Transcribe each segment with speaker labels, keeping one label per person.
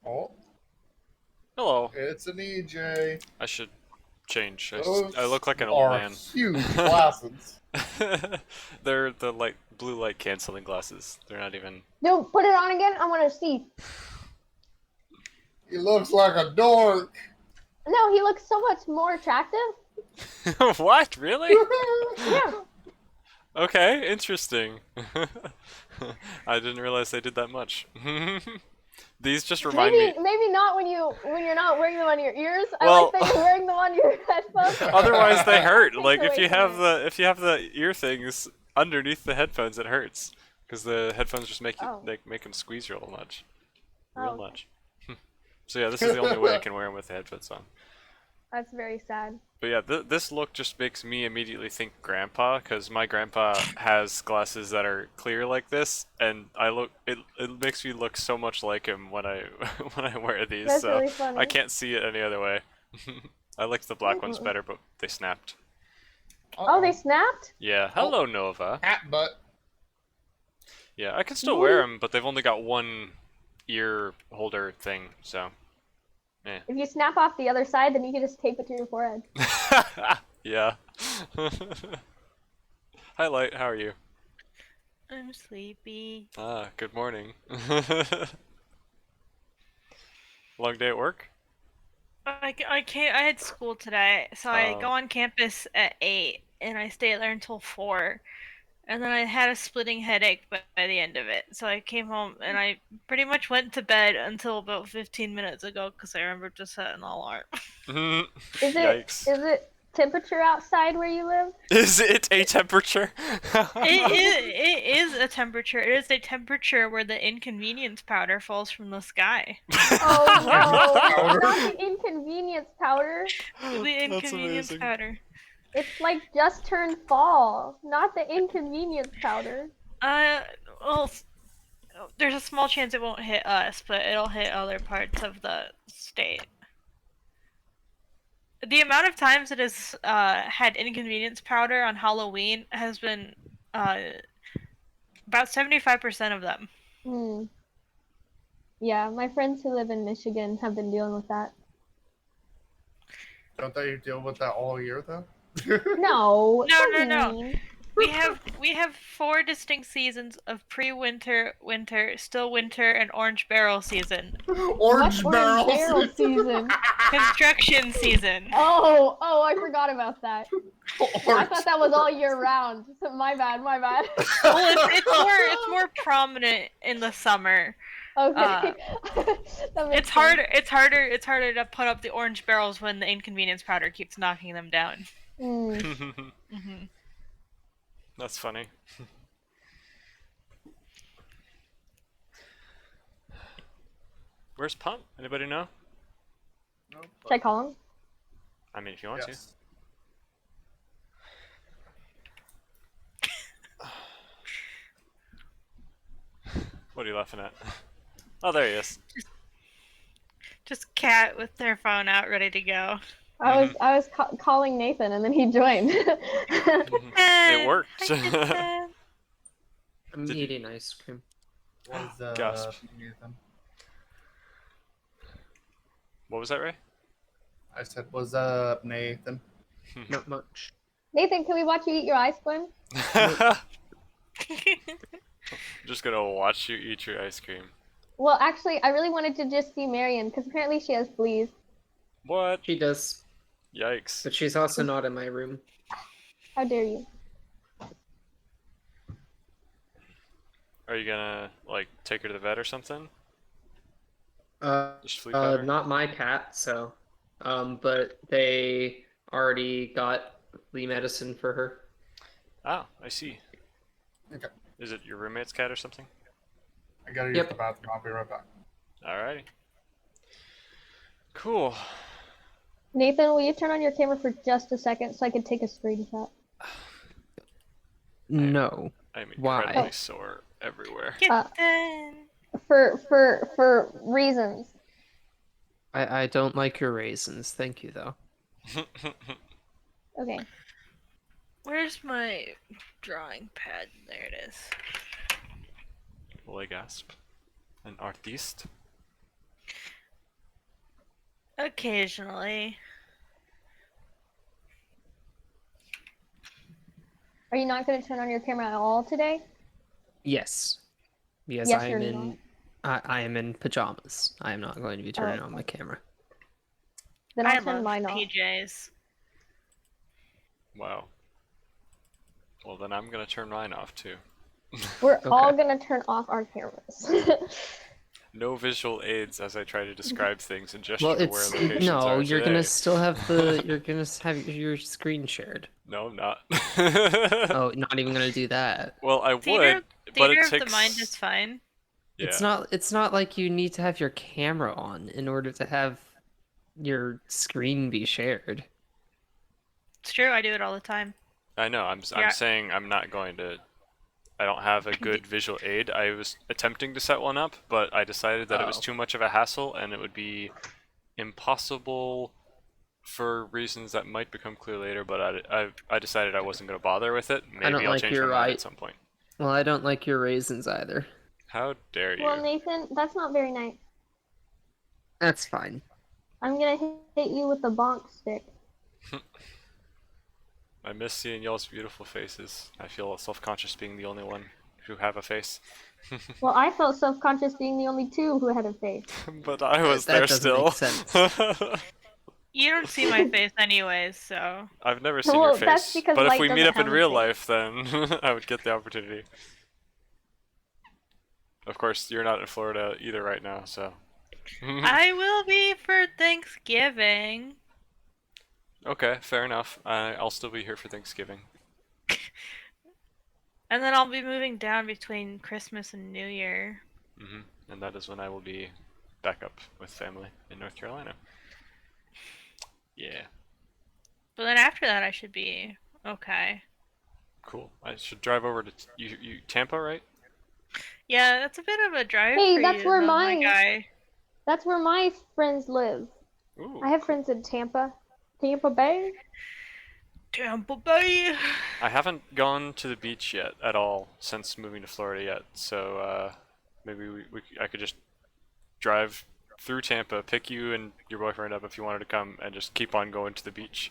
Speaker 1: Oh,
Speaker 2: Hello.
Speaker 1: it's an EJ.
Speaker 2: I should change. I
Speaker 1: Those
Speaker 2: look like an old
Speaker 1: are
Speaker 2: man.
Speaker 1: huge glasses.
Speaker 2: They're the blue light canceling glasses. They're not even.
Speaker 3: No, put it on again. I want to see.
Speaker 1: He looks like a dork.
Speaker 3: No, he looks so much more attractive.
Speaker 2: What? Really?
Speaker 3: Yeah.
Speaker 2: Okay, interesting. I didn't realize they did that much. These just remind me.
Speaker 3: Maybe not when you're not wearing them on your ears. I
Speaker 2: Well,
Speaker 3: like that you're wearing them on your headphones.
Speaker 2: otherwise they hurt. Like if you have
Speaker 3: Articulation
Speaker 2: the ear things underneath the headphones, it hurts because the headphoons just make
Speaker 3: Oh.
Speaker 2: make them squeeze real much,
Speaker 3: Oh,
Speaker 2: much. So yeah, this is the only way I can wear them with the headphones on.
Speaker 3: that's very sad.
Speaker 2: But yeah, this look just makes me immediately think grandpa, because my grandpa has glasses that are clear like this, and it makes me look so much like him when I when I wear these,
Speaker 3: That's
Speaker 2: so
Speaker 3: really funny.
Speaker 2: I can't see it any other way. I like the black ones better, but they snapped.
Speaker 3: Oh, they snapped?
Speaker 2: Yeah, hello Nova.
Speaker 1: Hat butt.
Speaker 2: Yeah, I can still wear them, but they've only got one ear holder thing, so.
Speaker 3: If you snap off the other side, then you can just tape it to your forehead.
Speaker 2: Yeah. Hi Light, how are you?
Speaker 4: I'm sleepy.
Speaker 2: Ah, good morning. Long day at work?
Speaker 4: I can't. I had school today, so I go
Speaker 2: Oh.
Speaker 4: on campus at 8, and I stay there until 4. And then I had a splitting headache by the end of it, so I came home and I pretty much went to bed until about 15 minutes ago because I remembered to set an alarm.
Speaker 2: Yikes.
Speaker 3: Is it temperature outside where you live?
Speaker 2: Is it a temperature?
Speaker 4: It is a temperature. It is a temperature where the inconvenience powder falls from the sky.
Speaker 3: Oh no, not the inconvenience powder.
Speaker 4: The inconvenience
Speaker 2: amazing.
Speaker 4: powder.
Speaker 3: It's like just turned fall, not the inconvenience powder.
Speaker 4: Well, there's a small chance it won't hit us, but it'll hit other parts of the state. The amount of times it has had inconvenience powder on Halloween has been about 75% of them.
Speaker 3: Hmm. Yeah, my friends who live in Michigan have been dealing with that.
Speaker 1: Don't they deal with that all year though?
Speaker 3: No.
Speaker 4: No. We have 4 distinct seasons of pre-winter, winter, still winter, and orange barrel season.
Speaker 1: Orange
Speaker 3: What
Speaker 1: barrel.
Speaker 3: orange barrel season?
Speaker 4: Construction season.
Speaker 3: Oh, I forgot about that. I
Speaker 1: Orange.
Speaker 3: thought that was all year round. So my bad.
Speaker 4: Well, it's more prominent in the summer.
Speaker 3: Okay. That makes
Speaker 4: It's harder to put up the orange barrels when the inconvenience powder keeps knocking them down.
Speaker 3: Mm.
Speaker 2: That's funny. Where's Punt? Anybody know?
Speaker 1: Nope.
Speaker 3: Should I call him?
Speaker 2: I mean, if you want
Speaker 1: Yes.
Speaker 2: to. What are you laughing at? Oh, there he is.
Speaker 4: Just cat with their phone out, ready to go.
Speaker 3: I was calling Nathan, and then he joined.
Speaker 2: It worked.
Speaker 5: I'm eating ice cream.
Speaker 1: Was
Speaker 2: Gasp.
Speaker 1: Nathan?
Speaker 2: What was that, Ray?
Speaker 1: I said, "What's up, Nathan?"
Speaker 5: Not much.
Speaker 3: Nathan, can we watch you eat your ice cream?
Speaker 2: I'm just gonna watch you eat your ice cream.
Speaker 3: Well, actually, I really wanted to just see Marion, because apparently she has fleas.
Speaker 2: What?
Speaker 5: She does,
Speaker 2: Yikes.
Speaker 5: but she's also not in my room.
Speaker 3: How dare you?
Speaker 2: Are you gonna, like, take her to the vet or something?
Speaker 5: Uh,
Speaker 2: Just flea powder?
Speaker 5: not my cat, so. But they already got flea medicine for her.
Speaker 2: Oh, I see.
Speaker 1: Okay.
Speaker 2: Is it your roommate's cat or something?
Speaker 1: I gotta use
Speaker 5: Yep.
Speaker 1: the bathroom. I'll be right back.
Speaker 2: Alrighty. Cool.
Speaker 3: Nathan, will you turn on your camera for just a second so I can take a screenshot?
Speaker 5: No.
Speaker 2: I'm
Speaker 5: Why?
Speaker 2: incredibly sore everywhere.
Speaker 4: Kitten.
Speaker 3: For reasons.
Speaker 5: I don't like your raisins. Thank you, though.
Speaker 3: Okay.
Speaker 4: Where's my drawing pad? There it is.
Speaker 2: Will I gasp? An artiste?
Speaker 4: Occasionally.
Speaker 3: Are you not going to turn on your camera at all today?
Speaker 5: Yes, because
Speaker 3: Yes,
Speaker 5: I
Speaker 3: you're
Speaker 5: am
Speaker 3: not.
Speaker 5: in. I am in pajamas. I am not going to be turning on my camera.
Speaker 3: Then
Speaker 4: I
Speaker 3: I'll turn
Speaker 4: love
Speaker 3: mine off.
Speaker 4: PJs.
Speaker 2: Wow. Well, then I'm gonna turn mine off too.
Speaker 3: We're all
Speaker 5: Okay.
Speaker 3: going to turn off our cameras.
Speaker 2: No visual aids as I try to describe things and gesture
Speaker 5: Well,
Speaker 2: to where
Speaker 5: it's
Speaker 2: locations
Speaker 5: no.
Speaker 2: are
Speaker 5: You're
Speaker 2: today.
Speaker 5: gonna still have the. You're gonna have your screen shared.
Speaker 2: No, I'm not.
Speaker 5: Oh, not even gonna do that.
Speaker 2: Well, I
Speaker 4: Theater,
Speaker 2: would, but
Speaker 4: theater
Speaker 2: it
Speaker 4: of the
Speaker 2: takes.
Speaker 4: mind is fine.
Speaker 5: It's
Speaker 2: Yeah,
Speaker 5: not. It's not like you need to have your camera on in order to have your screen be shared.
Speaker 4: It's true, I do it all the time.
Speaker 2: I know. I'm
Speaker 4: Yeah.
Speaker 2: saying I'm not going to. I don't have a good visual aid. I was attempting to set one up, but I decided that it was
Speaker 5: Oh.
Speaker 2: too much of a hassle and it would be impossible for reasons that might become clear later. But I decided I wasn't going to bother with it.
Speaker 5: I don't
Speaker 2: Maybe I'll
Speaker 5: like
Speaker 2: change my
Speaker 5: your
Speaker 2: mind
Speaker 5: right.
Speaker 2: at some point.
Speaker 5: Well, I don't like your raisins either.
Speaker 2: How dare you?
Speaker 3: Well, Nathan, that's not very nice.
Speaker 5: That's fine.
Speaker 3: I'm going to hit you with the bonk stick.
Speaker 2: I miss seeing y'all's beautiful faces. I feel self-conscious being the only one who have a face.
Speaker 3: Well, I felt self-conscious being the only two who had a face.
Speaker 2: But I was
Speaker 5: That
Speaker 2: there
Speaker 5: doesn't
Speaker 2: still.
Speaker 5: make sense.
Speaker 4: You don't see my face anyways, so.
Speaker 2: I've never seen
Speaker 3: Well,
Speaker 2: your face.
Speaker 3: that's because
Speaker 2: But if
Speaker 3: Light
Speaker 2: we meet
Speaker 3: doesn't
Speaker 2: up in
Speaker 3: have a
Speaker 2: real
Speaker 3: face.
Speaker 2: life, then I would get the opportunity. Of course, you're not in Florida either right now, so.
Speaker 4: I will be for Thanksgiving.
Speaker 2: Okay, fair enough. I'll still be here for Thanksgiving.
Speaker 4: And then I'll be moving down between Christmas and New Year.
Speaker 2: And that is when I will be back up with family in North Carolina. Yeah,
Speaker 4: But then after that, I should be okay.
Speaker 2: cool. I should drive over to you Tampa, right?
Speaker 4: Yeah, that's a bit of a drive
Speaker 3: Hey,
Speaker 4: for
Speaker 3: that's
Speaker 4: you,
Speaker 3: where
Speaker 4: though, my
Speaker 3: mine-
Speaker 4: guy.
Speaker 3: That's where my friends live.
Speaker 2: Ooh.
Speaker 3: I have friends in Tampa. Tampa Bay?
Speaker 4: Tampa Bay.
Speaker 2: I haven't gone to the beach yet at all since moving to Florida yet, so maybe I could just drive through Tampa, pick you and your boyfriend up if you wanted to come, and just keep on going to the beach.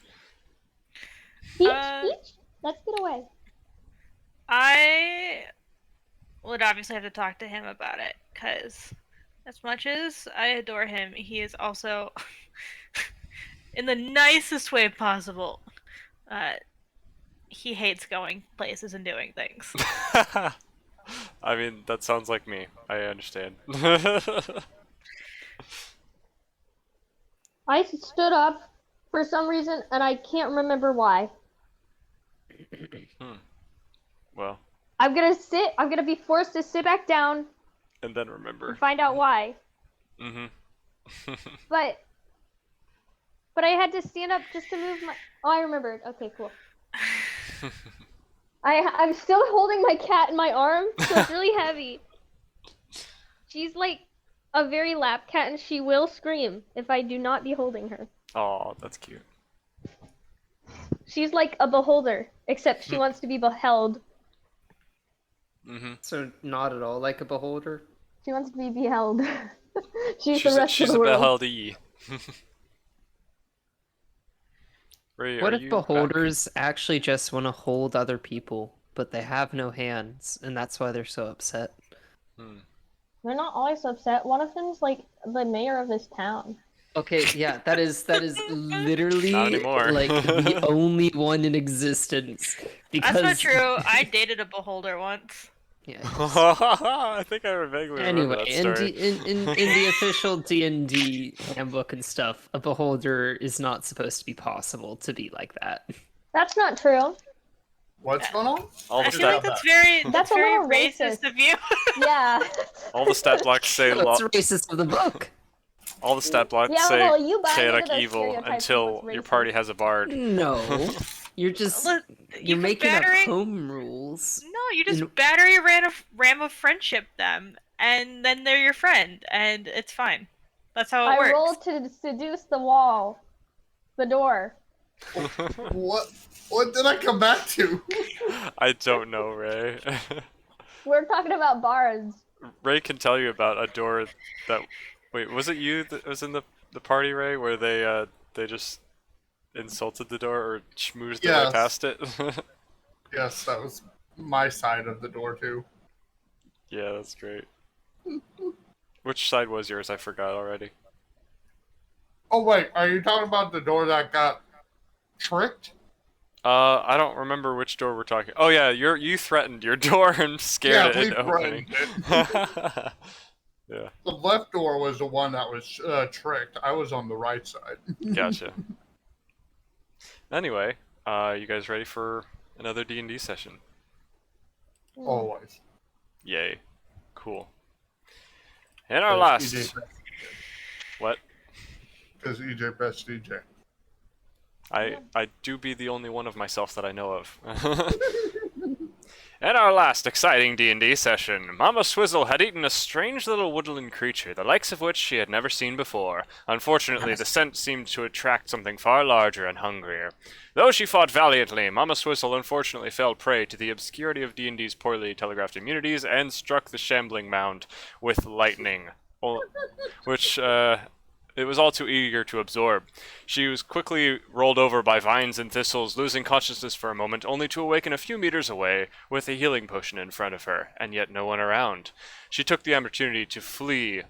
Speaker 3: Beach?
Speaker 4: Uh,
Speaker 3: Beach? Let's get away.
Speaker 4: I would obviously have to talk to him about it, because as much as I adore him, he is also, in the nicest way possible, he hates going places and doing things.
Speaker 2: I mean, that sounds like me. I understand.
Speaker 3: I stood up for some reason, and I can't remember why.
Speaker 2: Well,
Speaker 3: I'm gonna be forced to sit back down
Speaker 2: and then remember.
Speaker 3: and find out why. But I had to stand up just to move my... Oh, I remembered. Okay, cool. I'm still holding my cat in my arm, so it's really heavy. She's like a very lap cat, and she will scream if I do not be holding her.
Speaker 2: Aw, that's cute.
Speaker 3: She's like a beholder, except she wants to be beheld.
Speaker 5: So not at all like a beholder.
Speaker 3: She wants to be beheld. she's the rest
Speaker 2: she's
Speaker 3: of the
Speaker 2: a
Speaker 3: world.
Speaker 2: beholdee. Ray,
Speaker 5: What
Speaker 2: are
Speaker 5: if
Speaker 2: you
Speaker 5: beholders actually just want to hold other people, but they have no hands, and that's why they're so upset?
Speaker 3: They're not always upset. One of them's like the mayor of this town.
Speaker 5: Okay, yeah, that is literally
Speaker 2: Not anymore.
Speaker 5: like the only one in existence. Because
Speaker 4: That's not true. I dated a beholder once.
Speaker 5: Yeah.
Speaker 2: I think I vaguely remember
Speaker 5: Anyway,
Speaker 2: that story.
Speaker 5: in the official D&D handbook and stuff, a beholder is not supposed to be possible to be like that.
Speaker 3: That's not true.
Speaker 1: What's going on?
Speaker 2: All the
Speaker 4: I feel like
Speaker 2: stat,
Speaker 4: that's very
Speaker 3: That's a
Speaker 4: very
Speaker 3: little
Speaker 4: racist
Speaker 3: racist.
Speaker 4: of you.
Speaker 3: Yeah.
Speaker 2: all the stat blocks say
Speaker 5: That's racist of the book.
Speaker 2: all the stat blocks
Speaker 3: Yeah,
Speaker 2: say
Speaker 3: well, you buy
Speaker 2: say
Speaker 3: into
Speaker 2: like
Speaker 3: those
Speaker 2: evil
Speaker 3: stereotypes of
Speaker 2: until
Speaker 3: what's
Speaker 2: your
Speaker 3: racist.
Speaker 2: party has a bard.
Speaker 5: No, you're just
Speaker 4: Look,
Speaker 5: you're
Speaker 4: you
Speaker 5: making up
Speaker 4: battering-
Speaker 5: home rules.
Speaker 4: No, you just
Speaker 5: In-
Speaker 4: battery ram of friendship them, and then they're your friend, and it's fine. That's how it
Speaker 3: I
Speaker 4: works.
Speaker 3: rolled to seduce the wall. The door.
Speaker 1: What did I come back to?
Speaker 2: I don't know, Ray.
Speaker 3: We're talking about bards.
Speaker 2: Ray can tell you about a door that. Wait, was it you that was in the the party, Ray, where they just insulted the door or schmoozed their way
Speaker 1: Yes.
Speaker 2: past it?
Speaker 1: Yes, that was my side of the door too.
Speaker 2: Yeah, that's great. Which side was yours? I forgot already.
Speaker 1: Oh wait, are you talking about the door that got tricked?
Speaker 2: I don't remember which door we're talking. Oh yeah, you threatened your door and scared it
Speaker 1: Yeah, we
Speaker 2: into opening.
Speaker 1: threatened
Speaker 2: Yeah,
Speaker 1: The left door was the one that was tricked. I was on the right side.
Speaker 2: gotcha. Anyway, you guys ready for another D&D session?
Speaker 1: Always.
Speaker 2: Yay. Cool. And our last... What?
Speaker 1: Because EJ best DJ.
Speaker 2: I do be the only one of myself that I know of. In our last exciting D&D session, Mama Swizzle had eaten a strange little woodland creature, the likes of which she had never seen before. Unfortunately, the scent seemed to attract something far larger and hungrier. Though she fought valiantly, Mama Swizzle unfortunately fell prey to the obscurity of D&D's poorly telegraphed immunities and struck the shambling mound with lightning, which, it was all too eager to absorb. She was quickly rolled over by vines and thistles, losing consciousness for a moment, only to awaken a few meters away with a healing potion in front of her, and yet no one around. She took the opportunity to flee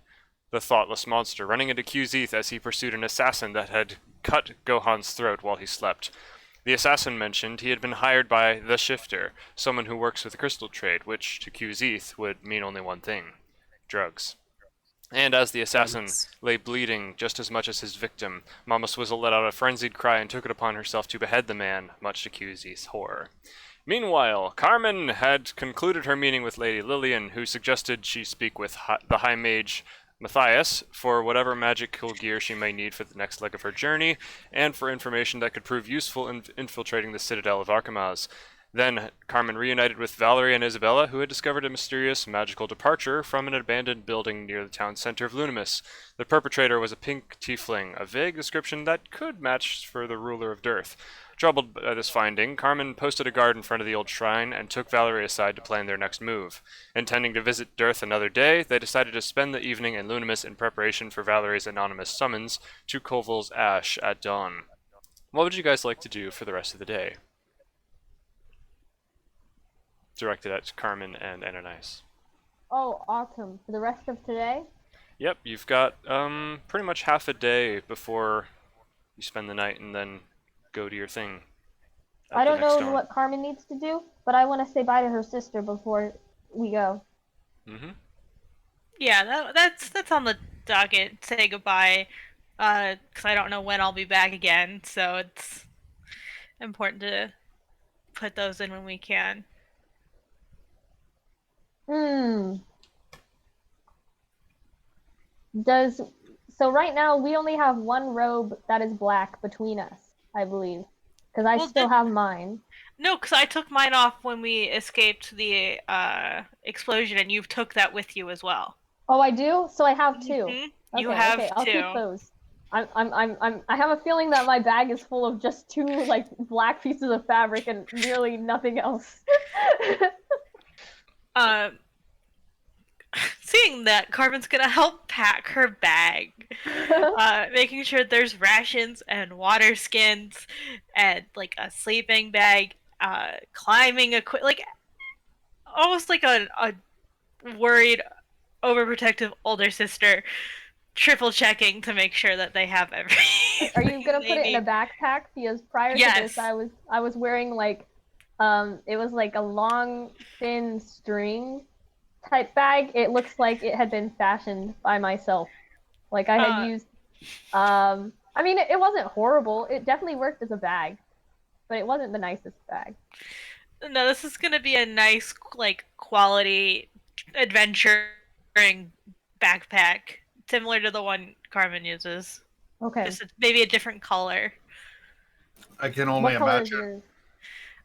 Speaker 2: the thoughtless monster, running into Qzeth as he pursued an assassin that had cut Gohan's throat while he slept. The assassin mentioned he had been hired by the Shifter, someone who works with the crystal trade, which to Qzeth would mean only one thing: drugs. And as the assassin lay bleeding just as much as his victim, Mama Swizzle let out a frenzied cry and took it upon herself to behead the man, much to Qzeth's horror. Meanwhile, Carmen had concluded her meeting with Lady Lillian, who suggested she speak with the High Mage Matthias for whatever magical gear she may need for the next leg of her journey, and for information that could prove useful in infiltrating the Citadel of Arkamaz. Then Carmen reunited with Valerie and Isabella, who had discovered a mysterious magical departure from an abandoned building near the town center of Lunimus. The perpetrator was a pink tiefling, a vague description that could match for the ruler of Dirth. Troubled by this finding, Carmen posted a guard in front of the old shrine and took Valerie aside to plan their next move. Intending to visit Dirth another day, they decided to spend the evening in Lunimus in preparation for Valerie's anonymous summons to Koval's Ash at dawn. What would you guys like to do for the rest of the day? Directed at Carmen and Ananias.
Speaker 3: Oh, awesome. For the rest of today?
Speaker 2: Yep, you've got pretty much half a day before you spend the night and then go to your thing.
Speaker 3: I don't know what Carmen needs to do, but I want to say bye to her sister before we go.
Speaker 2: Mm-hmm.
Speaker 4: Yeah, that's on the docket. Say goodbye, because I don't know when I'll be back again, so it's important to put those in when we can.
Speaker 3: So right now we only have one robe that is black between us, I believe. Because I still have mine.
Speaker 4: No, because I took mine off when we escaped the explosion, and you took that with you as well.
Speaker 3: Oh, I do? So I have two.
Speaker 4: Mm-hmm. You have two.
Speaker 3: I'll keep those. I have a feeling that my bag is full of just two like black pieces of fabric and nearly nothing else.
Speaker 4: Seeing that, Carmen's gonna help pack her bag, making sure there's rations and water skins and like a sleeping bag, climbing like almost like a worried, overprotective older sister, triple checking to make sure that they have everything.
Speaker 3: Are you gonna put it in a backpack? Because prior to this, I was wearing like it was like a long thin string type bag. It looks like it had been fashioned by myself. Like I had used I mean it wasn't horrible. It definitely worked as a bag, but it wasn't the nicest bag.
Speaker 4: No, this is gonna be a nice like quality adventuring backpack, similar to the one Carmen uses.
Speaker 3: Okay.
Speaker 4: Just maybe a different color.
Speaker 1: I can only imagine.
Speaker 3: Yours?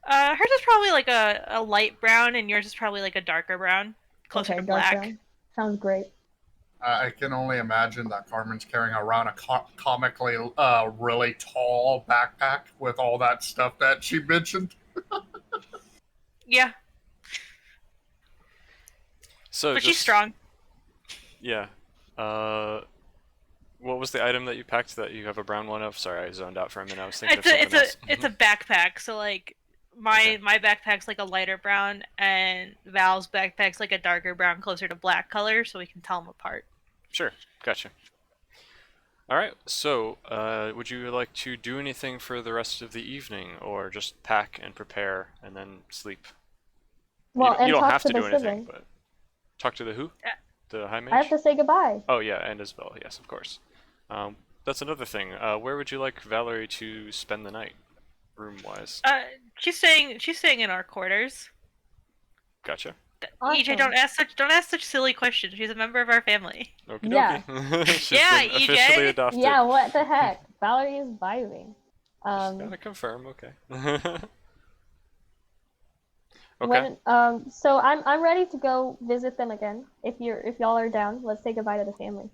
Speaker 4: Hers is probably like a light brown, and yours is probably like a darker brown, closer to black.
Speaker 3: Brown. Sounds great.
Speaker 1: I can only imagine that Carmen's carrying around a comically really tall backpack with all that stuff that she mentioned.
Speaker 4: Yeah.
Speaker 2: So
Speaker 4: but she's strong.
Speaker 2: Yeah. What was the item that you packed that you have a brown one of? Sorry, I zoned out for a minute. I was thinking
Speaker 4: It's
Speaker 2: of
Speaker 4: a
Speaker 2: something else.
Speaker 4: it's a backpack. So like
Speaker 2: Okay.
Speaker 4: my backpack's like a lighter brown, and Val's backpack's like a darker brown, closer to black color, so we can tell them apart.
Speaker 2: Sure, gotcha. All right. So, would you like to do anything for the rest of the evening, or just pack and prepare and then sleep?
Speaker 3: Well,
Speaker 2: You
Speaker 3: and
Speaker 2: don't
Speaker 3: talk
Speaker 2: have
Speaker 3: to
Speaker 2: to
Speaker 3: the
Speaker 2: do anything,
Speaker 3: sibling.
Speaker 2: but talk to the who?
Speaker 4: Uh,
Speaker 2: The high
Speaker 3: I have
Speaker 2: mage?
Speaker 3: to say goodbye.
Speaker 2: Oh yeah, and Isabel. Yes, of course. That's another thing. Where would you like Valerie to spend the night, room-wise?
Speaker 4: She's staying in our quarters.
Speaker 2: Gotcha.
Speaker 4: EJ,
Speaker 3: Awesome.
Speaker 4: don't ask such silly questions. She's a member of our family.
Speaker 2: Okie
Speaker 3: Yeah.
Speaker 2: dokie. She's
Speaker 4: Yeah,
Speaker 2: been
Speaker 4: EJ.
Speaker 2: officially adopted.
Speaker 3: Yeah, what the heck? Valerie is vibing.
Speaker 2: Just gotta confirm. Okay. Okay.
Speaker 3: So I'm ready to go visit them again. If y'all are down, let's say goodbye to the family.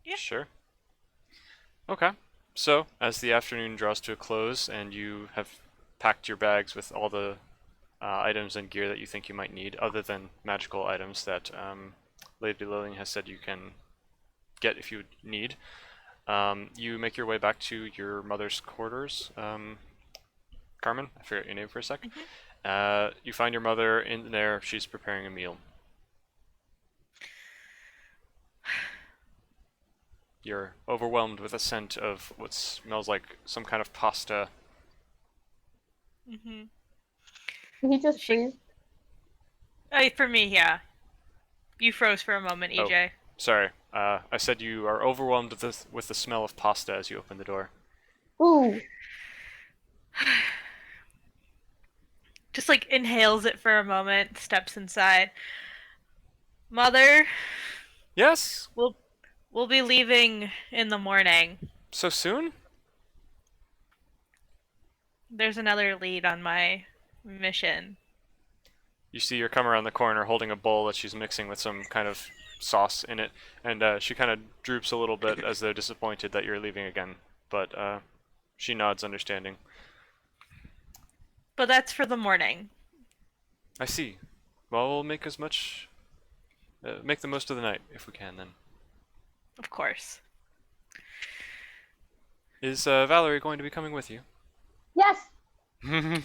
Speaker 4: Yeah.
Speaker 2: Sure. Okay. So, as the afternoon draws to a close and you have packed your bags with all the items and gear that you think you might need, other than magical items that Lady Lillian has said you can get if you need, you make your way back to your mother's quarters. Carmen, I forgot your name for a second. You find your mother in there. She's preparing a meal. You're overwhelmed with a scent of what smells like some kind of pasta.
Speaker 4: Mhm.
Speaker 3: Did he just
Speaker 4: She-
Speaker 3: freeze?
Speaker 4: For me, yeah. You froze for a moment,
Speaker 2: Oh.
Speaker 4: EJ.
Speaker 2: Sorry, I said you are overwhelmed with the smell of pasta as you open the door.
Speaker 3: Ooh.
Speaker 4: Just like inhales it for a moment, steps inside. Mother,
Speaker 2: Yes?
Speaker 4: we'll be leaving in the morning.
Speaker 2: So soon?
Speaker 4: There's another lead on my mission.
Speaker 2: You see her come around the corner holding a bowl that she's mixing with some kind of sauce in it, and she kind of droops a little bit as though disappointed that you're leaving again, but she nods understanding.
Speaker 4: But that's for the morning.
Speaker 2: I see. Well, we'll make as much... make the most of the night, if we can, then.
Speaker 4: Of course.
Speaker 2: Is Valerie going to be coming with you?
Speaker 3: Yes.
Speaker 2: Yeah,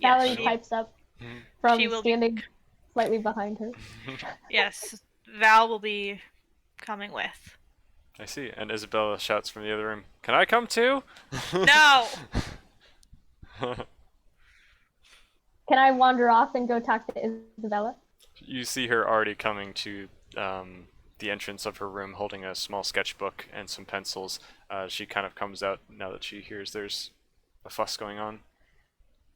Speaker 3: Valerie
Speaker 4: she-
Speaker 3: pipes up
Speaker 2: Mhm.
Speaker 3: from
Speaker 4: She will be-
Speaker 3: standing slightly behind her.
Speaker 4: Yes, Val will be coming with.
Speaker 2: I see. And Isabella shouts from the other room, "Can I come too?"
Speaker 4: No!
Speaker 3: Can I wander off and go talk to Isabella?
Speaker 2: You see her already coming to the entrance of her room holding a small sketchbook and some pencils. She kind of comes out now that she hears there's a fuss going on.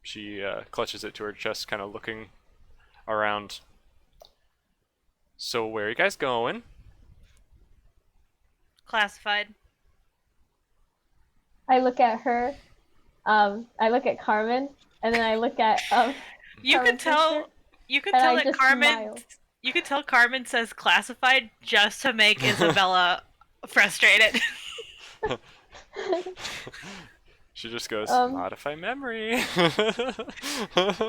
Speaker 2: She clutches it to her chest, kind of looking around. So where are you guys going?
Speaker 4: Classified.
Speaker 3: I look at her. I look at Carmen, and then I look at
Speaker 4: You can
Speaker 3: Carmen's
Speaker 4: tell.
Speaker 3: sister,
Speaker 4: You can
Speaker 3: and
Speaker 4: tell
Speaker 3: I
Speaker 4: that
Speaker 3: just
Speaker 4: Carmen.
Speaker 3: smile.
Speaker 4: You can tell Carmen says classified just to make Isabella frustrated.
Speaker 2: She just goes,
Speaker 3: Um,
Speaker 2: modify memory.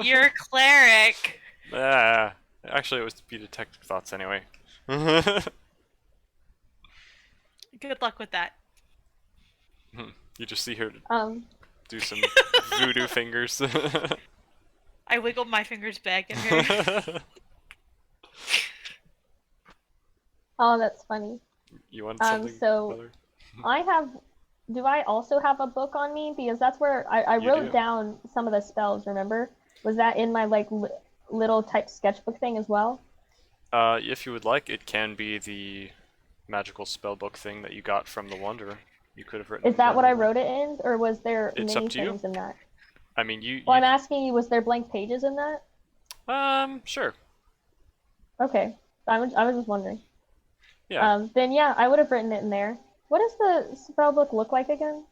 Speaker 4: You're a cleric.
Speaker 2: Ah, actually, it was to be detective thoughts anyway.
Speaker 4: Good luck with that.
Speaker 2: You just see her do some voodoo fingers.
Speaker 4: I wiggled my fingers back at her.
Speaker 3: Oh, that's funny.
Speaker 2: You want something?
Speaker 3: So-
Speaker 2: Mother?
Speaker 3: I have. Do I also have a book on me? Because that's where I
Speaker 2: You
Speaker 3: wrote
Speaker 2: do.
Speaker 3: down some of the spells. Remember? Was that in my like little type sketchbook thing as well?
Speaker 2: If you would like, it can be the magical spellbook thing that you got from the Wanderer. You could have written.
Speaker 3: Is that
Speaker 2: down
Speaker 3: what I
Speaker 2: on
Speaker 3: wrote it in, or was there
Speaker 2: It's
Speaker 3: many
Speaker 2: up to you.
Speaker 3: things in that?
Speaker 2: I mean,
Speaker 3: Well, I'm asking you, was there blank pages in that?
Speaker 2: Sure.
Speaker 3: Okay, I was just wondering.
Speaker 2: Yeah.
Speaker 3: Then yeah, I would have written it in there. What does the spell book look like again?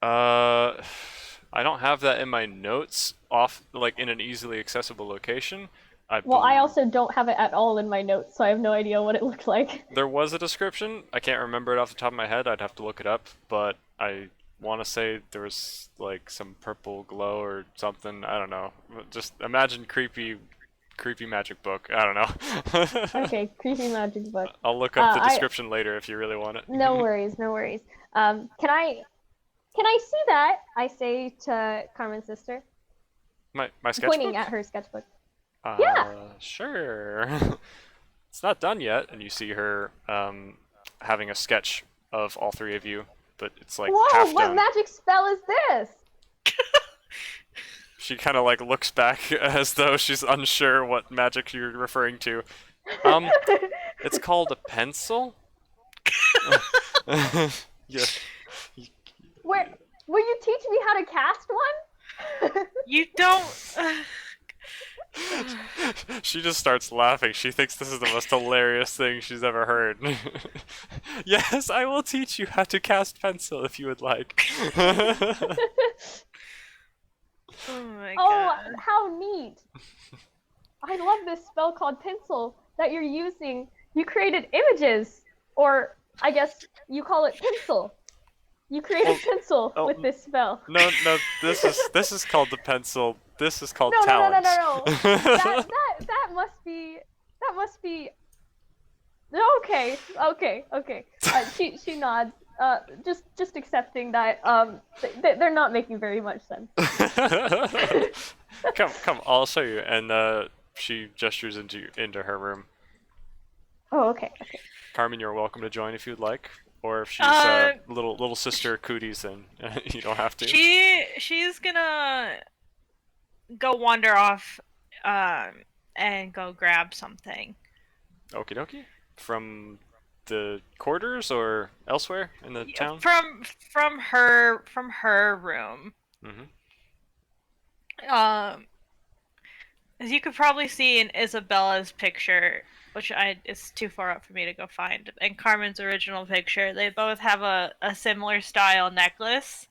Speaker 2: I don't have that in my notes off, like in an easily accessible location.
Speaker 3: Well, I
Speaker 2: believe-
Speaker 3: also don't have it at all in my notes, so I have no idea what it looked like.
Speaker 2: There was a description. I can't remember it off the top of my head. I'd have to look it up, but I want to say there was like some purple glow or something. I don't know. Just imagine creepy creepy magic book. I don't know.
Speaker 3: Okay, creepy magic book.
Speaker 2: I'll look up the
Speaker 3: I
Speaker 2: description later if you really want it.
Speaker 3: no worries, no worries. Can I see that? I say to Carmen's sister,
Speaker 2: My sketchbook?
Speaker 3: pointing at her sketchbook.
Speaker 2: Uh,
Speaker 3: Yeah.
Speaker 2: Sure. It's not done yet, and you see her having a sketch of all three of you, but it's like
Speaker 3: Whoa,
Speaker 2: half
Speaker 3: what
Speaker 2: done.
Speaker 3: magic spell is this?
Speaker 2: She kind of like looks back as though she's unsure what magic you're referring to. It's called a pencil. Yeah.
Speaker 3: Where will you teach me how to cast one?
Speaker 4: You don't.
Speaker 2: She just starts laughing. She thinks this is the most hilarious thing she's ever heard. Yes, I will teach you how to cast pencil if you would like.
Speaker 4: Oh my
Speaker 3: Oh,
Speaker 4: god.
Speaker 3: how neat! I love this spell called pencil that you're using. You created images, or I guess you call it pencil. You created pencil with this spell.
Speaker 2: No, this is called the pencil. This is called
Speaker 3: No.
Speaker 2: talent.
Speaker 3: That must be. Okay. She nods. Just accepting that. They're not making very much sense.
Speaker 2: Come, I'll show you. And she gestures into her room.
Speaker 3: Oh, okay.
Speaker 2: Carmen, you're welcome to join if you'd like, or if she's little sister Cooties, then you don't have to.
Speaker 4: She's gonna go wander off, and go grab something.
Speaker 2: Okie dokie. From the quarters or elsewhere in the town?
Speaker 4: From her room.
Speaker 2: Mm-hmm.
Speaker 4: As you could probably see in Isabella's picture, which it's too far up for me to go find, and Carmen's original picture, they both have a similar style necklace,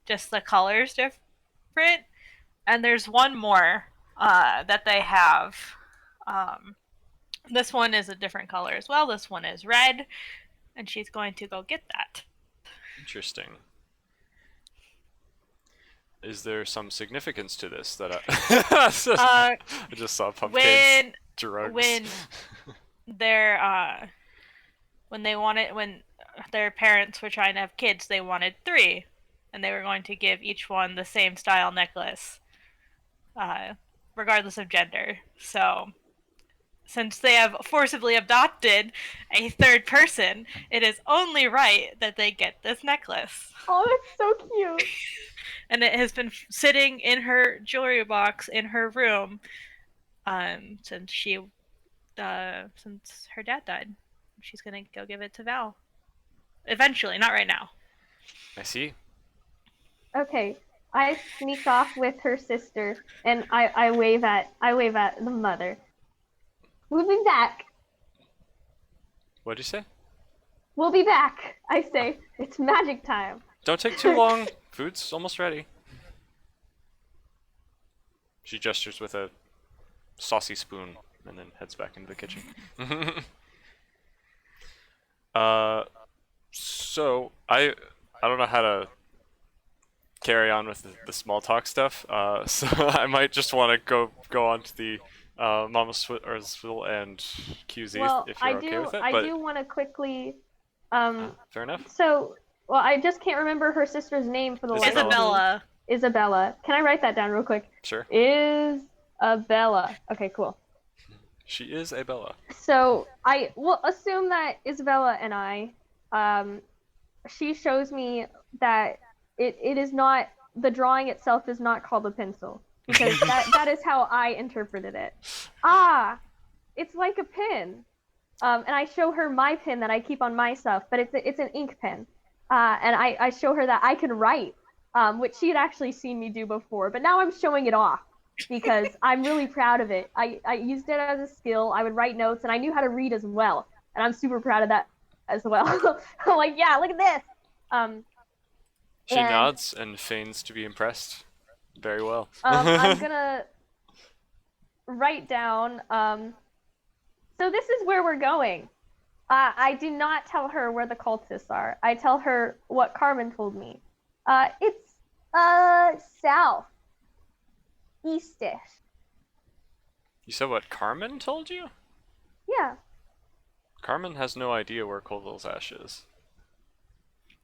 Speaker 4: just the color's different. And there's one more that they have. This one is a different color as well. This one is red, and she's going to go get that.
Speaker 2: Interesting. Is there some significance to this that I just saw pumpkins, drugs.
Speaker 4: When when their parents were trying to have kids, they wanted 3, and they were going to give each one the same style necklace, regardless of gender. So, since they have forcibly adopted a third person, it is only right that they get this necklace.
Speaker 3: Oh, that's so cute.
Speaker 4: And it has been sitting in her jewelry box in her room since her dad died. She's gonna go give it to Val. Eventually, not right now.
Speaker 2: I see.
Speaker 3: Okay, I sneak off with her sister, and I wave at the mother. We'll be back.
Speaker 2: What'd you say?
Speaker 3: We'll be back. I say it's magic time.
Speaker 2: Don't take too long. Food's almost ready. She gestures with a saucy spoon and then heads back into the kitchen. So I don't know how to carry on with the small talk stuff. So I might just want to go on to the Mama Swizzle and QZ if you're okay with it.
Speaker 3: I do want to quickly.
Speaker 2: Fair enough.
Speaker 3: So, well, I just can't remember her sister's name for the life of me.
Speaker 4: Isabella.
Speaker 3: Isabella. Can I write that down real quick?
Speaker 2: Sure.
Speaker 3: Isabella. Okay, cool.
Speaker 2: She is a Bella.
Speaker 3: So I will assume that Isabella and I, she shows me that it is not, the drawing itself is not called a pencil, because that is how I interpreted it. It's like a pen. And I show her my pen that I keep on my stuff, but it's an ink pen. And I show her that I can write, which she had actually seen me do before, but now I'm showing it off because I'm really proud of it. I used it as a skill. I would write notes, and I knew how to read as well, and I'm super proud of that as well. I'm like, yeah, look at this.
Speaker 2: She nods and feigns to be impressed. Very well.
Speaker 3: I'm gonna write down. So this is where we're going. I do not tell her where the cultists are. I tell her what Carmen told me. It's south, eastish.
Speaker 2: You said what Carmen told you?
Speaker 3: Yeah.
Speaker 2: Carmen has no idea where Colville's Ash is.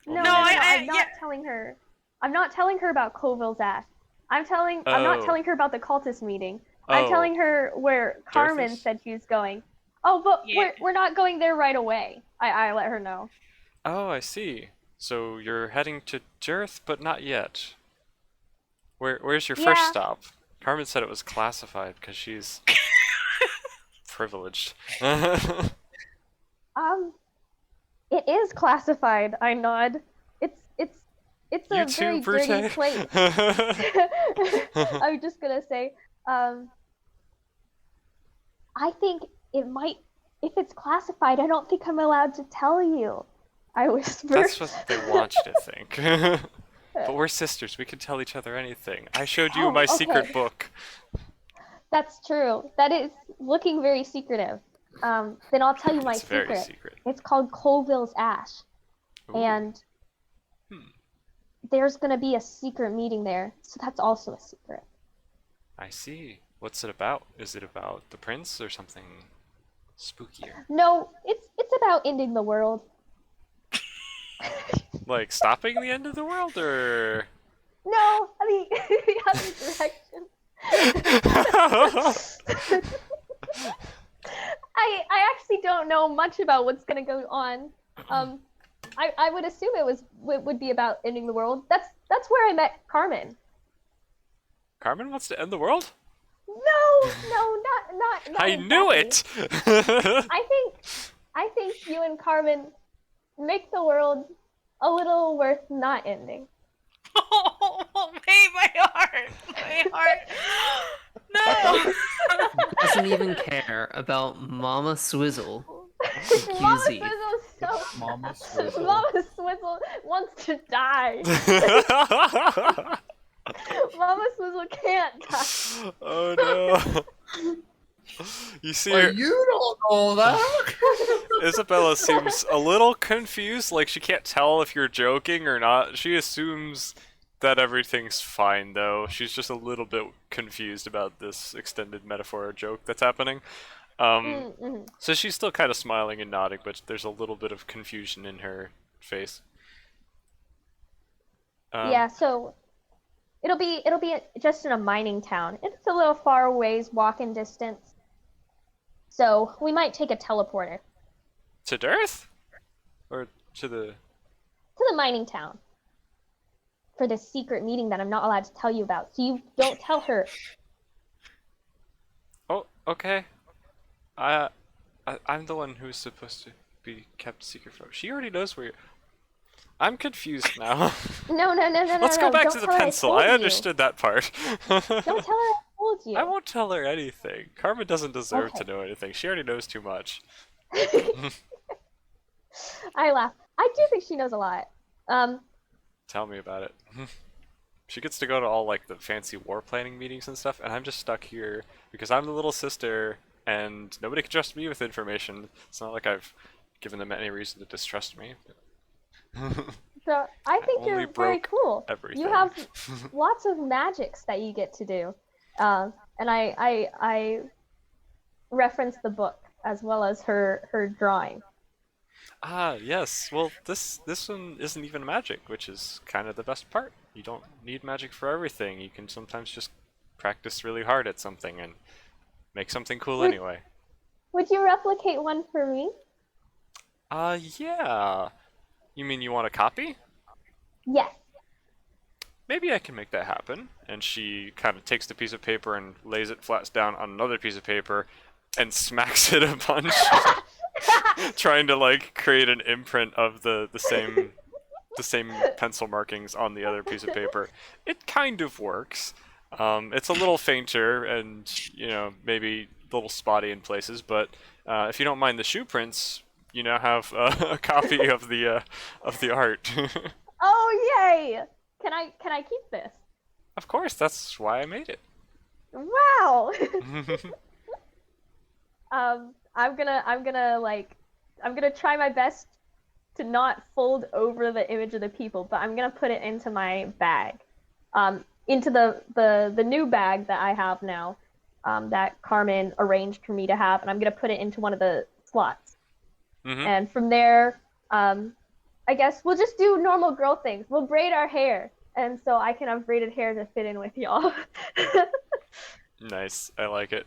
Speaker 3: No,
Speaker 4: No,
Speaker 3: I'm not telling her. I'm not telling her about Colville's Ash. I'm not telling her about the cultist meeting. I'm
Speaker 2: Oh.
Speaker 3: telling her where Carmen
Speaker 2: Dirthus?
Speaker 3: said she was going. Oh, but
Speaker 4: Yeah.
Speaker 3: we're not going there right away. I let her know.
Speaker 2: Oh, I see. So you're heading to Dirth, but not yet. Where's your first
Speaker 3: Yeah.
Speaker 2: stop? Carmen said it was classified because she's privileged.
Speaker 3: It is classified. I nod. It's
Speaker 2: You
Speaker 3: a
Speaker 2: too,
Speaker 3: very
Speaker 2: Brute?
Speaker 3: dirty place. I'm just gonna say, I think it might. If it's classified, I don't think I'm allowed to tell you. I whisper.
Speaker 2: That's what they want you to think. But we're sisters. We can tell each other anything. I showed you
Speaker 3: Oh,
Speaker 2: my
Speaker 3: okay.
Speaker 2: secret book.
Speaker 3: That's true. That is looking very secretive. Then I'll tell you my
Speaker 2: It's very
Speaker 3: secret.
Speaker 2: secret.
Speaker 3: It's called Colville's Ash.
Speaker 2: Ooh.
Speaker 3: And there's gonna be a secret meeting there, so that's also a secret.
Speaker 2: I see. What's it about? Is it about the prince or something spookier?
Speaker 3: No, it's about ending the world.
Speaker 2: Like stopping the end of the world, or?
Speaker 3: No, I mean the other direction. I actually don't know much about what's gonna go on. I would assume it would be about ending the world. That's where I met Carmen.
Speaker 2: Carmen wants to end the world?
Speaker 3: No, not
Speaker 2: I
Speaker 3: exactly.
Speaker 2: knew it!
Speaker 3: I think you and Carmen make the world a little worth not ending.
Speaker 4: Oh, wait, my heart. No.
Speaker 5: Doesn't even care about Mama Swizzle.
Speaker 3: Mama
Speaker 5: QZ.
Speaker 3: Swizzle Mama Swizzle wants to die. Mama Swizzle can't die.
Speaker 2: Oh no. You see,
Speaker 1: Well, you don't know that.
Speaker 2: Isabella seems a little confused, like she can't tell if you're joking or not. She assumes that everything's fine, though. She's just a little bit confused about this extended metaphor joke that's happening. So she's still kind of smiling and nodding, but there's a little bit of confusion in her face.
Speaker 3: Yeah, so it'll be just in a mining town. It's a little far ways walking distance. So we might take a teleporter
Speaker 2: To Dirth? Or to the...
Speaker 3: to the mining town for this secret meeting that I'm not allowed to tell you about. So you don't tell her.
Speaker 2: Oh, okay. I'm the one who's supposed to be kept secret from. She already knows where you're... I'm confused now.
Speaker 3: No.
Speaker 2: Let's go back
Speaker 3: Don't
Speaker 2: to the
Speaker 3: tell her
Speaker 2: pencil.
Speaker 3: told
Speaker 2: I
Speaker 3: you.
Speaker 2: understood that part.
Speaker 3: Don't tell her I told you.
Speaker 2: I won't tell her anything. Carmen doesn't deserve
Speaker 3: Okay.
Speaker 2: to know anything. She already knows too much.
Speaker 3: I laugh. I do think she knows a lot.
Speaker 2: Tell me about it. She gets to go to all like the fancy war planning meetings and stuff, and I'm just stuck here because I'm the little sister and nobody can trust me with information. It's not like I've given them any reason to distrust me.
Speaker 3: So I think
Speaker 2: only
Speaker 3: you're very
Speaker 2: broke
Speaker 3: cool.
Speaker 2: everything.
Speaker 3: You have lots of magics that you get to do, and I reference the book as well as her drawing.
Speaker 2: Ah, yes. Well, this one isn't even magic, which is kind of the best part. You don't need magic for everything. You can sometimes just practice really hard at something and make something cool anyway.
Speaker 3: Would you replicate one for me?
Speaker 2: Yeah. You mean you want a copy?
Speaker 3: Yes.
Speaker 2: Maybe I can make that happen. And she kind of takes the piece of paper and lays it flat down on another piece of paper and smacks it a bunch. Trying to like create an imprint of the same pencil markings on the other piece of paper. It kind of works. It's a little fainter and maybe a little spotty in places, but if you don't mind the shoe prints, you now have a copy of the art.
Speaker 3: Oh yay! Can I keep this?
Speaker 2: Of course, that's why I made it.
Speaker 3: Wow. I'm gonna try my best to not fold over the image of the people, but I'm gonna put it into my bag, into the new bag that I have now. that Carmen arranged for me to have, and I'm gonna put it into one of the slots.
Speaker 2: Mm-hmm.
Speaker 3: And from there, I guess we'll just do normal girl things. We'll braid our hair, and so I can have braided hair to fit in with y'all.
Speaker 2: Nice. I like it.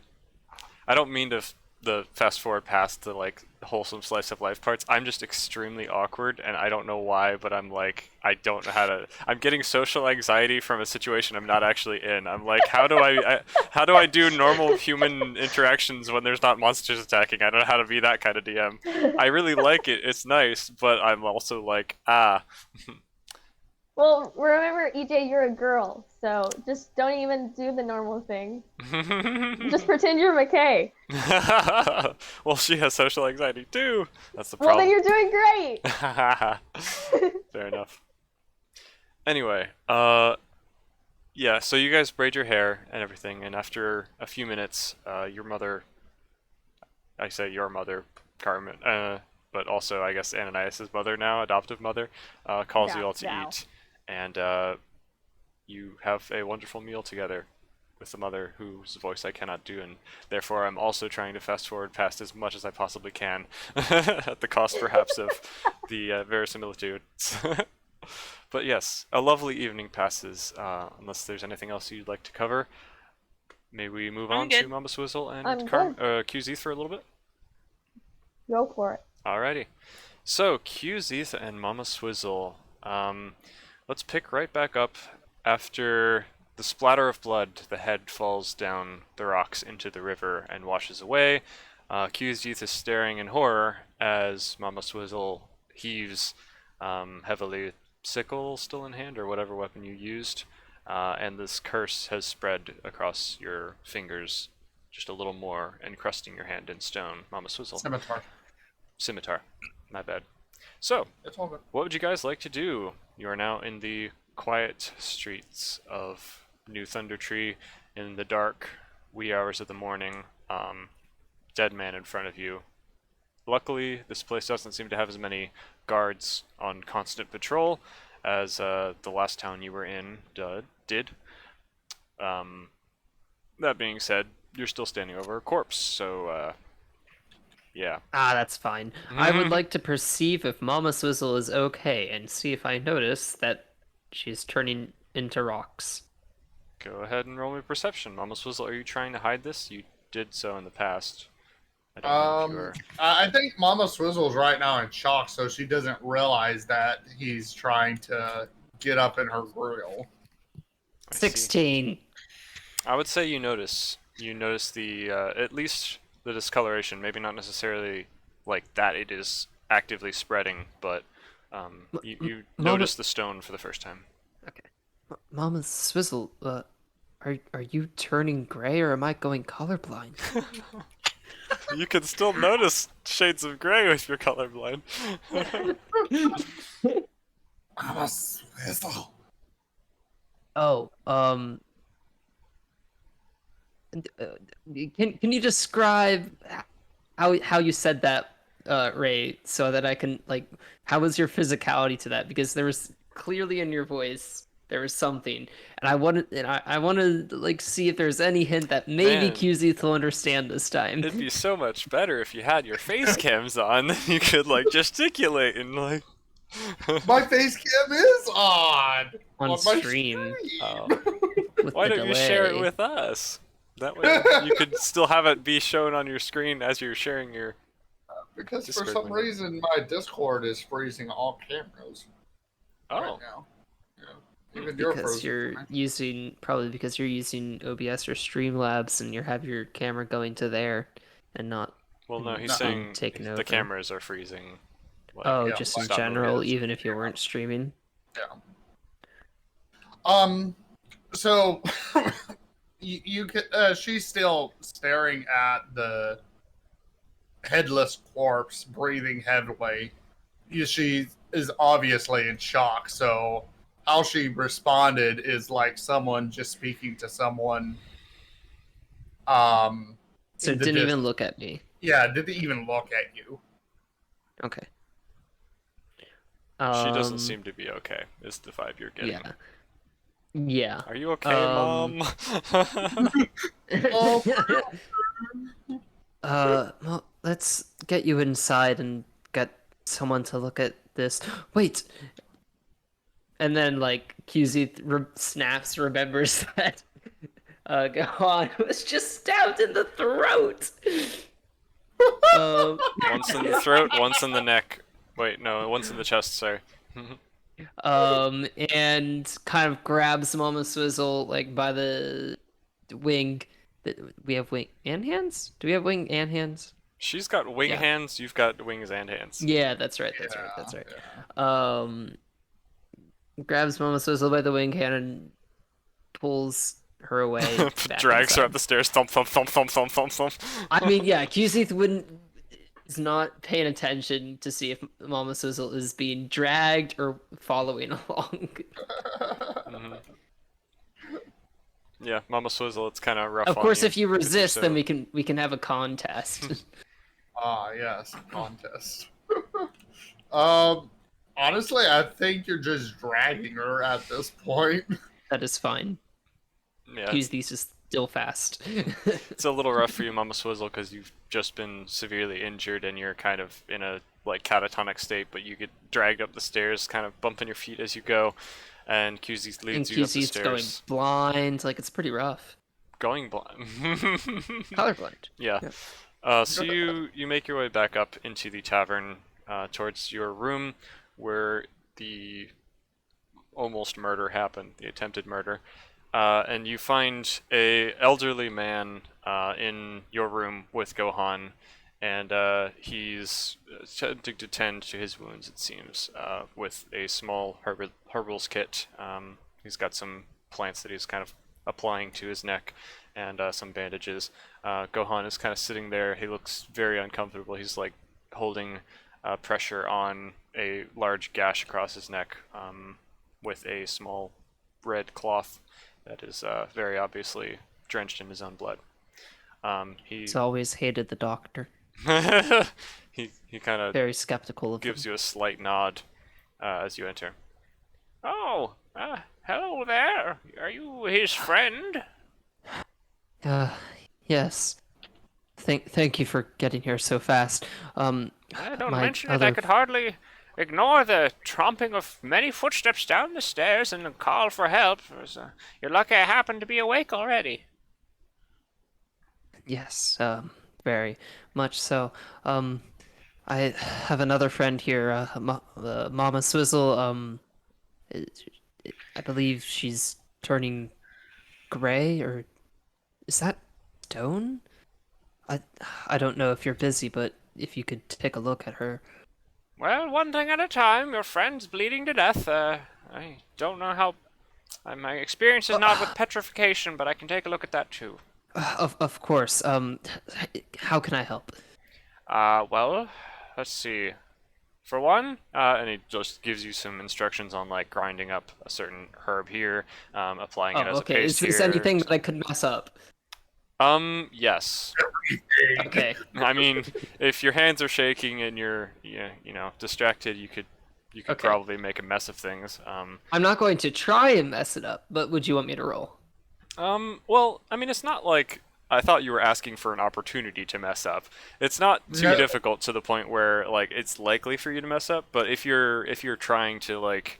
Speaker 2: I don't mean to the fast forward past the like wholesome slice of life parts. I'm just extremely awkward, and I don't know why, but I'm like I don't know how to. I'm getting social anxiety from a situation I'm not actually in. I'm like, how do I do normal human interactions when there's not monsters attacking? I don't know how to be that kind of DM. I really like it. It's nice, but I'm also like
Speaker 3: Well, remember, EJ, you're a girl, so just don't even do the normal thing. Just pretend you're McKay.
Speaker 2: Well, she has social anxiety too. That's the
Speaker 3: Well,
Speaker 2: problem.
Speaker 3: then you're doing great.
Speaker 2: Fair enough. Anyway, yeah, so you guys braid your hair and everything, and after a few minutes, your mother, I say your mother, Carmen, but also I guess Ananias' mother now, adoptive mother, calls you all to eat, and you have a wonderful meal together with the mother whose voice I cannot do, and therefore I'm also trying to fast forward past as much as I possibly can, at the cost perhaps of the verisimilitude. But yes, a lovely evening passes, unless there's anything else you'd like to cover. May we move on to Mama Swizzle and QZ for a little bit?
Speaker 3: Go for it.
Speaker 2: Alrighty. So, QZ and Mama Swizzle. Let's pick right back up after the splatter of blood. The head falls down the rocks into the river and washes away. QZ is staring in horror as Mama Swizzle heaves heavily, sickle still in hand or whatever weapon you used, and this curse has spread across your fingers just a little more, encrusting your hand in stone. Mama Swizzle. Scimitar. My bad. So,
Speaker 1: It's all good.
Speaker 2: what would you guys like to do? You are now in the quiet streets of New Thunder Tree in the dark, wee hours of the morning. Dead man in front of you. Luckily, this place doesn't seem to have as many guards on constant patrol as the last town you were in did. That being said, you're still standing over a corpse, so yeah.
Speaker 5: That's fine. I would like to perceive if Mama Swizzle is okay and see if I notice that she's turning into rocks.
Speaker 2: Go ahead and roll me perception. Mama Swizzle, are you trying to hide this? You did so in the past. I don't know if you are.
Speaker 1: I think Mama Swizzle's right now in shock, so she doesn't realize that he's trying to get up in her grill.
Speaker 5: 16.
Speaker 2: I would say you notice. You notice the at least the discoloration. Maybe not necessarily like that it is actively spreading, but you notice the stone for the first time.
Speaker 5: Okay. Mama Swizzle, are you turning gray or am I going colorblind?
Speaker 2: You can still notice shades of gray if you're colorblind.
Speaker 1: Mama Swizzle.
Speaker 5: Oh, can you describe how you said that, Ray, so that I can like how was your physicality to that? Because there was clearly in your voice there was something, and I want to like see if there's any hint that maybe
Speaker 2: Man.
Speaker 5: QZ will understand this time.
Speaker 2: It'd be so much better if you had your face cams on. Then you could like gesticulate and like.
Speaker 1: My face cam is on
Speaker 5: On
Speaker 1: my
Speaker 5: stream.
Speaker 2: Oh.
Speaker 5: With
Speaker 2: Why
Speaker 5: the
Speaker 2: don't you share it
Speaker 5: delay.
Speaker 2: with us? That way you could still have it be shown on your screen as you're sharing your.
Speaker 1: because
Speaker 2: Discord
Speaker 1: for some
Speaker 2: window.
Speaker 1: reason my Discord is freezing all cameras
Speaker 2: Oh.
Speaker 1: right now. Yeah. Even your
Speaker 5: Because
Speaker 1: frozen.
Speaker 5: you're
Speaker 1: right?
Speaker 5: using probably using OBS or Streamlabs and you have your camera going to there and not.
Speaker 2: Well, no, he's
Speaker 1: No.
Speaker 2: saying
Speaker 5: Taken
Speaker 2: the
Speaker 5: over.
Speaker 2: cameras are freezing. Like,
Speaker 5: Oh,
Speaker 1: yeah,
Speaker 5: just in
Speaker 2: stop
Speaker 5: general,
Speaker 2: movies.
Speaker 5: even if you weren't streaming.
Speaker 1: Yeah. So you could. She's still staring at the headless corpse, breathing heavily. She is obviously in shock. So how she responded is like someone just speaking to someone.
Speaker 5: So
Speaker 1: in
Speaker 5: it
Speaker 1: the
Speaker 5: didn't even
Speaker 1: distance.
Speaker 5: look at me.
Speaker 1: Yeah, didn't even look at you.
Speaker 5: Okay.
Speaker 2: She doesn't seem to be okay. Is the vibe you're getting?
Speaker 5: Yeah. Yeah.
Speaker 2: Are you okay, Mom?
Speaker 1: Oh,
Speaker 5: Well, let's get you inside and get someone to look at this. Wait. And then like snaps, remembers that Gohan was just stabbed in the throat.
Speaker 2: Once in the throat, once in the neck. Wait, no, once in the chest, sorry.
Speaker 5: And kind of grabs Mama Swizzle like by the wing. We have wing and hands? Do we have wing and hands?
Speaker 2: She's got wing
Speaker 5: Yeah.
Speaker 2: hands, you've got wings and hands.
Speaker 5: Yeah, that's right. Grabs Mama Swizzle by the wing hand and pulls her away. back
Speaker 2: Drags her
Speaker 5: inside.
Speaker 2: up the stairs, thump, thump, thump, thump, thump, thump, thump.
Speaker 5: I mean, yeah, Cuseath is not paying attention to see if Mama Swizzle is being dragged or following along.
Speaker 2: Mhm. Yeah, Mama Swizzle, it's kind of rough.
Speaker 5: Of
Speaker 2: on
Speaker 5: course,
Speaker 2: you,
Speaker 5: if you
Speaker 2: 'cause you're
Speaker 5: resist,
Speaker 2: so-
Speaker 5: then we can have a contest.
Speaker 1: ah, yes, contest. Honestly, I think you're just dragging her at this point.
Speaker 5: That is fine.
Speaker 2: Yeah,
Speaker 5: Cuseath is still fast.
Speaker 2: it's a little rough for you, Mama Swizzle, because you've just been severely injured and you're kind of in a like catatonic state, but you get dragged up the stairs, kind of bumping your feet as you go, and Cuseath
Speaker 5: And
Speaker 2: leads you up the
Speaker 5: Cuseath's going
Speaker 2: stairs.
Speaker 5: blind. Like, it's pretty rough.
Speaker 2: Going blind.
Speaker 5: Colorblind.
Speaker 2: Yeah.
Speaker 5: Yeah.
Speaker 2: So you make your way back up into the tavern, towards your room, where the almost murder happened, the attempted murder, and you find a elderly man in your room with Gohan, and he's attempting to tend to his wounds, it seems, with a small herbal's kit. He's got some plants that he's kind of applying to his neck, and some bandages. Gohan is kind of sitting there. He looks very uncomfortable. He's like holding pressure on a large gash across his neck, with a small red cloth that is very obviously drenched in his own blood.
Speaker 5: He's always hated the doctor.
Speaker 2: he kind of
Speaker 5: Very skeptical of
Speaker 2: gives
Speaker 5: him.
Speaker 2: you a slight nod as you enter. Oh, hello there. Are you his friend?
Speaker 5: Yes. Thank you for getting here so fast.
Speaker 2: Don't
Speaker 5: my
Speaker 2: mention it. I
Speaker 5: other
Speaker 2: could hardly ignore the tromping of many footsteps down the stairs and the call for help. You're lucky I happened to be awake already.
Speaker 5: Yes, very much so. I have another friend here, Mama Swizzle. I I believe she's turning gray, or is that stone? I don't know if you're busy, but if you could take a look at her.
Speaker 2: Well, one thing at a time. Your friend's bleeding to death. I don't know how. My experience is not with petrification, but I can take a look at that too.
Speaker 5: Of course. How can I help?
Speaker 2: Well, let's see. For one, and he just gives you some instructions on like grinding up a certain herb here, applying it as a
Speaker 5: Okay.
Speaker 2: paste
Speaker 5: Is this
Speaker 2: here.
Speaker 5: anything that I could mess up?
Speaker 2: Yes.
Speaker 5: Okay.
Speaker 2: I mean, if your hands are shaking and you're, distracted, you could
Speaker 5: Okay.
Speaker 2: probably make a mess of things.
Speaker 5: I'm not going to try and mess it up, but would you want me to roll?
Speaker 2: Well, I mean, it's not like I thought you were asking for an opportunity to mess up. It's not too
Speaker 1: No.
Speaker 2: difficult to the point where like it's likely for you to mess up. But if you're trying to like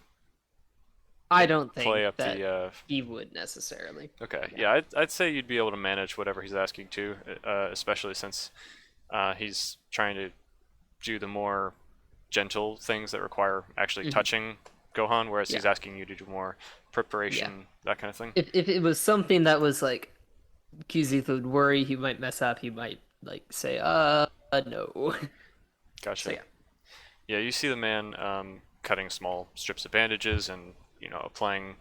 Speaker 5: I don't
Speaker 2: play
Speaker 5: think
Speaker 2: up
Speaker 5: that
Speaker 2: the
Speaker 5: he would necessarily.
Speaker 2: okay, yeah, I'd say you'd be able to manage whatever he's asking to, especially since he's trying to do the more gentle things that require actually
Speaker 5: Mhm.
Speaker 2: touching Gohan, whereas he's
Speaker 5: Yeah.
Speaker 2: asking you to do more preparation, that kind of thing.
Speaker 5: If it was something that was like Cuseath would worry he might mess up, he might like say, no.
Speaker 2: Gotcha.
Speaker 5: So yeah.
Speaker 2: Yeah, you see the man cutting small strips of bandages and applying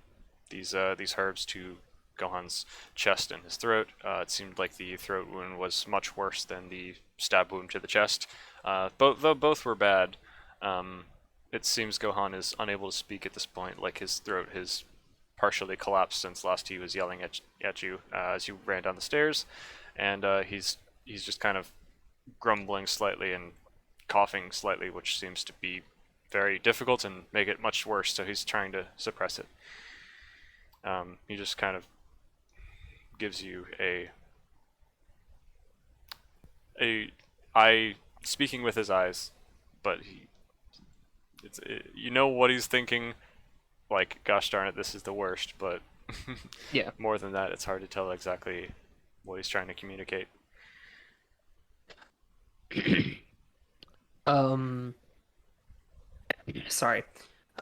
Speaker 2: these herbs to Gohan's chest and his throat. It seemed like the throat wound was much worse than the stab wound to the chest. Though both were bad. It seems Gohan is unable to speak at this point. Like his throat has partially collapsed since last he was yelling at you as you ran down the stairs, and he's just kind of grumbling slightly and coughing slightly, which seems to be very difficult and make it much worse. So he's trying to suppress it. He just kind of gives you a eye, speaking with his eyes, but you know what he's thinking. Like, gosh darn it, this is the worst. But
Speaker 5: Yeah.
Speaker 2: more than that, it's hard to tell exactly what he's trying to communicate.
Speaker 5: Sorry.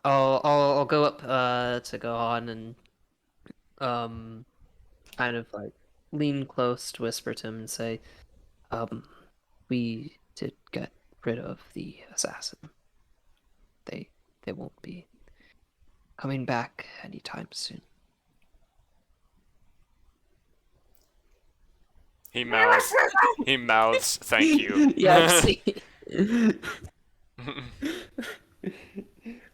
Speaker 5: I'll go up to go on and kind of like lean close to whisper to him and say, we did get rid of the assassin. They won't be coming back anytime soon.
Speaker 2: He mouths. He mouths. Thank you.
Speaker 5: Yeah.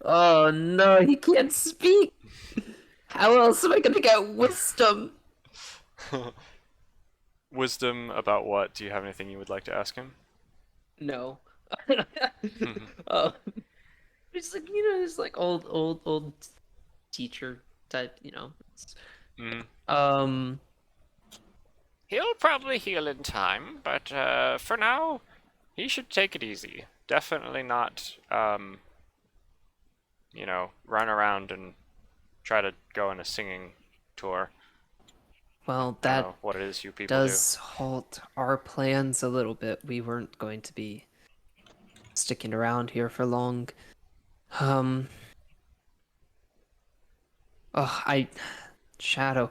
Speaker 5: Oh no, he can't speak. How else am I gonna get wisdom?
Speaker 2: Wisdom about what? Do you have anything you would like to ask him?
Speaker 5: No. It's like, it's like old teacher type,
Speaker 2: Mm. He'll probably heal in time, but for now, he should take it easy. Definitely not, run around and try to go on a singing tour.
Speaker 5: Well,
Speaker 2: I don't
Speaker 5: that
Speaker 2: know what it is you people
Speaker 5: does halt our plans a little bit. We weren't going to be sticking around here for long. Shadow,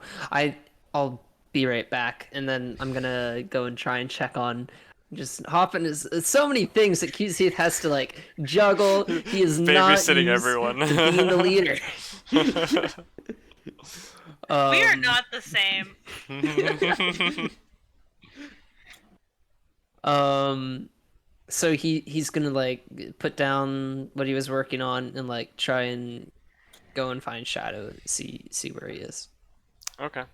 Speaker 5: I'll be right back, and then I'm gonna go and try and check on. Just hopping is so many things that QC has to like juggle. He is not
Speaker 2: babysitting
Speaker 5: used
Speaker 2: everyone.
Speaker 5: to being the leader.
Speaker 4: We are not the same.
Speaker 5: So he's gonna like put down what he was working on and like try and go and find Shadow, see where he is.
Speaker 2: Okay.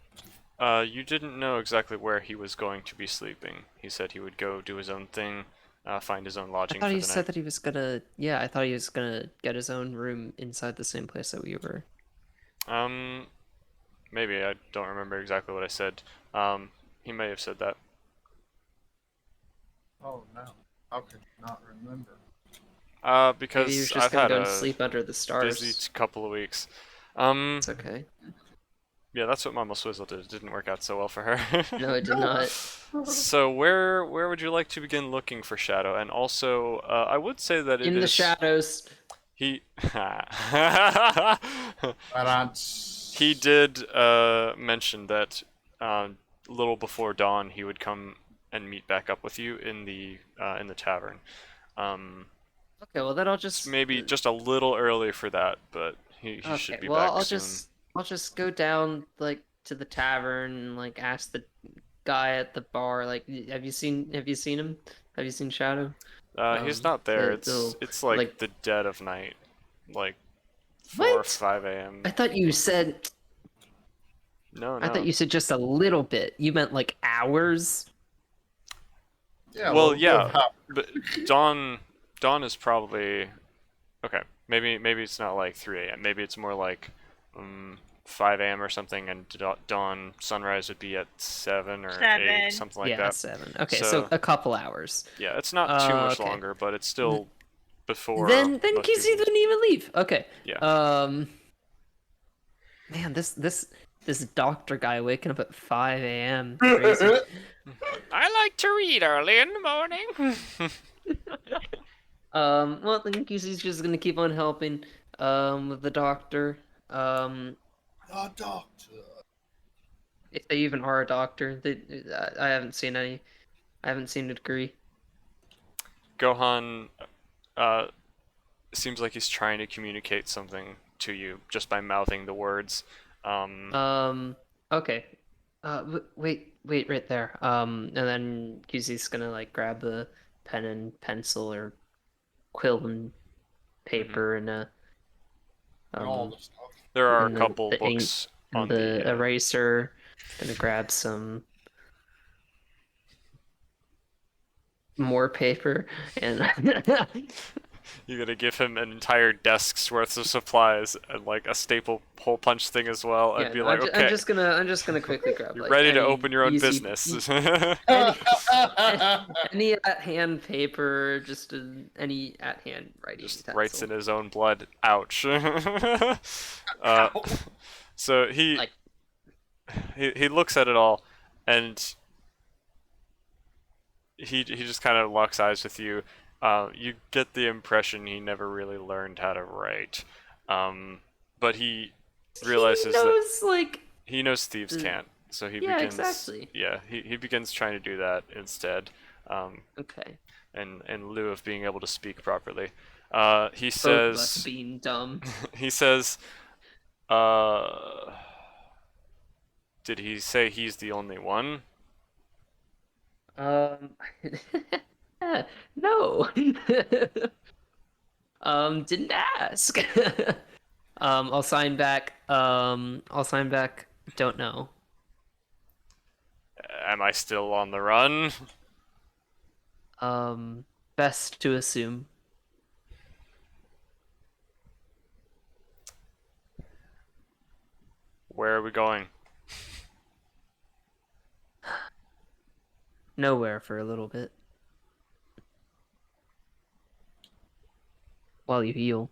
Speaker 2: You didn't know exactly where he was going to be sleeping. He said he would go do his own thing, find his own lodging
Speaker 5: I thought
Speaker 2: for
Speaker 5: he
Speaker 2: the
Speaker 5: said
Speaker 2: night.
Speaker 5: that he was gonna. Yeah, I thought he was gonna get his own room inside the same place that we were.
Speaker 2: Maybe I don't remember exactly what I said. He may have said that.
Speaker 1: Oh no. How could you not remember?
Speaker 2: Because
Speaker 5: Maybe he was just
Speaker 2: I've
Speaker 5: gonna
Speaker 2: had
Speaker 5: go and
Speaker 2: a
Speaker 5: sleep under the stars.
Speaker 2: busy couple of weeks.
Speaker 5: It's okay.
Speaker 2: Yeah, that's what Mama Swizzle did. It didn't work out so well for her.
Speaker 5: No, it did not.
Speaker 2: So where would you like to begin looking for Shadow? And also, I would say that
Speaker 5: In the shadows.
Speaker 2: He
Speaker 1: But
Speaker 2: he did mention that little before dawn he would come and meet back up with you in the tavern.
Speaker 5: Okay, well then I'll just
Speaker 2: Maybe just a little early for that, but he should be back soon.
Speaker 5: I'll just go down like to the tavern and like ask the guy at the bar, like, have you seen him? Have you seen Shadow?
Speaker 2: He's not there. It's like the dead of night, like 4 or 5 a.m.
Speaker 5: I thought you said.
Speaker 2: No.
Speaker 5: I thought you said just a little bit. You meant like hours.
Speaker 1: yeah.
Speaker 2: Well, yeah, but dawn is probably okay. Maybe it's not like 3 a.m. Maybe it's more like 5 a.m. or something, and dawn sunrise would be at 7 or 8, something like that.
Speaker 5: Yeah, 7. Okay, so a couple hours.
Speaker 2: Yeah, it's not too much longer, but it's still before.
Speaker 5: Then Kizzy didn't even leave. Okay.
Speaker 2: Yeah.
Speaker 5: Man, this doctor guy waking up at 5 a.m. Crazy.
Speaker 2: I like to read early in the morning.
Speaker 5: Well, then Kizzy's just gonna keep on helping with the doctor.
Speaker 1: The doctor.
Speaker 5: If they even are a doctor, I haven't seen any. I haven't seen a degree.
Speaker 2: Gohan seems like he's trying to communicate something to you just by mouthing the words.
Speaker 5: Okay. Wait right there. And then Kizzy's gonna like grab the pen and pencil or quill and paper and
Speaker 2: there are a couple books on
Speaker 5: the eraser. Gonna grab some more paper and
Speaker 2: You're gonna give him an entire desk's worth of supplies and like a staple hole punch thing as well, and
Speaker 5: Yeah,
Speaker 2: be
Speaker 5: no,
Speaker 2: like,
Speaker 5: I'm
Speaker 2: okay,
Speaker 5: just gonna quickly grab
Speaker 2: you're
Speaker 5: like
Speaker 2: ready to
Speaker 5: any
Speaker 2: open your own
Speaker 5: easy,
Speaker 2: business.
Speaker 5: any, any at-hand paper, just any at-hand writing
Speaker 2: Just writes in
Speaker 5: utensil.
Speaker 2: his own blood. Ouch.
Speaker 1: Ow.
Speaker 2: So
Speaker 5: Like,
Speaker 2: he looks at it all, and he just kind of locks eyes with you. You get the impression he never really learned how to write, but he realizes
Speaker 5: he
Speaker 2: that
Speaker 5: knows like
Speaker 2: he knows thieves
Speaker 5: the,
Speaker 2: can't, so he
Speaker 5: yeah,
Speaker 2: begins.
Speaker 5: exactly.
Speaker 2: Yeah, he begins trying to do that instead,
Speaker 5: Okay.
Speaker 2: in lieu of being able to speak properly. He
Speaker 5: Both of us
Speaker 2: says
Speaker 5: being dumb.
Speaker 2: he says, uh, did he say he's the only one?
Speaker 5: Um, no. Didn't ask. I'll sign back. I'll sign back. Don't know.
Speaker 2: Am I still on the run?
Speaker 5: Best to assume.
Speaker 2: Where are we going?
Speaker 5: Nowhere for a little bit. While you heal.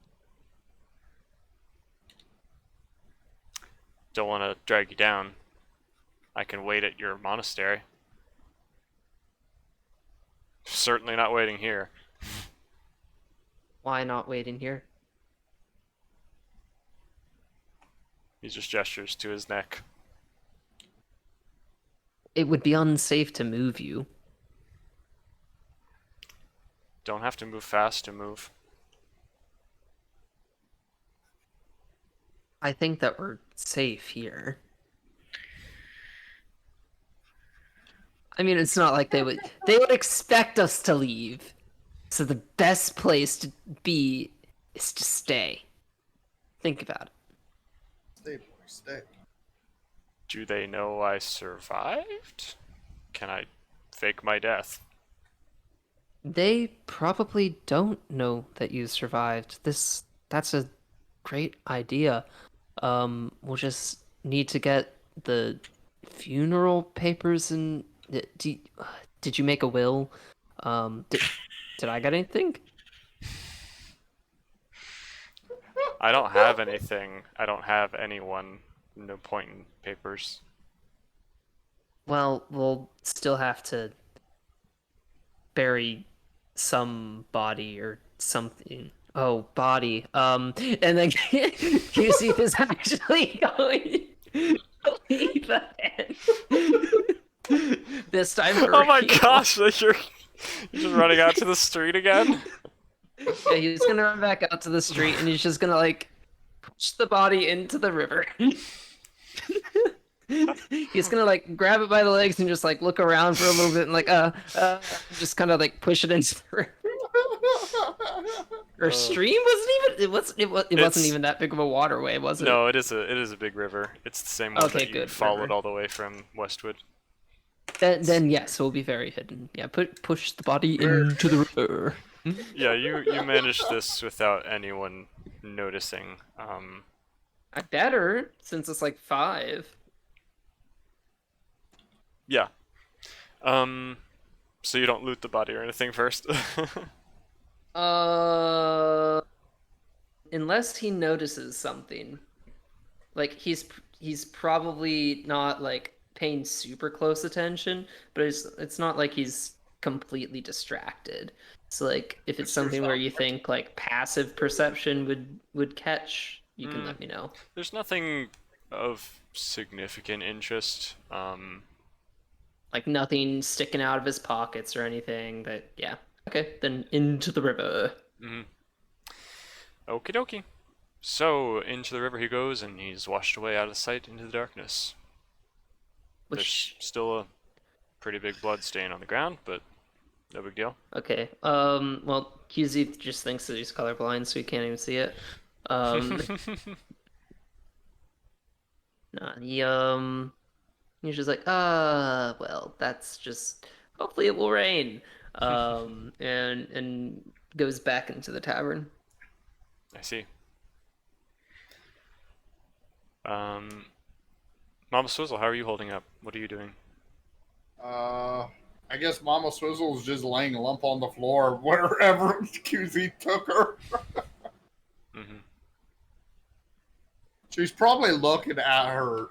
Speaker 2: Don't want to drag you down. I can wait at your monastery. Certainly not waiting here.
Speaker 5: Why not wait in here?
Speaker 2: He just gestures to his neck.
Speaker 5: It would be unsafe to move you.
Speaker 2: Don't have to move fast to move.
Speaker 5: I think that we're safe here. I mean, it's not like they would expect us to leave. So the best place to be is to stay. Think about it.
Speaker 1: Stay, boy, stay.
Speaker 2: Do they know I survived? Can I fake my death?
Speaker 5: They probably don't know that you survived. That's a great idea. We'll just need to get the funeral papers and did you make a will? Did I get anything?
Speaker 2: I don't have anything. I don't have anyone. No point in papers.
Speaker 5: Well, we'll still have to bury some body or something. Oh, body. And then QC is actually going to leave again. This time for
Speaker 2: Oh my
Speaker 5: real.
Speaker 2: gosh, you're just running out to the street again?
Speaker 5: Yeah, he's gonna run back out to the street and he's just gonna like push the body into the river. He's gonna like grab it by the legs and just like look around for a little bit and like just kind of like push it into the river. Or stream wasn't even that big of a waterway, was it?
Speaker 2: No, it is a big river. It's the same one
Speaker 5: Okay,
Speaker 2: that you
Speaker 5: good,
Speaker 2: followed
Speaker 5: river.
Speaker 2: all the way from Westwood.
Speaker 5: Then yes, we'll be very hidden. Yeah, push the body into the river.
Speaker 2: Yeah, you managed this without anyone noticing.
Speaker 5: I better, since it's like 5.
Speaker 2: Yeah. So you don't loot the body or anything first?
Speaker 5: Unless he notices something. Like he's probably not like paying super close attention, but it's not like he's completely distracted. So like if it's something where you think like passive perception would catch, you can let me know.
Speaker 2: There's nothing of significant interest.
Speaker 5: Like nothing sticking out of his pockets or anything, but yeah. Okay, then into the river.
Speaker 2: Okie dokie. So, into the river he goes, and he's washed away out of sight into the darkness. There's still a pretty big blood stain on the ground, but no big deal.
Speaker 5: Okay. Well, QZ just thinks that he's colorblind, so he can't even see it. Nah, he's just like, well, that's just hopefully it will rain. And goes back into the tavern.
Speaker 2: I see. Mama Swizzle, how are you holding up? What are you doing?
Speaker 1: I guess Mama Swizzle's just laying limp on the floor wherever QZ took her.
Speaker 2: Mm-hmm.
Speaker 1: She's probably looking at her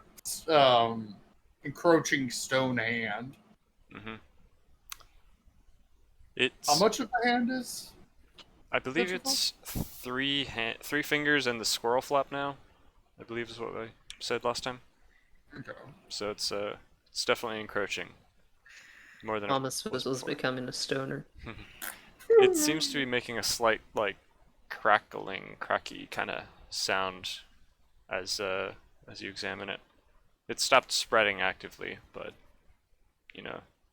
Speaker 1: encroaching stone hand.
Speaker 2: Mm-hmm.
Speaker 1: How much of the hand is?
Speaker 2: I believe it's three fingers and the squirrel flap now. I believe is what I said last time.
Speaker 1: Okay.
Speaker 2: So it's definitely encroaching. More than
Speaker 5: Mama Swizzle's becoming a stoner.
Speaker 2: It seems to be making a slight like cracky kind of sound as you examine it. It stopped spreading actively, but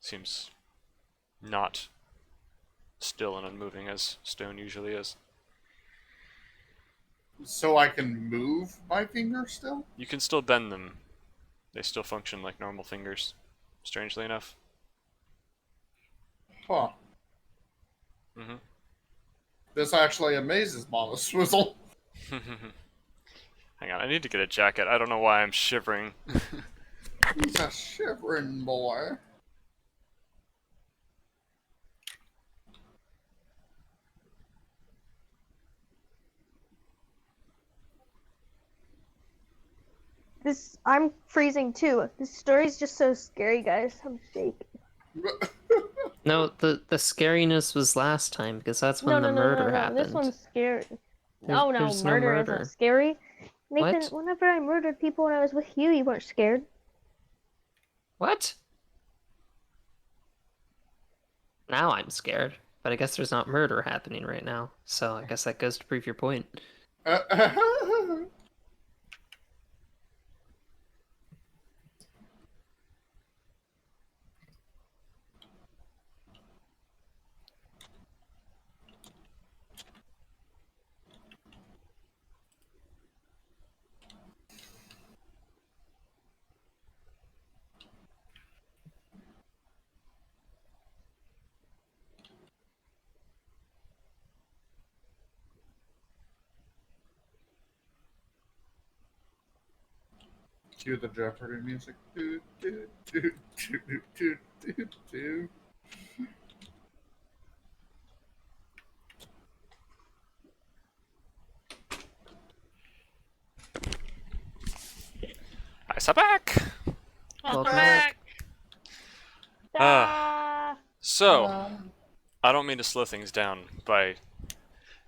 Speaker 2: seems not still and unmoving as stone usually is.
Speaker 1: So I can move my finger still?
Speaker 2: You can still bend them. They still function like normal fingers, strangely enough.
Speaker 1: Huh.
Speaker 2: Mm-hmm.
Speaker 1: This actually amazes Mama Swizzle.
Speaker 2: Hang on, I need to get a jacket. I don't know why I'm shivering.
Speaker 1: He's a shivering boy.
Speaker 3: I'm freezing too. This story's just so scary, guys. I'm shaking.
Speaker 5: No, the scariness was last time because that's when the murder happened.
Speaker 3: This one's scary.
Speaker 5: There's no
Speaker 3: murder isn't scary. Nathan,
Speaker 5: What?
Speaker 3: whenever I murdered people when I was with you, you weren't scared.
Speaker 5: What? Now I'm scared, but I guess there's not murder happening right now, so I guess that goes to prove your point.
Speaker 1: Cue the Jeopardy music. Do, do, do, do, do, do, do.
Speaker 2: I'm back.
Speaker 4: Welcome
Speaker 5: Welcome
Speaker 4: back.
Speaker 2: So I don't mean to slow things down by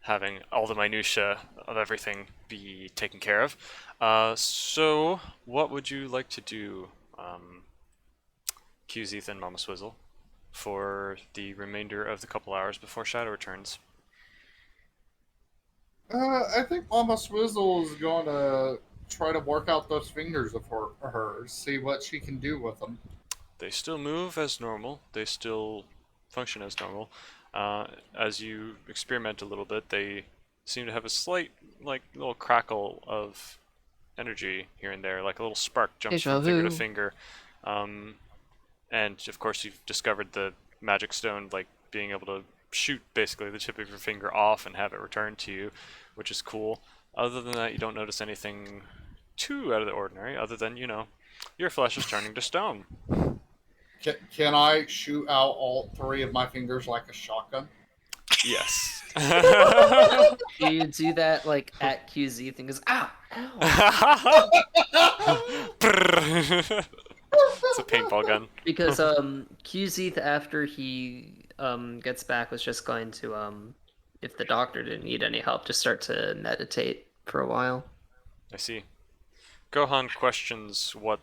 Speaker 2: having all the minutia of everything be taken care of. So what would you like to do, QZ and Mama Swizzle, for the remainder of the couple hours before Shadow returns?
Speaker 1: I think Mama Swizzle is going to try to work out those fingers of hers, see what she can do with them.
Speaker 2: They still move as normal. They still function as normal. As you experiment a little bit, they seem to have a slight, like, little crackle of energy here and there, like a little spark jumps
Speaker 5: Deja
Speaker 2: from finger to
Speaker 5: vu.
Speaker 2: finger. And of course, you've discovered the magic stone, like being able to shoot basically the tip of your finger off and have it return to you, which is cool. Other than that, you don't notice anything too out of the ordinary, other than, your flesh is turning to stone.
Speaker 1: Can I shoot out all three of my fingers like a shotgun?
Speaker 2: Yes.
Speaker 5: Do you do that like at QZ thing? Goes ow.
Speaker 2: It's a paintball gun.
Speaker 5: Because QZ after he gets back was just going to if the doctor didn't need any help, just start to meditate for a while.
Speaker 2: I see. Gohan questions what,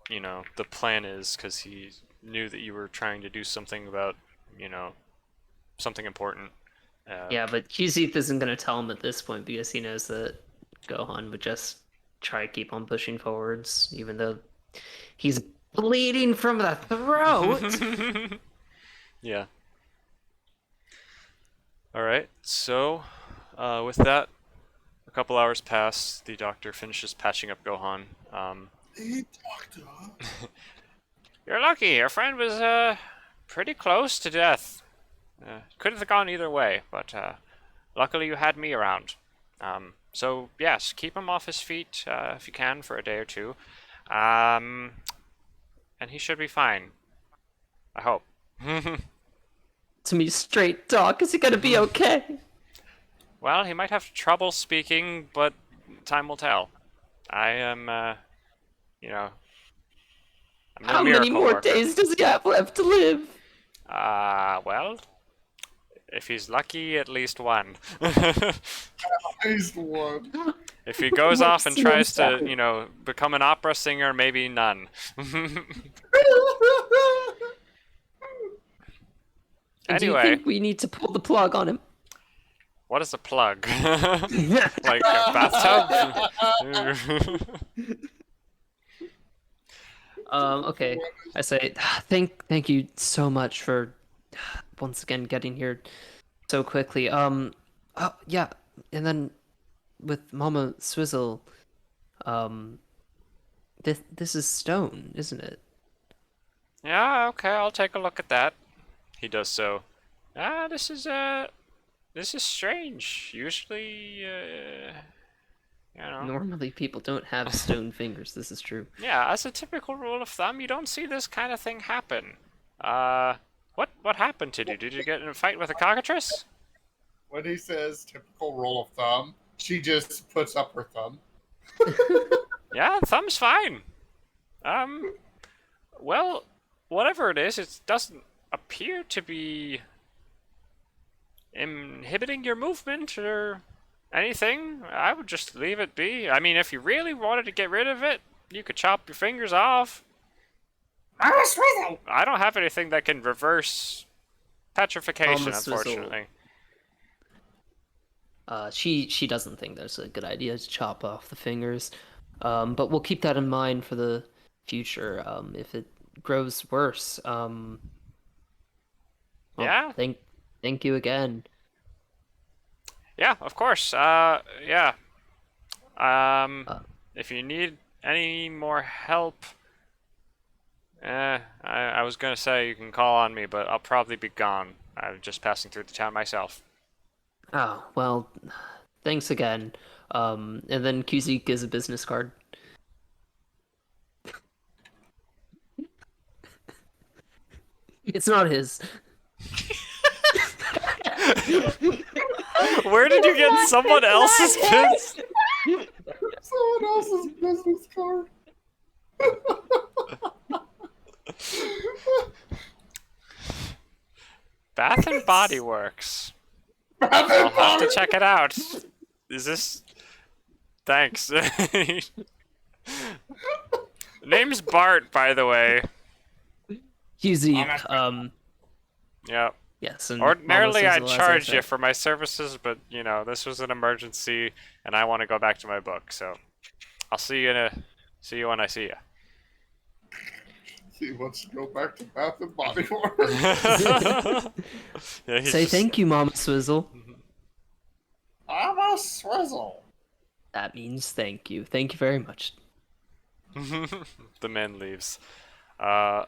Speaker 2: the plan is, because he knew that you were trying to do something about, something important.
Speaker 5: Yeah, but QZ isn't going to tell him at this point because he knows that Gohan would just try to keep on pushing forwards, even though he's bleeding from the throat.
Speaker 2: Yeah. Alright, so with that, a couple hours pass. The doctor finishes patching up Gohan.
Speaker 1: Hey, doctor.
Speaker 2: You're lucky. Your friend was pretty close to death. Could have gone either way, but luckily you had me around. So yes, keep him off his feet if you can for a day or two, and he should be fine. I hope.
Speaker 5: To me straight, Doc. Is he gonna be okay?
Speaker 2: Well, he might have trouble speaking, but time will tell. I am, you know, I'm no
Speaker 5: How many
Speaker 2: miracle
Speaker 5: more
Speaker 2: worker.
Speaker 5: days does he have left to live?
Speaker 2: Well, if he's lucky, at least one.
Speaker 1: He's the one.
Speaker 2: If he goes off and
Speaker 5: Makes no
Speaker 2: tries to,
Speaker 5: sense.
Speaker 2: become an opera singer, maybe none.
Speaker 5: And do you
Speaker 2: Anyway,
Speaker 5: think we need to pull the plug on him?
Speaker 2: what is a plug? Like a bathtub?
Speaker 5: Okay. I say thank you so much for once again getting here so quickly. Oh yeah, and then with Mama Swizzle, this is stone, isn't it?
Speaker 2: Yeah, okay, I'll take a look at that. He does so. This is strange. Usually,
Speaker 5: Normally people don't have stone fingers. This is true.
Speaker 2: Yeah, as a typical rule of thumb, you don't see this kind of thing happen. What happened to you? Did you get in a fight with a cockatrice?
Speaker 1: When he says typical rule of thumb, she just puts up her thumb.
Speaker 2: Yeah, thumb's fine. Well, whatever it is, it doesn't appear to be inhibiting your movement or anything. I would just leave it be. I mean, if you really wanted to get rid of it, you could chop your fingers off. I don't have anything that can reverse petrification,
Speaker 5: Mama Swizzle.
Speaker 2: unfortunately.
Speaker 5: She doesn't think that's a good idea to chop off the fingers. But we'll keep that in mind for the future. If it grows worse. Well,
Speaker 2: Yeah.
Speaker 5: Thank you again.
Speaker 2: Yeah, of course. Yeah. If you need any more help, I was gonna say you can call on me, but I'll probably be gone. I'm just passing through the town myself.
Speaker 5: Oh, well, thanks again. And then QZ gives a business card. It's not his.
Speaker 2: Where did you get someone else's business?
Speaker 1: Someone else's business card.
Speaker 2: Bath and Body Works.
Speaker 1: Bath
Speaker 2: I'll
Speaker 1: and
Speaker 2: have to
Speaker 1: Body.
Speaker 2: check it out. Is this? Thanks. Name's Bart, by the way.
Speaker 5: QZ,
Speaker 2: Yeah.
Speaker 5: yes, and
Speaker 2: Ordinarily,
Speaker 5: Mama
Speaker 2: I'd
Speaker 5: Sizzle, as I
Speaker 2: charge you
Speaker 5: said.
Speaker 2: for my services, but this was an emergency, and I want to go back to my book. So, I'll see you when I see you.
Speaker 1: He wants to go back to Bath and Body Works.
Speaker 2: Yeah, he's
Speaker 5: Say
Speaker 2: just-
Speaker 5: thank you, Mama Swizzle.
Speaker 1: I'm a swizzle.
Speaker 5: That means thank you. Thank you very much.
Speaker 2: The man leaves. And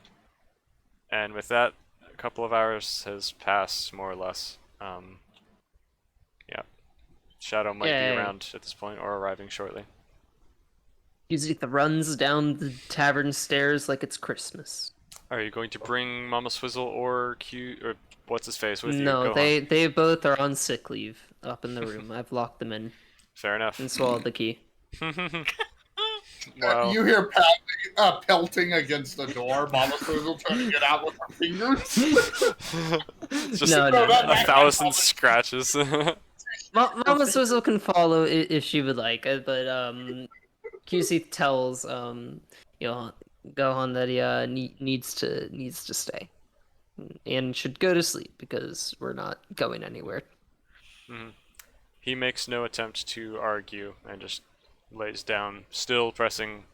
Speaker 2: with that, a couple of hours has passed, more or less. Yeah. Shadow might
Speaker 5: Yay.
Speaker 2: be around at this point, or arriving shortly.
Speaker 5: QZ runs down the tavern stairs like it's Christmas.
Speaker 2: Are you going to bring Mama Swizzle or what's his face with you?
Speaker 5: No,
Speaker 2: Gohan?
Speaker 5: they both are on sick leave up in the room. I've locked them in
Speaker 2: Fair enough.
Speaker 5: and swallowed the key.
Speaker 2: Well,
Speaker 1: You hear pelting against the door. Mama Swizzle trying to get out with her fingers.
Speaker 2: it's just
Speaker 5: No,
Speaker 2: a,
Speaker 5: no, no.
Speaker 2: a thousand scratches.
Speaker 5: Mama Swizzle can follow if she would like, but QC tells Gohan that he needs to stay and should go to sleep because we're not going anywhere.
Speaker 2: He makes no attempt to argue and just lays down, still pressing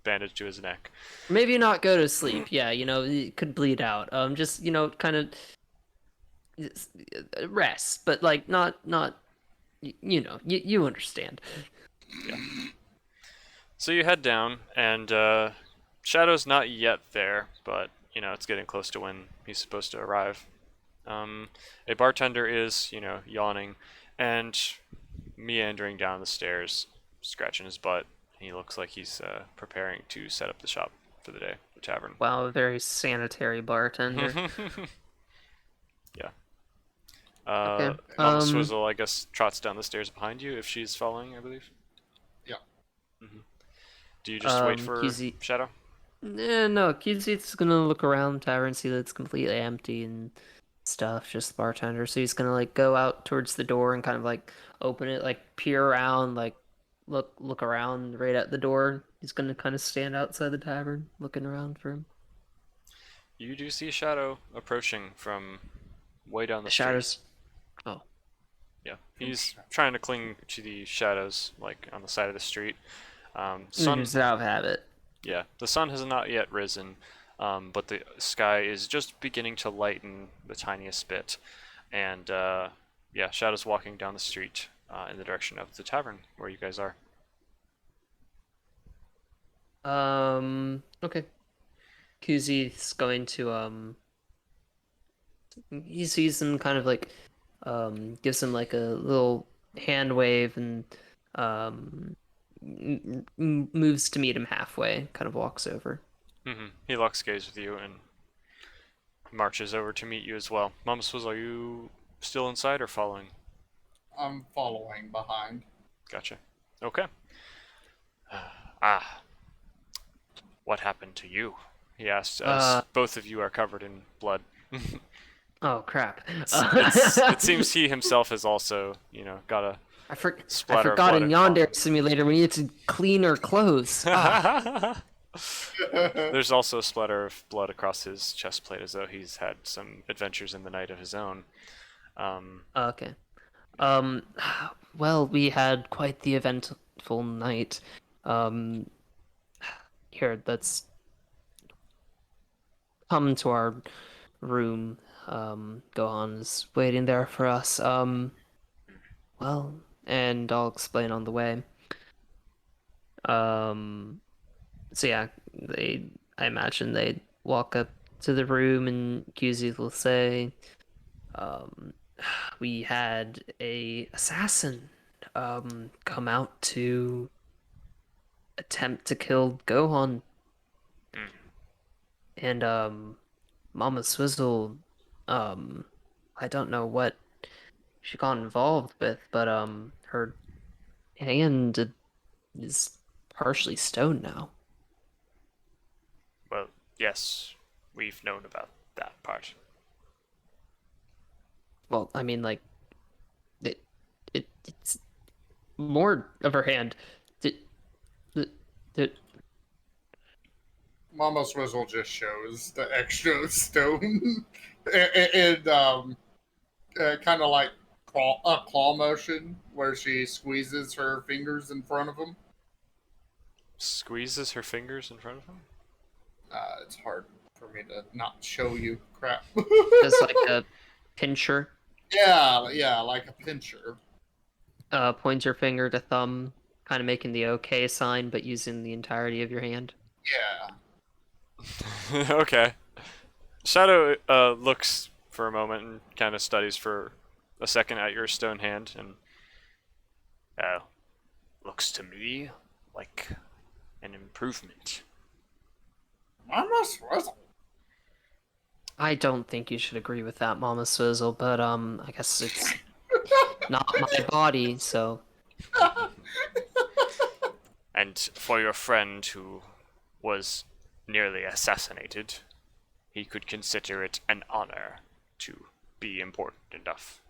Speaker 2: bandage to his neck.
Speaker 5: Maybe not go to sleep. Yeah, it could bleed out. Just kind of rest, but like not you understand.
Speaker 2: So you head down, and Shadow's not yet there, but it's getting close to when he's supposed to arrive. A bartender is, yawning and meandering down the stairs, scratching his butt. He looks like he's preparing to set up the shop for the day, the tavern.
Speaker 5: Wow, a very sanitary bartender.
Speaker 2: Yeah.
Speaker 5: Okay.
Speaker 2: Mama Swizzle, I guess, trots down the stairs behind you if she's following, I believe.
Speaker 1: Yeah.
Speaker 2: Do you just wait for
Speaker 5: QZ
Speaker 2: Shadow?
Speaker 5: No, QZ's gonna look around the tavern, see that it's completely empty and stuff, just the bartender. So he's gonna like go out towards the door and kind of like open it, like peer around, like look around right at the door. He's gonna kind of stand outside the tavern, looking around for him.
Speaker 2: You do see Shadow approaching from way down the street.
Speaker 5: Shadows. Oh.
Speaker 2: Yeah, he's trying to cling to the shadows, like on the side of the street. Sun.
Speaker 5: Just out of habit.
Speaker 2: Yeah, the sun has not yet risen, but the sky is just beginning to lighten the tiniest bit. And yeah, Shadow's walking down the street in the direction of the tavern where you guys are.
Speaker 5: Okay. Kuzi's going to he sees him kind of like gives him like a little hand wave and moves to meet him halfway, kind of walks over.
Speaker 2: He locks gaze with you and marches over to meet you as well. Mama Swizzle, are you still inside or following?
Speaker 1: I'm following behind.
Speaker 2: Gotcha. Okay. Ah. What happened to you? He asks as both of you are covered in blood.
Speaker 5: Oh crap!
Speaker 2: It seems he himself has also, got a
Speaker 5: I
Speaker 2: splatter of
Speaker 5: forgot
Speaker 2: blood
Speaker 5: in
Speaker 2: and
Speaker 5: Yandere Simulator we need to clean our clothes.
Speaker 2: There's also a splatter of blood across his chest plate, as though he's had some adventures in the night of his own.
Speaker 5: Okay. Well, we had quite the eventful night. Here, let's come to our room. Gohan is waiting there for us. Well, and I'll explain on the way. So yeah, I imagine they walk up to the room and QZ will say, we had a assassin, come out to attempt to kill Gohan. And, Mama Swizzle, I don't know what she got involved with, but, her hand is partially stoned now.
Speaker 2: Well, yes, we've known about that part.
Speaker 5: Well, I mean, like, it's more of her hand. Did
Speaker 1: Mama Swizzle just shows the extra stone and kind of like a claw motion where she squeezes her fingers in front of him.
Speaker 2: Squeezes her fingers in front of him?
Speaker 1: It's hard for me to not show you crap.
Speaker 5: Just like a pincher.
Speaker 1: Yeah, like a pincher.
Speaker 5: Pointer finger to thumb, kind of making the OK sign, but using the entirety of your hand.
Speaker 1: Yeah.
Speaker 2: Okay. Shadow looks for a moment and kind of studies for a second at your stone hand and looks to me like an improvement.
Speaker 1: Mama Swizzle.
Speaker 5: I don't think you should agree with that, Mama Swizzle, but I guess it's not my body, so.
Speaker 2: And for your friend who was nearly assassinated, he could consider it an honor to be important enough.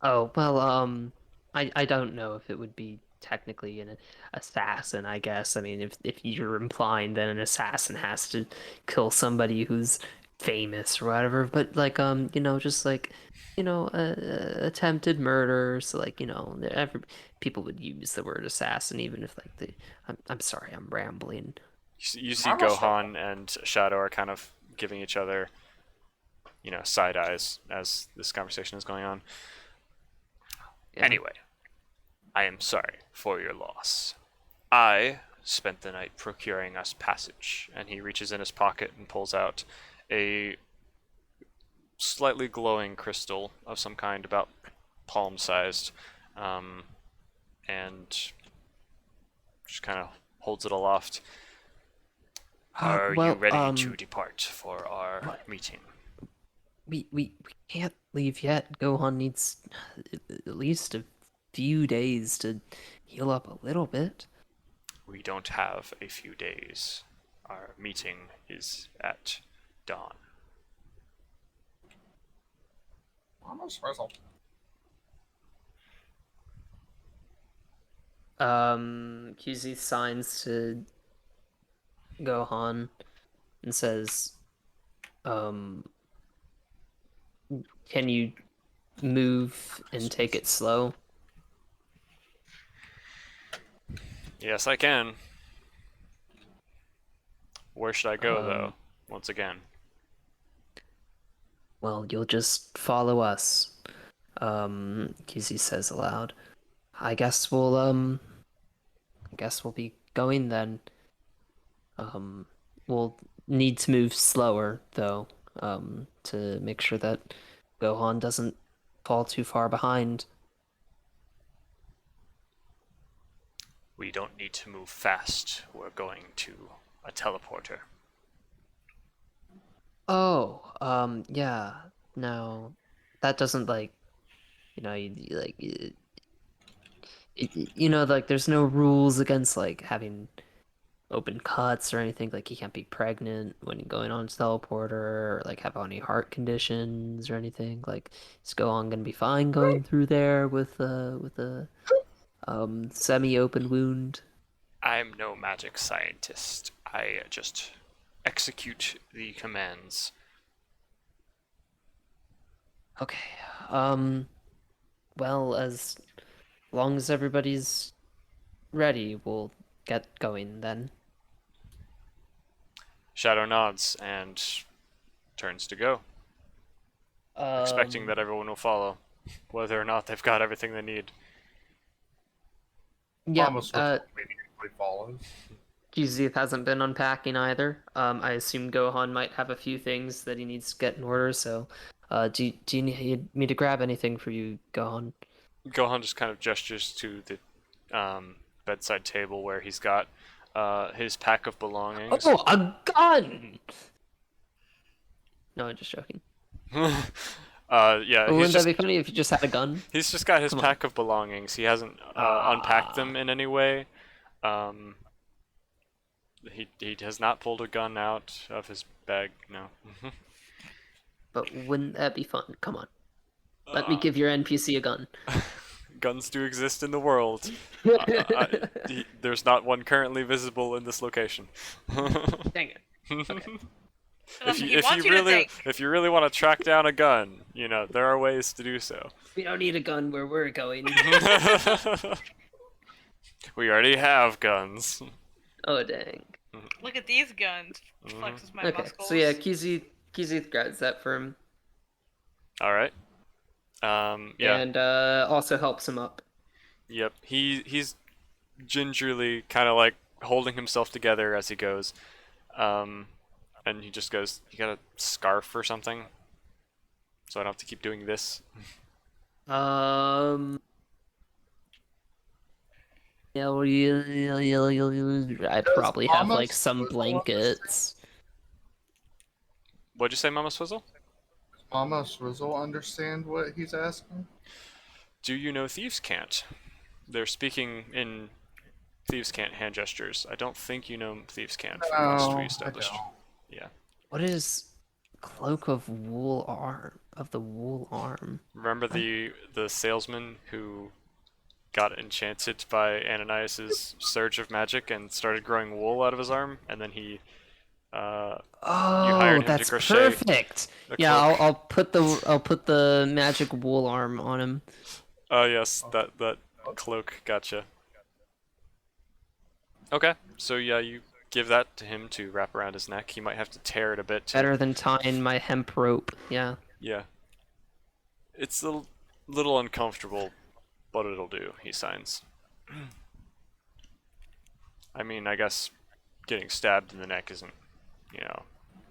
Speaker 5: Oh, well, I don't know if it would be technically an assassin, I guess. I mean, if you're implying that an assassin has to kill somebody who's famous or whatever, but like, just like, attempted murder, so like, people would use the word assassin, even if like I'm sorry, I'm rambling.
Speaker 2: You see Gohan and Shadow are kind of giving each other, side eyes as this conversation is going on. Yeah. Anyway, I am sorry for your loss. I spent the night procuring us passage, and he reaches in his pocket and pulls out a slightly glowing crystal of some kind, about palm-sized, and just kind of holds it aloft. Are you ready to depart for our meeting?
Speaker 5: We can't leave yet. Gohan needs at least a few days to heal up a little bit.
Speaker 2: We don't have a few days. Our meeting is at dawn.
Speaker 1: Almost Frizzle.
Speaker 5: QZ signs to Gohan and says, can you move and take it slow?
Speaker 2: Yes, I can. Where should I go, though? Once again.
Speaker 5: Well, you'll just follow us. QZ says aloud. I guess we'll be going then. We'll need to move slower though, to make sure that Gohan doesn't fall too far behind.
Speaker 2: We don't need to move fast. We're going to a teleporter.
Speaker 5: Oh, yeah. No, that doesn't like, like there's no rules against like having open cuts or anything. Like he can't be pregnant when going on teleporter or like have any heart conditions or anything. Like is Gohan gonna be fine going through there with a semi-open wound?
Speaker 2: I'm no magic scientist. I just execute the commands.
Speaker 5: Okay. Well, as long as everybody's ready, we'll get going then.
Speaker 2: Shadow nods and turns to go, expecting that everyone will follow, whether or not they've got everything they need.
Speaker 5: Yeah,
Speaker 1: Almost immediately follows.
Speaker 5: Judith hasn't been unpacking either. I assume Gohan might have a few things that he needs to get in order, so do you need me to grab anything for you, Gohan?
Speaker 2: Gohan just kind of gestures to the bedside table where he's got his pack of belongings.
Speaker 5: Oh, a gun! No, I'm just joking.
Speaker 2: Yeah,
Speaker 5: Wouldn't that be funny if you just had a gun?
Speaker 2: He's just got his pack of belongings. He hasn't unpacked them in any way. He has not pulled a gun out of his bag, no.
Speaker 5: But wouldn't that be fun? Come on. Let me give your NPC a gun.
Speaker 2: Guns do exist in the world. There's not one currently visible in this location.
Speaker 5: Dang it. Okay.
Speaker 2: If you really want to track down a gun, there are ways to do so.
Speaker 5: We don't need a gun where we're going.
Speaker 2: We already have guns.
Speaker 5: Oh, dang.
Speaker 4: Look at these guns. Flexes my
Speaker 5: Okay,
Speaker 4: muscles.
Speaker 5: so yeah, Kizzy grabs that for him.
Speaker 2: Alright. Yeah.
Speaker 5: And also helps him up.
Speaker 2: Yep. He's gingerly kind of like holding himself together as he goes. And he just goes, "You got a scarf or something? So I don't have to keep doing this."
Speaker 5: Yeah, I probably have like some blankets.
Speaker 2: What'd you say, Mama Swizzle?
Speaker 1: Mama Swizzle understand what he's asking?
Speaker 2: Do you know Thieves' Cant? They're speaking in Thieves' Cant hand gestures. I don't think you know Thieves' Cant from last we established. Yeah.
Speaker 5: What is Cloak of Wool Arm? Of the Wool Arm?
Speaker 2: Remember the salesman who got enchanted by Ananias's surge of magic and started growing wool out of his arm, and then he
Speaker 5: oh, that's perfect. Yeah, I'll put the magic wool arm on him.
Speaker 2: Oh yes, that cloak, gotcha. Okay, so yeah, you give that to him to wrap around his neck. He might have to tear it a bit.
Speaker 5: Better than tying my hemp rope. Yeah.
Speaker 2: Yeah. It's a little uncomfortable, but it'll do. He signs. I mean, I guess getting stabbed in the neck isn't,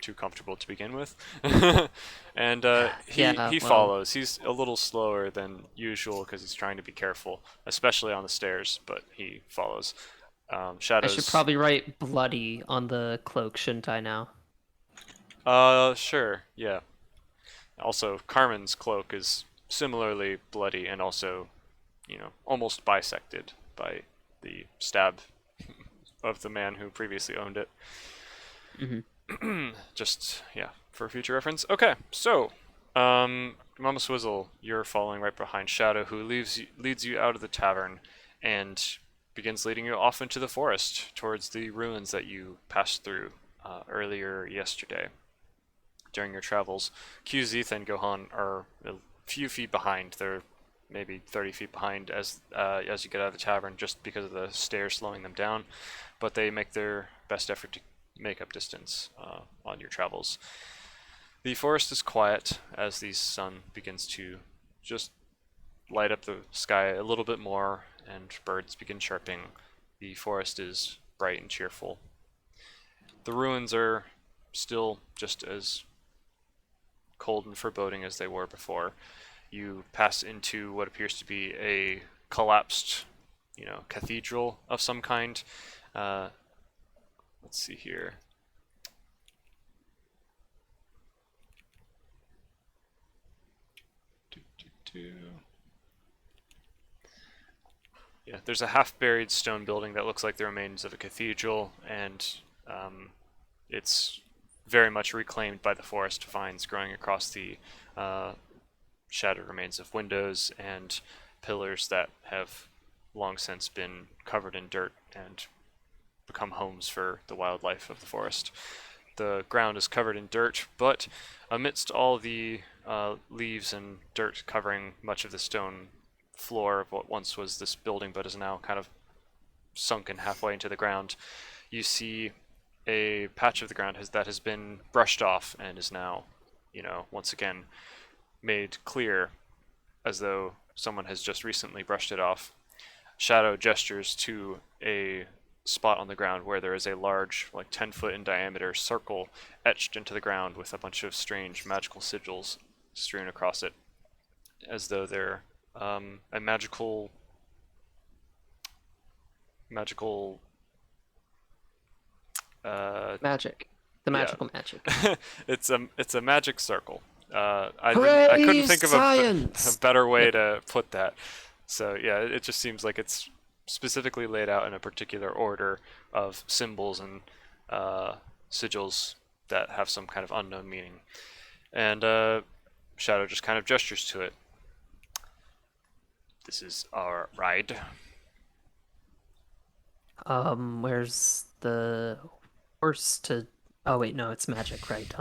Speaker 2: too comfortable to begin with. And
Speaker 5: Yeah,
Speaker 2: he
Speaker 5: well,
Speaker 2: follows. He's a little slower than usual because he's trying to be careful, especially on the stairs, but he follows.
Speaker 5: I
Speaker 2: Shadows.
Speaker 5: should probably write bloody on the cloak, shouldn't I now?
Speaker 2: Sure, yeah. Also, Carmen's cloak is similarly bloody and also, almost bisected by the stab of the man who previously owned it. Just, yeah, for future reference. Okay, so, Mama Swizzle, you're following right behind Shadow, who leads you out of the tavern and begins leading you off into the forest towards the ruins that you passed through earlier yesterday during your travels. QZ and Gohan are a few feet behind. They're maybe 30 feet behind as you get out of the tavern, just because of the stairs slowing them down, but they make their best effort to make up distance on your travels. The forest is quiet as the sun begins to just light up the sky a little bit more and birds begin chirping. The forest is bright and cheerful. The ruins are still just as cold and foreboding as they were before. You pass into what appears to be a collapsed, cathedral of some kind. Let's see here. Yeah, there's a half-buried stone building that looks like the remains of a cathedral, and it's very much reclaimed by the forest vines growing across the shattered remains of windows and pillars that have long since been covered in dirt and become homes for the wildlife of the forest. The ground is covered in dirt, but amidst all the leaves and dirt covering much of the stone floor of what once was this building but is now kind of sunken halfway into the ground, you see a patch of the ground that has been brushed off and is now, once again made clear as though someone has just recently brushed it off. Shadow gestures to a spot on the ground where there is a large, like 10-foot in diameter circle etched into the ground with a bunch of strange magical sigils strewn across it, as though they're a magical
Speaker 5: Magic. The magical magic.
Speaker 2: it's a magic circle. I
Speaker 5: Hooray,
Speaker 2: couldn't think of
Speaker 5: science!
Speaker 2: a better way to put that. So yeah, it just seems like it's specifically laid out in a particular order of symbols and sigils that have some kind of unknown meaning. And Shadow just kind of gestures to it. This is our ride.
Speaker 5: Where's the horse to... Oh wait, no, it's magic, right?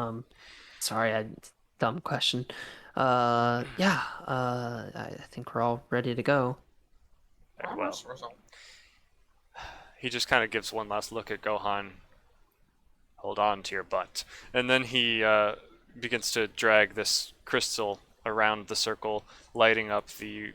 Speaker 5: Sorry, dumb question. Yeah, I think we're all ready to go.
Speaker 2: Very well. He just kind of gives one last look at Gohan. Hold on to your butt. And then he begins to drag this crystal around the circle, lighting up the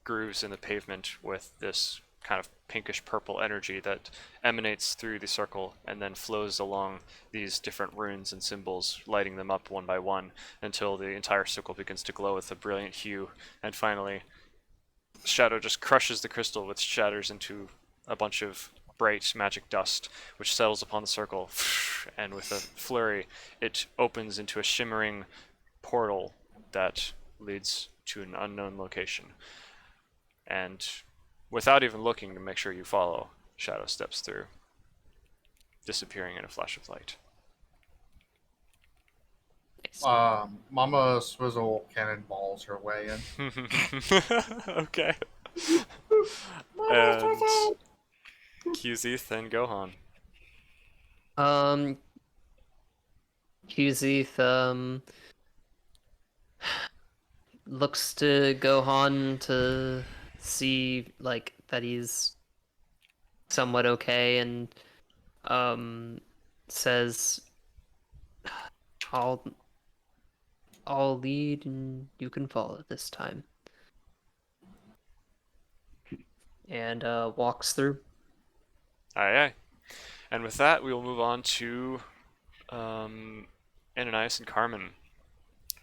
Speaker 2: grooves in the pavement with this kind of pinkish purple energy that emanates through the circle and then flows along these different runes and symbols, lighting them up one by one until the entire circle begins to glow with a brilliant hue. And finally, Shadow just crushes the crystal, which shatters into a bunch of bright magic dust, which settles upon the circle, and with a flurry, it opens into a shimmering portal that leads to an unknown location. And without even looking to make sure you follow, Shadow steps through, disappearing in a flash of light.
Speaker 1: Mama Swizzle cannonballs her way in.
Speaker 2: Okay. And QZ, then Gohan.
Speaker 5: QZ, looks to Gohan to see, like, that he's somewhat okay, and, says, I'll lead and you can follow this time. And, walks through.
Speaker 2: Aye, aye. And with that, we will move on to Ananias and Carmen.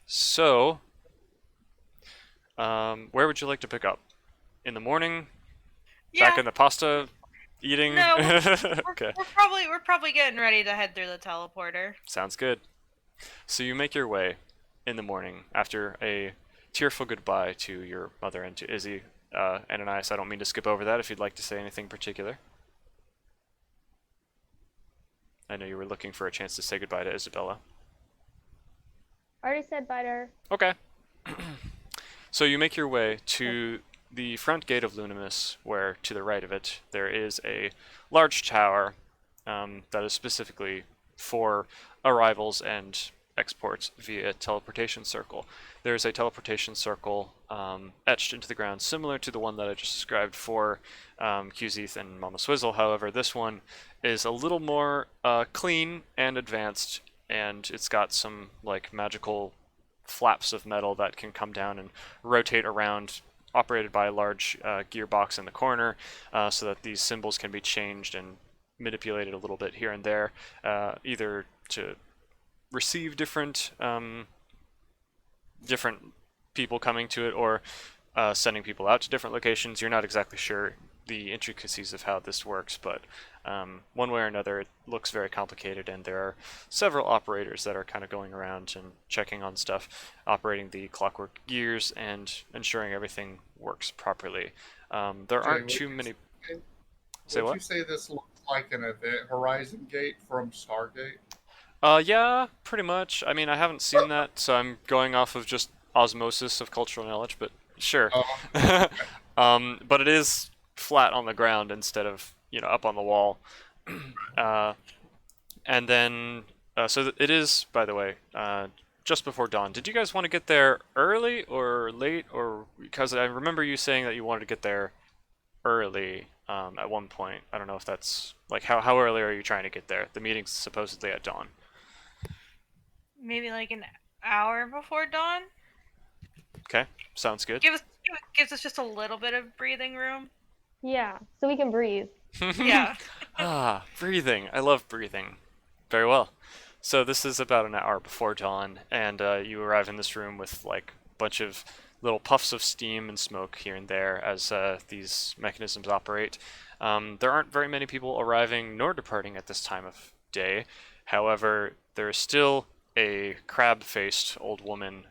Speaker 2: So, where would you like to pick up? In the morning?
Speaker 4: Yeah.
Speaker 2: Back in the pasta eating?
Speaker 4: No,
Speaker 2: Okay.
Speaker 4: we're probably getting ready to head through the teleporter.
Speaker 2: Sounds good. So you make your way in the morning after a tearful goodbye to your mother and to Izzy. Ananias, I don't mean to skip over that if you'd like to say anything particular. I know you were looking for a chance to say goodbye to Isabella.
Speaker 3: Already said bye to her.
Speaker 2: Okay. So you make your way to the front gate of Lunimus, where to the right of it there is a large tower that is specifically for arrivals and exports via teleportation circle. There's a teleportation circle etched into the ground similar to the one that I just described for Qzeth and Mama Swizzle. However, this one is a little more clean and advanced, and it's got some like magical flaps of metal that can come down and rotate around, operated by a large gearbox in the corner, so that these symbols can be changed and manipulated a little bit here and there, either to receive different people coming to it, or sending people out to different locations. You're not exactly sure the intricacies of how this works, but one way or another it looks very complicated, and there are several operators that are kind of going around and checking on stuff, operating the clockwork gears and ensuring everything works properly. There aren't too many... Say what?
Speaker 1: Would you say this looks like an event horizon gate from Stargate?
Speaker 2: Yeah, pretty much. I mean, I haven't seen that, so I'm going off of just osmosis of cultural knowledge, but sure. But it is flat on the ground instead of, up on the wall. And then, so it is, by the way, just before dawn. Did you guys want to get there early or late? Or because I remember you saying that you wanted to get there early at one point. I don't know if that's, like, how early are you trying to get there? The meeting's supposedly at dawn.
Speaker 4: Maybe like an hour before dawn.
Speaker 2: Okay, sounds good.
Speaker 4: Gives us just a little bit of breathing room.
Speaker 3: Yeah, so we can breathe.
Speaker 4: Yeah.
Speaker 2: Breathing. I love breathing. Very well. So this is about an hour before dawn, and you arrive in this room with like a bunch of little puffs of steam and smoke here and there as these mechanisms operate. There aren't very many people arriving nor departing at this time of day. However, there is still a crab-faced old woman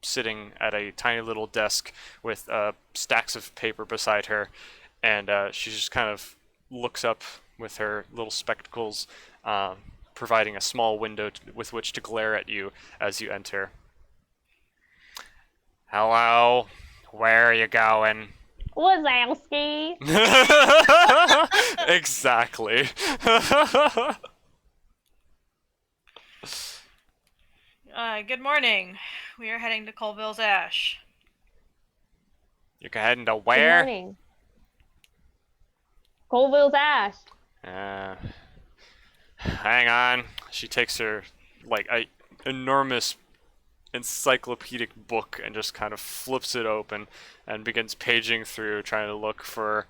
Speaker 2: sitting at a tiny little desk with stacks of paper beside her, and she just kind of looks up with her little spectacles, providing a small window with which to glare at you as you enter. Hello, where are you going?
Speaker 3: Wazowski!
Speaker 2: Exactly.
Speaker 4: Good morning. We are heading to Colville's Ash.
Speaker 2: You're heading to
Speaker 3: Good
Speaker 2: where?
Speaker 3: morning. Colville's Ash.
Speaker 2: Hang on. She takes her, like, a enormous encyclopedic book and just kind of flips it open and begins paging through, trying to look for,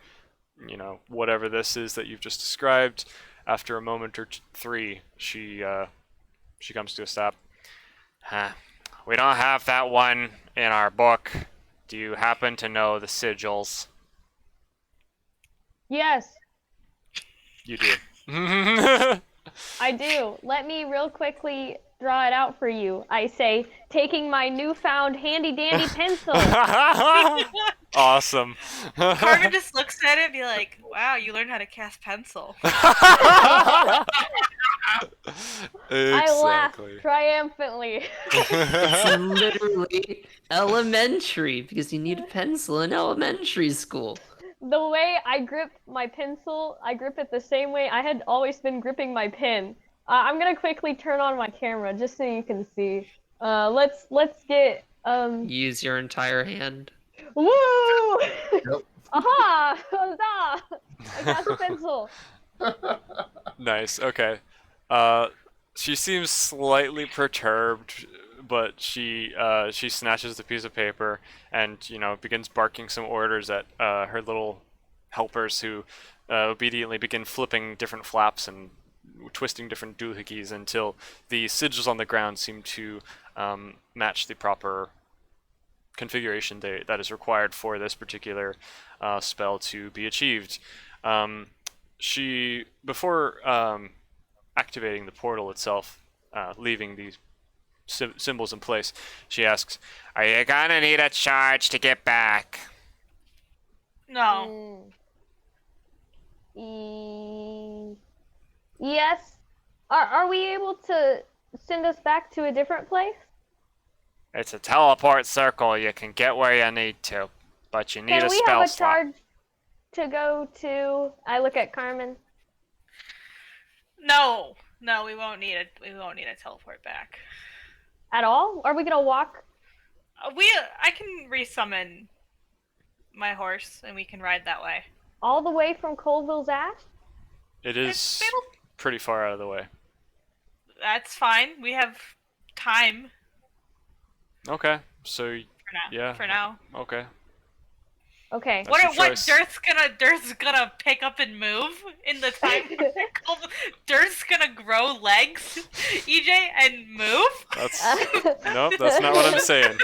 Speaker 2: whatever this is that you've just described. After a moment or three, she comes to a stop. We don't have that one in our book. Do you happen to know the sigils?
Speaker 3: Yes,
Speaker 2: You do.
Speaker 3: I do. Let me real quickly draw it out for you. I say, taking my newfound handy-dandy pencil.
Speaker 2: Awesome.
Speaker 4: Carmen just looks at it and be like, wow, you learned how to cast pencil.
Speaker 3: I laugh triumphantly.
Speaker 5: It's literally elementary because you need a pencil in elementary school.
Speaker 3: The way I grip my pencil, I grip it the same way I had always been gripping my pen. I'm gonna quickly turn on my camera just so you can see. Let's get
Speaker 5: Use your entire hand.
Speaker 3: Woo!
Speaker 1: Yep.
Speaker 3: Aha! Huzzah! I got the pencil.
Speaker 2: Nice. Okay. She seems slightly perturbed, but she snatches the piece of paper and begins barking some orders at her little helpers, who obediently begin flipping different flaps and twisting different doohickeys until the sigils on the ground seem to match the proper configuration that is required for this particular spell to be achieved. Before activating the portal itself, leaving these symbols in place, she asks, "Are you gonna need a charge to get back?"
Speaker 4: No.
Speaker 3: Yes. Are we able to send us back to a different place?
Speaker 2: It's a teleport circle. You can get where you need to, but you need
Speaker 3: Can
Speaker 2: a
Speaker 3: we
Speaker 2: spell
Speaker 3: have a
Speaker 2: slot.
Speaker 3: charge to go to? I look at Carmen.
Speaker 4: No, we won't need a teleport back.
Speaker 3: At all? Are we gonna walk?
Speaker 4: I can resummon my horse and we can ride that way.
Speaker 3: All the way from Colville's Ash?
Speaker 2: It is pretty far out of the way.
Speaker 4: That's fine. We have time.
Speaker 2: Okay, so
Speaker 4: For now.
Speaker 2: yeah.
Speaker 4: For now.
Speaker 2: Okay.
Speaker 3: Okay.
Speaker 2: That's your
Speaker 4: What?
Speaker 2: choice.
Speaker 4: Dirt's gonna pick up and move in the time. Dirt's gonna grow legs, EJ, and move.
Speaker 2: Nope, that's not what I'm saying.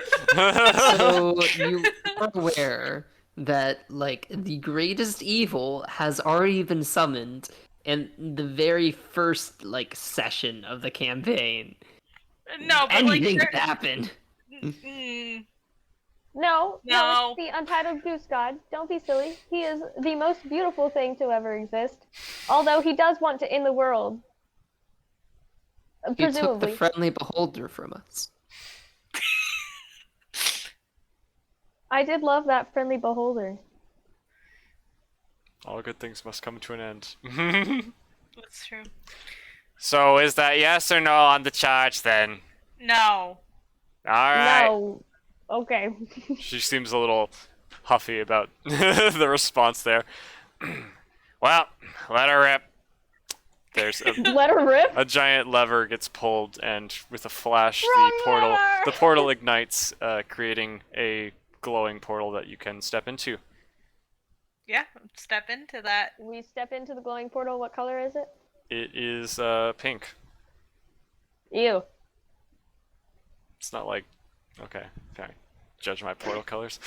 Speaker 5: So you are aware that like the greatest evil has already been summoned in the very first like session of the campaign.
Speaker 4: No, but
Speaker 5: Anything
Speaker 4: like
Speaker 5: could happen.
Speaker 3: No,
Speaker 4: No.
Speaker 3: it's the Untitled Goose God. Don't be silly. He is the most beautiful thing to ever exist. Although he does want to end the world.
Speaker 5: He took the
Speaker 3: Presumably.
Speaker 5: friendly beholder from us.
Speaker 3: I did love that friendly beholder.
Speaker 2: All good things must come to an end.
Speaker 4: That's true.
Speaker 2: So is that yes or no on the charge then?
Speaker 4: No.
Speaker 2: Alright.
Speaker 3: No. Okay.
Speaker 2: She seems a little huffy about the response there. Well, let her rip. There's
Speaker 3: Let her rip.
Speaker 2: a giant lever gets pulled, and with a flash,
Speaker 3: Run, lever!
Speaker 2: the portal ignites, creating a glowing portal that you can step into.
Speaker 4: Yeah, step into that.
Speaker 3: We step into the glowing portal. What color is it?
Speaker 2: It is pink.
Speaker 3: Ew.
Speaker 2: It's not like, okay, fine. Judge my portal colors.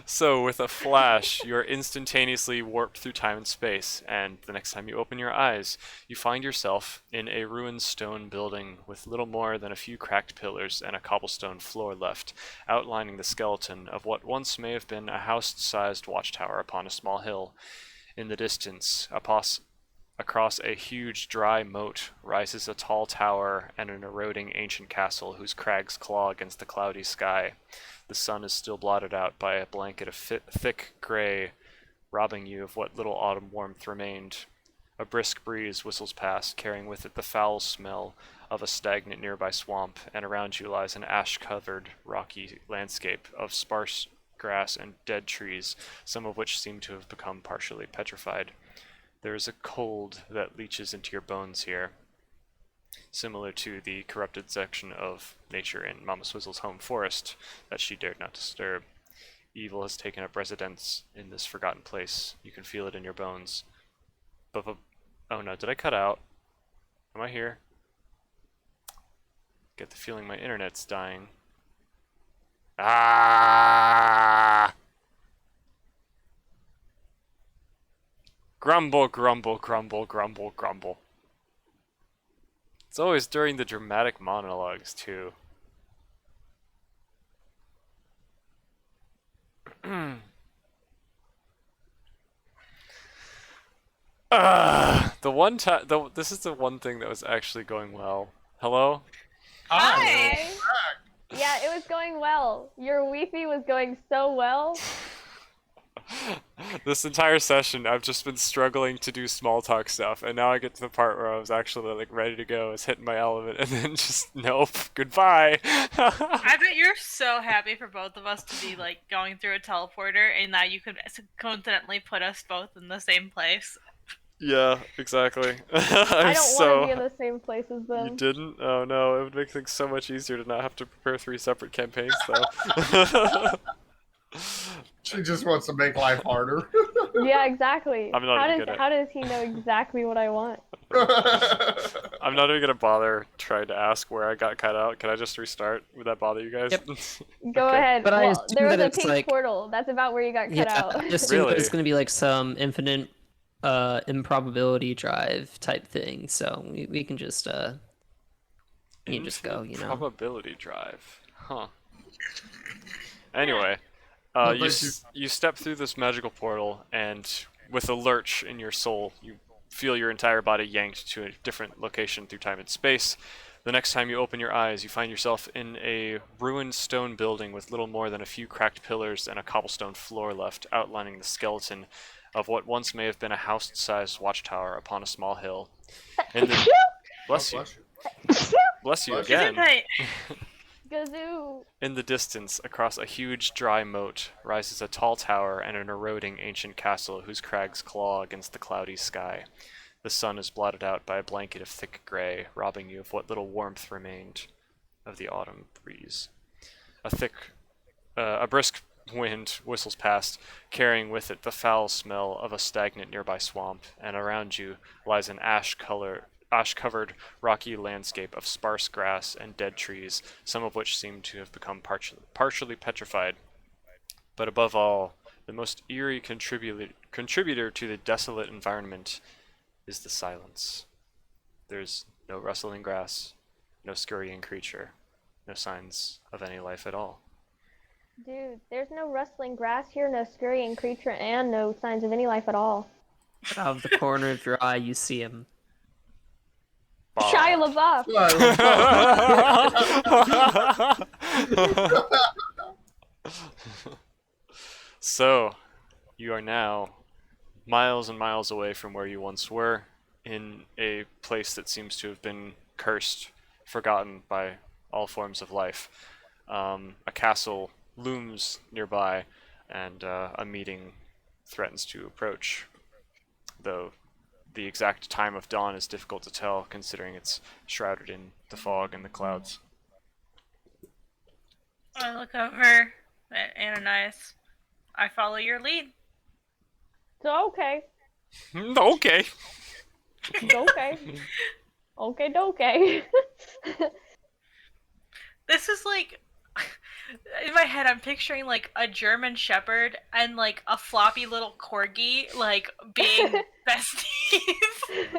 Speaker 2: So with a flash, you're instantaneously warped through time and space, and the next time you open your eyes, you find yourself in a ruined stone building with little more than a few cracked pillars and a cobblestone floor left, outlining the skeleton of what once may have been a house-sized watchtower upon a small hill. In the distance, across a huge dry moat rises a tall tower and an eroding ancient castle whose crags claw against the cloudy sky. The sun is still blotted out by a blanket of thick gray, robbing you of what little autumn warmth remained. A brisk breeze whistles past, carrying with it the foul smell of a stagnant nearby swamp, and around you lies an ash-covered, rocky landscape of sparse grass and dead trees, some of which seem to have become partially petrified. There is a cold that leaches into your bones here, similar to the corrupted section of nature in Mama Swizzle's home forest that she dared not disturb. Evil has taken up residence in this forgotten place. You can feel it in your bones. Oh no, did I cut out? Am I here? Get the feeling my internet's dying. Ah! Grumble, grumble, grumble, grumble, grumble. It's always during the dramatic monologues, too. This is the one thing that was actually going well. Hello?
Speaker 4: Hi.
Speaker 3: Yeah, it was going well. Your Wi-Fi was going so well.
Speaker 2: This entire session, I've just been struggling to do small talk stuff, and now I get to the part where I was actually like ready to go. I was hitting my element, and then just nope, goodbye.
Speaker 4: I bet you're so happy for both of us to be like going through a teleporter, and that you could coincidentally put us both in the same place.
Speaker 2: Yeah, exactly.
Speaker 3: I don't want to be in the same place as them.
Speaker 2: You didn't? Oh no, it would make things so much easier to not have to prepare 3 separate campaigns, though.
Speaker 1: She just wants to make life harder.
Speaker 3: Yeah, exactly.
Speaker 2: I'm not even gonna-
Speaker 3: How does he know exactly what I want?
Speaker 2: I'm not even gonna bother trying to ask where I got cut out. Can I just restart? Would that bother you guys?
Speaker 5: Yep.
Speaker 3: Go
Speaker 2: Okay.
Speaker 3: ahead.
Speaker 5: But I
Speaker 3: Well,
Speaker 5: assume
Speaker 3: there was
Speaker 5: that
Speaker 3: a
Speaker 5: it's
Speaker 3: pink
Speaker 5: like-
Speaker 3: portal. That's about where you got cut out.
Speaker 5: I assume that it's
Speaker 2: Really?
Speaker 5: going to be like some infinite improbability drive type thing. So we can just you just go, you know.
Speaker 2: Probability drive. Huh. Anyway,
Speaker 1: Well,
Speaker 2: you
Speaker 1: thank you.
Speaker 2: you step through this magical portal, and with a lurch in your soul, you feel your entire body yanked to a different location through time and space. The next time you open your eyes, you find yourself in a ruined stone building with little more than a few cracked pillars and a cobblestone floor left, outlining the skeleton of what once may have been a house-sized watchtower upon a small hill. In the bless you, bless you
Speaker 1: Bless you.
Speaker 2: again.
Speaker 4: Gesundheit.
Speaker 3: Gazoo.
Speaker 2: In the distance, across a huge dry moat, rises a tall tower and an eroding ancient castle whose crags claw against the cloudy sky. The sun is blotted out by a blanket of thick gray, robbing you of what little warmth remained of the autumn breeze. A brisk wind whistles past, carrying with it the foul smell of a stagnant nearby swamp, and around you lies an ash-covered rocky landscape of sparse grass and dead trees, some of which seem to have become partially petrified. But above all, the most eerie contributor to the desolate environment is the silence. There's no rustling grass, no scurrying creature, no signs of any life at all.
Speaker 3: Dude, there's no rustling grass here, no scurrying creature, and no signs of any life at all.
Speaker 5: Out of the corner of your eye, you see him.
Speaker 3: Shia LaBeouf.
Speaker 2: So, you are now miles and miles away from where you once were, in a place that seems to have been cursed, forgotten by all forms of life. A castle looms nearby, and a meeting threatens to approach, though the exact time of dawn is difficult to tell, considering it's shrouded in the fog and the clouds.
Speaker 4: I look over at Ananias. I follow your lead.
Speaker 3: So okay.
Speaker 2: Okay.
Speaker 3: Okay. Okay.
Speaker 4: This is like, in my head, I'm picturing like a German Shepherd and like a floppy little corgi, like being besties.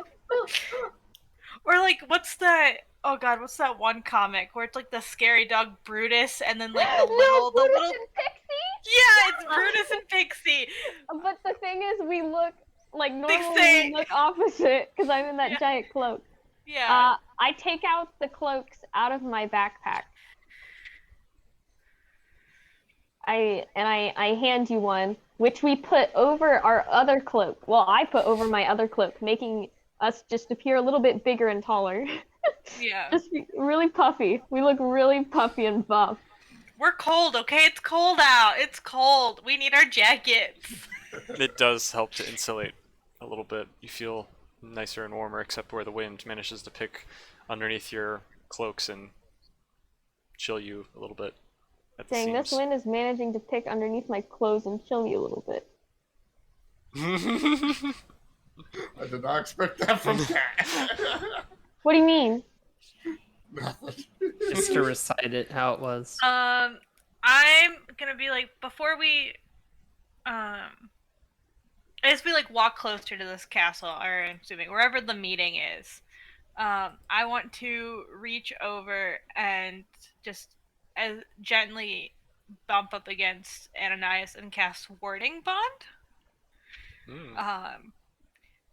Speaker 4: Or like, what's that? Oh god, what's that one comic where it's like the scary dog Brutus and then like the little,
Speaker 3: Brutus
Speaker 4: little.
Speaker 3: and Pixie?
Speaker 4: Yeah, it's Brutus and Pixie.
Speaker 3: But the thing is, we look like normally
Speaker 4: same.
Speaker 3: we look opposite because I'm in that giant cloak.
Speaker 4: Yeah.
Speaker 3: I take out the cloaks out of my backpack. I hand you one, which we put over our other cloak. Well, I put over my other cloak, making us just appear a little bit bigger and taller.
Speaker 4: Yeah.
Speaker 3: Just really puffy. We look really puffy and buff.
Speaker 4: We're cold, okay? It's cold out. It's cold. We need our jackets.
Speaker 2: It does help to insulate a little bit. You feel nicer and warmer, except where the wind manages to pick underneath your cloaks and chill you a little bit at the
Speaker 3: Dang, this
Speaker 2: seams.
Speaker 3: wind is managing to pick underneath my clothes and chill me a little bit.
Speaker 1: I did not expect that from Cat.
Speaker 3: What do you mean?
Speaker 1: Nothing.
Speaker 5: Just to recite it how it was.
Speaker 4: I'm gonna be like, before we, as we like walk closer to this castle, or I'm assuming wherever the meeting is, I want to reach over and just as gently bump up against Ananias and cast Warding Bond.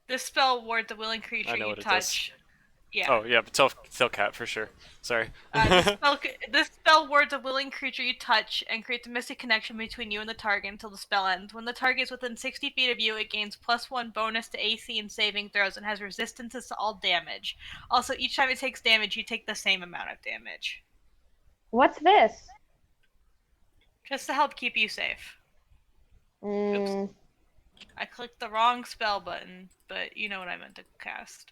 Speaker 4: This spell wards a willing creature
Speaker 2: I know
Speaker 4: you
Speaker 2: what it
Speaker 4: touch. Yeah.
Speaker 2: Oh yeah, but tell Cat for sure. Sorry.
Speaker 4: This spell wards a willing creature you touch and creates a mystic connection between you and the target until the spell ends. When the target is within 60 feet of you, it gains +1 bonus to AC and saving throws and has resistances to all damage. Also, each time it takes damage, you take the same amount of damage.
Speaker 3: What's this?
Speaker 2: Mm.
Speaker 4: Just to help keep you safe. I clicked the wrong spell button, but you know what I meant to cast.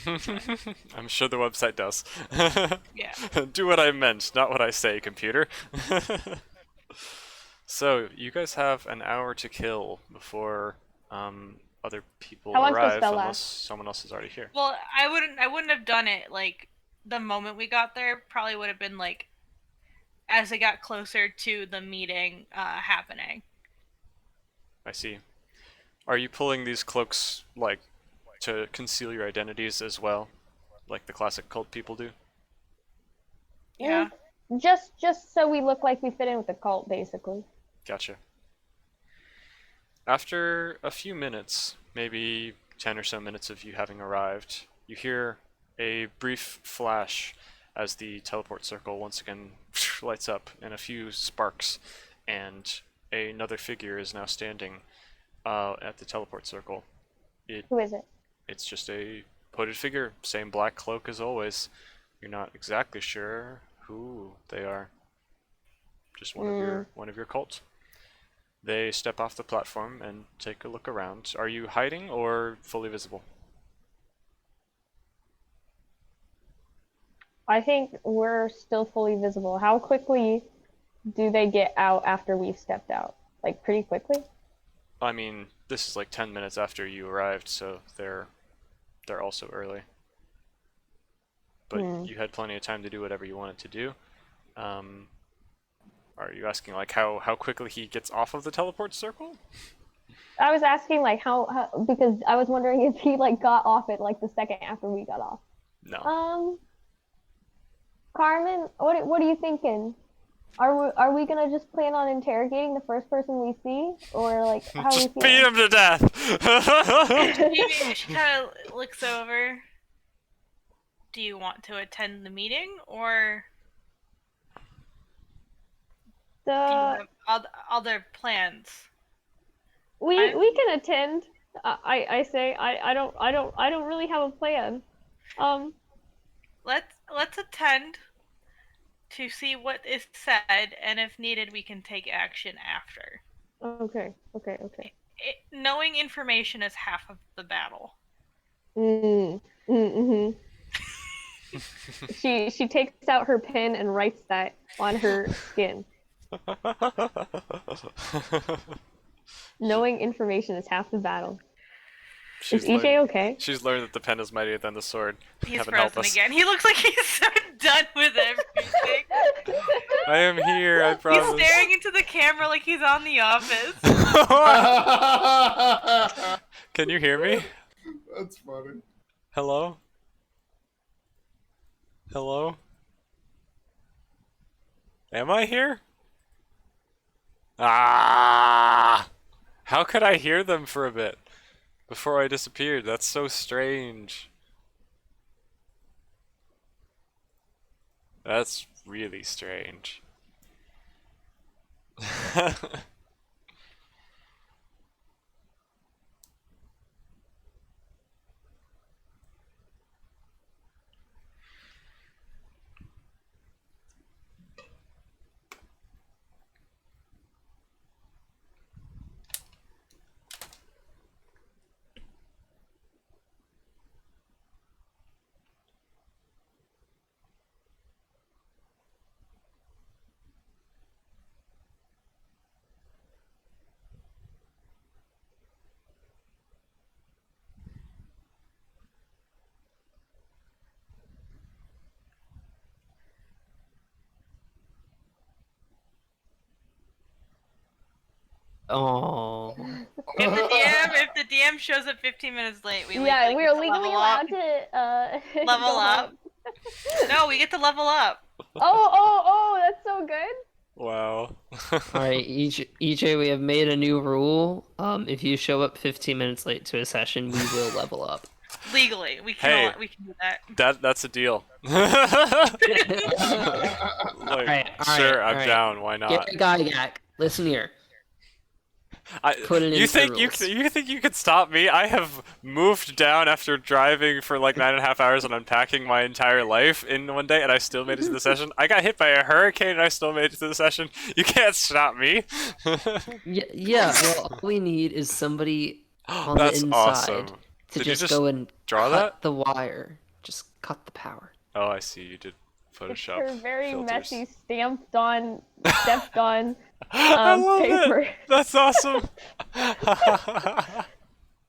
Speaker 2: I'm sure the website does.
Speaker 4: Yeah.
Speaker 2: Do what I meant, not what I say, computer. So, you guys have an hour to kill before other people
Speaker 3: How long's the
Speaker 2: arrive,
Speaker 3: spell
Speaker 2: unless
Speaker 3: last?
Speaker 2: someone else is already here.
Speaker 4: Well, I wouldn't have done it like the moment we got there. Probably would have been like as it got closer to the meeting happening.
Speaker 2: I see. Are you pulling these cloaks, like, to conceal your identities as well? Like the classic cult people do?
Speaker 4: Yeah.
Speaker 3: Just so we look like we fit in with the cult, basically.
Speaker 2: Gotcha. After a few minutes, maybe 10 or so minutes of you having arrived, you hear a brief flash as the teleport circle once again lights up in a few sparks, and another figure is now standing at the teleport circle.
Speaker 3: Who is it?
Speaker 2: It's just a hooded figure, same black cloak as always. You're not exactly sure who they are. Just one of your cult. They step off the platform and take a look around. Are you hiding or fully visible?
Speaker 3: I think we're still fully visible. How quickly do they get out after we've stepped out? Like, pretty quickly?
Speaker 2: I mean, this is like 10 minutes after you arrived, so they're also early. But you had plenty of time to do whatever you wanted to do. Are you asking like how quickly he gets off of the teleport circle?
Speaker 3: I was asking like how because I was wondering if he like got off it like the second after we got off.
Speaker 2: No.
Speaker 3: Carmen, what are you thinking? Are we gonna just plan on interrogating the first person we see, or like how are we
Speaker 2: Just beat
Speaker 3: feeling?
Speaker 2: him to death.
Speaker 4: Maybe she kind of looks over. Do you want to attend the meeting, or do you have other plans?
Speaker 3: We can attend. I say I don't really have a plan.
Speaker 4: Let's attend to see what is said, and if needed, we can take action after.
Speaker 3: Okay.
Speaker 4: Knowing information is half of the battle.
Speaker 3: She takes out her pen and writes that on her skin. Knowing information is half the battle. Is EJ okay?
Speaker 2: She's learned that the pen is mightier than the sword.
Speaker 4: He's
Speaker 2: Heaven help
Speaker 4: frozen
Speaker 2: us.
Speaker 4: again. He looks like he's so done with everything.
Speaker 2: I am here, I promise.
Speaker 4: He's staring into the camera like he's on The Office.
Speaker 2: Can you hear me?
Speaker 1: That's funny.
Speaker 2: Hello? Hello? Am I here? Ah! How could I hear them for a bit before I disappeared? That's so strange. That's really strange.
Speaker 5: Oh.
Speaker 4: If the DM shows up 15 minutes late, we
Speaker 3: We're
Speaker 4: get to
Speaker 3: legally
Speaker 4: level up.
Speaker 3: allowed to
Speaker 4: Level
Speaker 3: go
Speaker 4: up.
Speaker 3: home.
Speaker 4: No, we get to level up.
Speaker 3: Oh, that's so good.
Speaker 2: Wow.
Speaker 5: Alright, EJ, we have made a new rule. If you show up 15 minutes late to a session, we will level up.
Speaker 4: Legally, we can do that.
Speaker 2: That's a deal. Like, sure, I'm down. Why not?
Speaker 5: Get Gygax. Listen here. Put it
Speaker 2: you
Speaker 5: into
Speaker 2: think
Speaker 5: the
Speaker 2: you
Speaker 5: rules.
Speaker 2: you think you could stop me? I have moved down after driving for like 9.5 hours and unpacking my entire life in one day, and I still made it to the session. I got hit by a hurricane, and I still made it to the session. You can't stop me.
Speaker 5: Yeah. Well, all we need is somebody on the
Speaker 2: That's
Speaker 5: inside
Speaker 2: awesome.
Speaker 5: to
Speaker 2: Did you
Speaker 5: just go and
Speaker 2: draw
Speaker 5: cut
Speaker 2: that?
Speaker 5: the wire. Just cut the power.
Speaker 2: Oh, I see. You did
Speaker 3: It's
Speaker 2: Photoshop
Speaker 3: her very
Speaker 2: filters.
Speaker 3: messy, stepped on
Speaker 2: I love
Speaker 3: paper.
Speaker 2: it. That's awesome.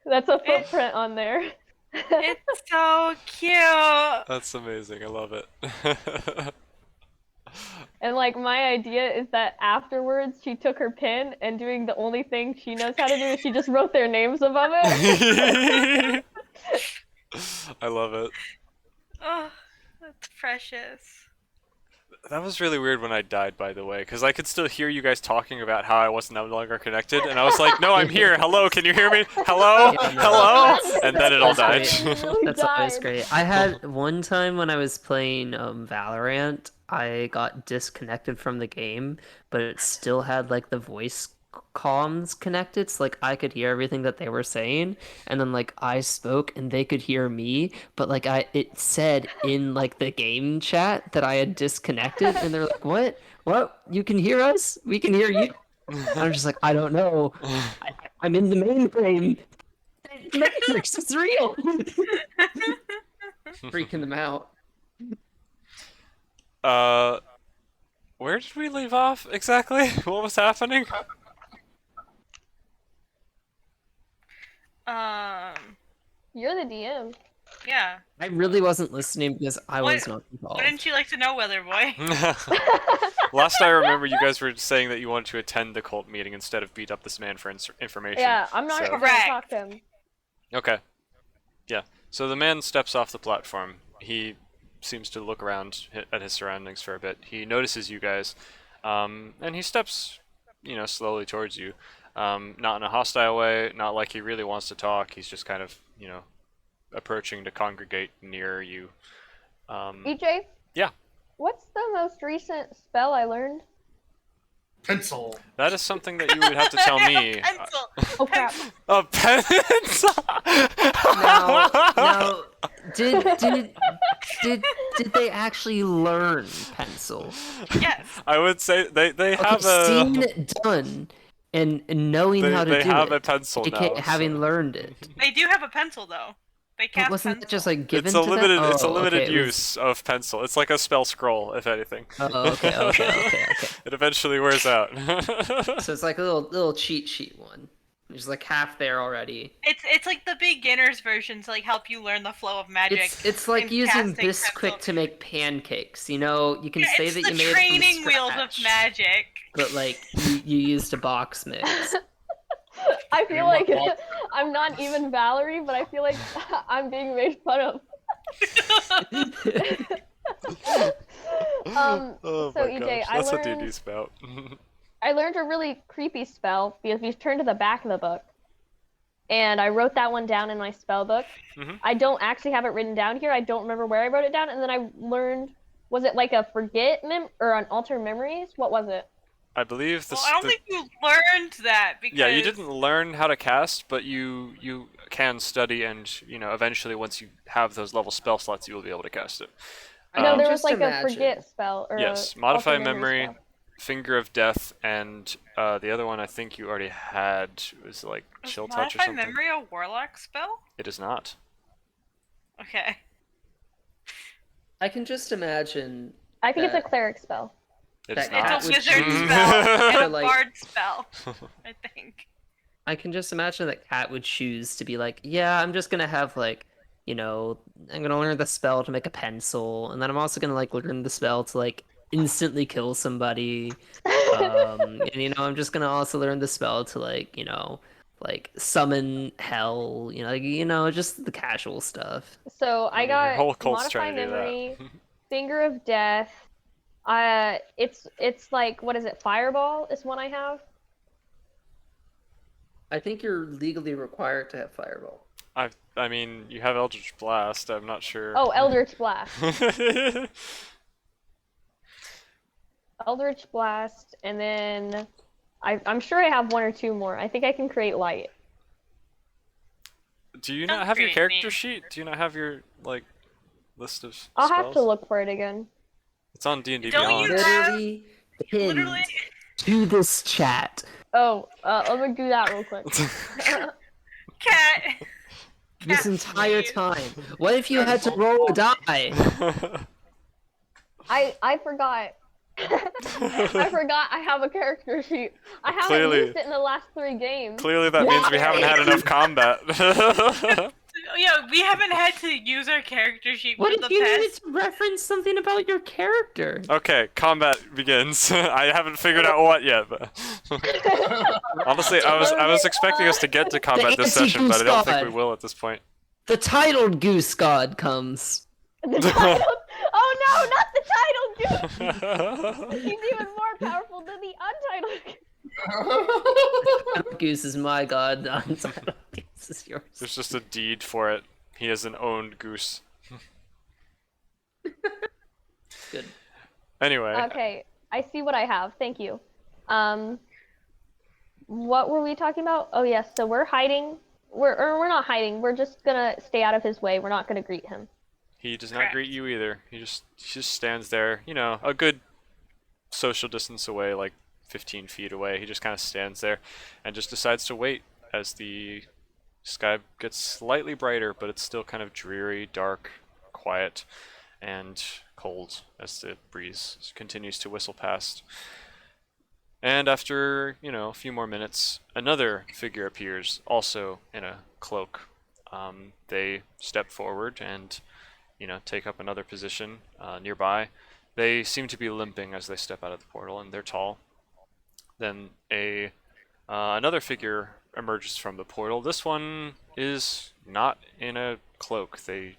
Speaker 3: That's a footprint on there.
Speaker 4: It's so cute.
Speaker 2: That's amazing. I love it.
Speaker 3: And like my idea is that afterwards she took her pen and doing the only thing she knows how to do is she just wrote their names above it.
Speaker 2: I love it.
Speaker 4: Oh, that's precious.
Speaker 2: That was really weird when I died, by the way, because I could still hear you guys talking about how I was no longer connected, and I was like, no, I'm here. Hello, can you hear me? Hello?
Speaker 5: Yeah, no.
Speaker 2: Hello? And then it all died.
Speaker 5: That's
Speaker 3: You really
Speaker 5: That's always
Speaker 3: died.
Speaker 5: great. I had one time when I was playing Valorant, I got disconnected from the game, but it still had like the voice comms connected, so like I could hear everything that they were saying, and then like I spoke and they could hear me, but like it said in like the game chat that I had disconnected, and they're like, "What? What? You can hear us? We can hear you." I'm just like, I don't know. I'm in the mainframe. Matrix is real. Freaking them out.
Speaker 2: Where did we leave off exactly? What was happening?
Speaker 3: You're the DM.
Speaker 4: Yeah.
Speaker 5: I really wasn't listening because I
Speaker 4: What-
Speaker 5: was not involved.
Speaker 4: Wouldn't you like to know, Weather Boy?
Speaker 2: Last I remember, you guys were saying that you wanted to attend the cult meeting instead of beat up this man for information.
Speaker 3: Yeah, I'm not
Speaker 2: so-
Speaker 3: gonna
Speaker 4: Correct.
Speaker 3: talk to him.
Speaker 2: Okay. Yeah. So the man steps off the platform. He seems to look around at his surroundings for a bit. He notices you guys, and he steps, slowly towards you. Not in a hostile way, not like he really wants to talk. He's just kind of, approaching to congregate near you.
Speaker 3: EJ?
Speaker 2: Yeah.
Speaker 3: What's the most recent spell I learned?
Speaker 1: Pencil.
Speaker 2: That is something that you would have to tell me.
Speaker 4: Pencil.
Speaker 3: Oh crap.
Speaker 2: A pencil.
Speaker 5: Now, did they actually learn pencil?
Speaker 4: Yes.
Speaker 2: I would say they have
Speaker 5: Seeing it done and knowing how to
Speaker 2: they
Speaker 5: do
Speaker 2: have
Speaker 5: it,
Speaker 2: a pencil now.
Speaker 5: having
Speaker 2: so-
Speaker 5: learned it.
Speaker 4: They do have a pencil though. They
Speaker 5: But
Speaker 4: cast
Speaker 5: wasn't
Speaker 4: pencil.
Speaker 5: it just like given
Speaker 2: It's a
Speaker 5: to
Speaker 2: limited.
Speaker 5: them?
Speaker 2: It's a
Speaker 5: Oh,
Speaker 2: limited
Speaker 5: okay, it was-
Speaker 2: use of pencil. It's like a spell scroll, if anything.
Speaker 5: Oh, okay.
Speaker 2: It eventually wears out.
Speaker 5: So it's like a little cheat sheet one. There's like half there already.
Speaker 4: It's like the beginner's version to like help you learn the flow of magic.
Speaker 5: It's like
Speaker 4: in
Speaker 5: using
Speaker 4: casting
Speaker 5: Bisquick
Speaker 4: pencil.
Speaker 5: to make pancakes. You know, you can
Speaker 4: Yeah,
Speaker 5: say
Speaker 4: it's
Speaker 5: that
Speaker 4: the
Speaker 5: you made
Speaker 4: training
Speaker 5: it from
Speaker 4: wheels of
Speaker 5: scratch,
Speaker 4: magic.
Speaker 5: but like you used a box mix.
Speaker 3: I feel like I'm not even Valerie, but I feel like I'm being made fun of.
Speaker 2: Oh
Speaker 3: so
Speaker 2: my
Speaker 3: EJ,
Speaker 2: gosh,
Speaker 3: I
Speaker 2: that's what
Speaker 3: learned-
Speaker 2: D&D's about.
Speaker 3: I learned a really creepy spell because we turned to the back of the book, and I wrote that one down in my spell book.
Speaker 2: Mhm.
Speaker 3: I don't actually have it written down here. I don't remember where I wrote it down. And then I learned, was it like a or an alter memories? What was it?
Speaker 2: I believe this.
Speaker 4: Well, I don't think you learned that because
Speaker 2: Yeah, you didn't learn how to cast, but you can study, and eventually once you have those level spell slots, you will be able to cast it.
Speaker 3: No, there was
Speaker 5: Just
Speaker 3: like
Speaker 5: imagine.
Speaker 3: a forget spell or
Speaker 2: Yes,
Speaker 3: a
Speaker 2: modify
Speaker 3: alter
Speaker 2: memory,
Speaker 3: spell.
Speaker 2: finger of death, and the other one I think you already had was like
Speaker 4: Was
Speaker 2: chill touch or
Speaker 4: Modify
Speaker 2: something.
Speaker 4: Memory a warlock spell?
Speaker 2: It is not.
Speaker 4: Okay.
Speaker 5: I can just imagine.
Speaker 3: I think it's
Speaker 5: that-
Speaker 3: a cleric spell.
Speaker 2: It is
Speaker 5: That
Speaker 2: not.
Speaker 4: It's a
Speaker 5: would
Speaker 4: wizard
Speaker 5: choose
Speaker 4: spell and
Speaker 5: to,
Speaker 4: a
Speaker 5: like-
Speaker 4: bard spell, I think.
Speaker 5: I can just imagine that Cat would choose to be like, yeah, I'm just gonna have like, I'm gonna learn the spell to make a pencil, and then I'm also gonna like learn the spell to like instantly kill somebody. And I'm just gonna also learn the spell to like summon hell. Just the casual stuff.
Speaker 3: So I
Speaker 2: Your
Speaker 3: got
Speaker 2: whole cult's
Speaker 3: modify
Speaker 2: trying to do that.
Speaker 3: memory, finger of death. It's like, what is it? Fireball is one I have.
Speaker 5: I think you're legally required to have fireball.
Speaker 2: I mean, you have Eldritch Blast. I'm not sure.
Speaker 3: Oh, Eldritch Blast. Eldritch Blast, and then I'm sure I have one or two more. I think I can create light.
Speaker 2: Do you
Speaker 4: Don't
Speaker 2: not have your
Speaker 4: create
Speaker 2: character
Speaker 4: me.
Speaker 2: sheet? Do you not have your list of
Speaker 3: I'll
Speaker 2: spells?
Speaker 3: have to look for it again.
Speaker 2: It's on D&D
Speaker 4: Don't
Speaker 2: Beyond.
Speaker 4: you-
Speaker 5: Literally pinned
Speaker 4: Literally.
Speaker 5: to this chat.
Speaker 3: Oh, let me do that real quick.
Speaker 4: Cat.
Speaker 5: This
Speaker 4: Cat,
Speaker 5: entire
Speaker 4: please.
Speaker 5: time. What if you had to roll a die?
Speaker 3: I forgot. I forgot I have a character sheet. I haven't used it in the last 3 games.
Speaker 2: Clearly that means we haven't had enough combat.
Speaker 4: Yeah, we haven't had to use our character sheet
Speaker 5: What
Speaker 4: for
Speaker 5: if
Speaker 4: the
Speaker 5: you
Speaker 4: past.
Speaker 5: needed to reference something about your character?
Speaker 2: Okay, combat begins. I haven't figured out what yet, but honestly, I was expecting us to get to combat this session, but I don't think we will at this point.
Speaker 5: The titled goose god comes.
Speaker 3: The title. Oh no, not the title goose! He's even more powerful than the untitled
Speaker 5: Titled goose is my god. The untitled goose is yours.
Speaker 2: There's just a deed for it. He has an owned goose.
Speaker 5: Good.
Speaker 2: Anyway.
Speaker 3: Okay, I see what I have. Thank you. What were we talking about? Oh yes, so we're hiding. We're not hiding. We're just gonna stay out of his way. We're not gonna greet him.
Speaker 2: He does not greet you either. He just stands there, you know, a good social distance away, like 15 feet away. He just kind of stands there and just decides to wait as the sky gets slightly brighter, but it's still kind of dreary, dark, quiet, and cold as the breeze continues to whistle past. And after, you know, a few more minutes, another figure appears, also in a cloak. They step forward and, you know, take up another position nearby. They seem to be limping as they step out of the portal, and they're tall. Then another figure emerges from the portal. This one is not in a cloak. They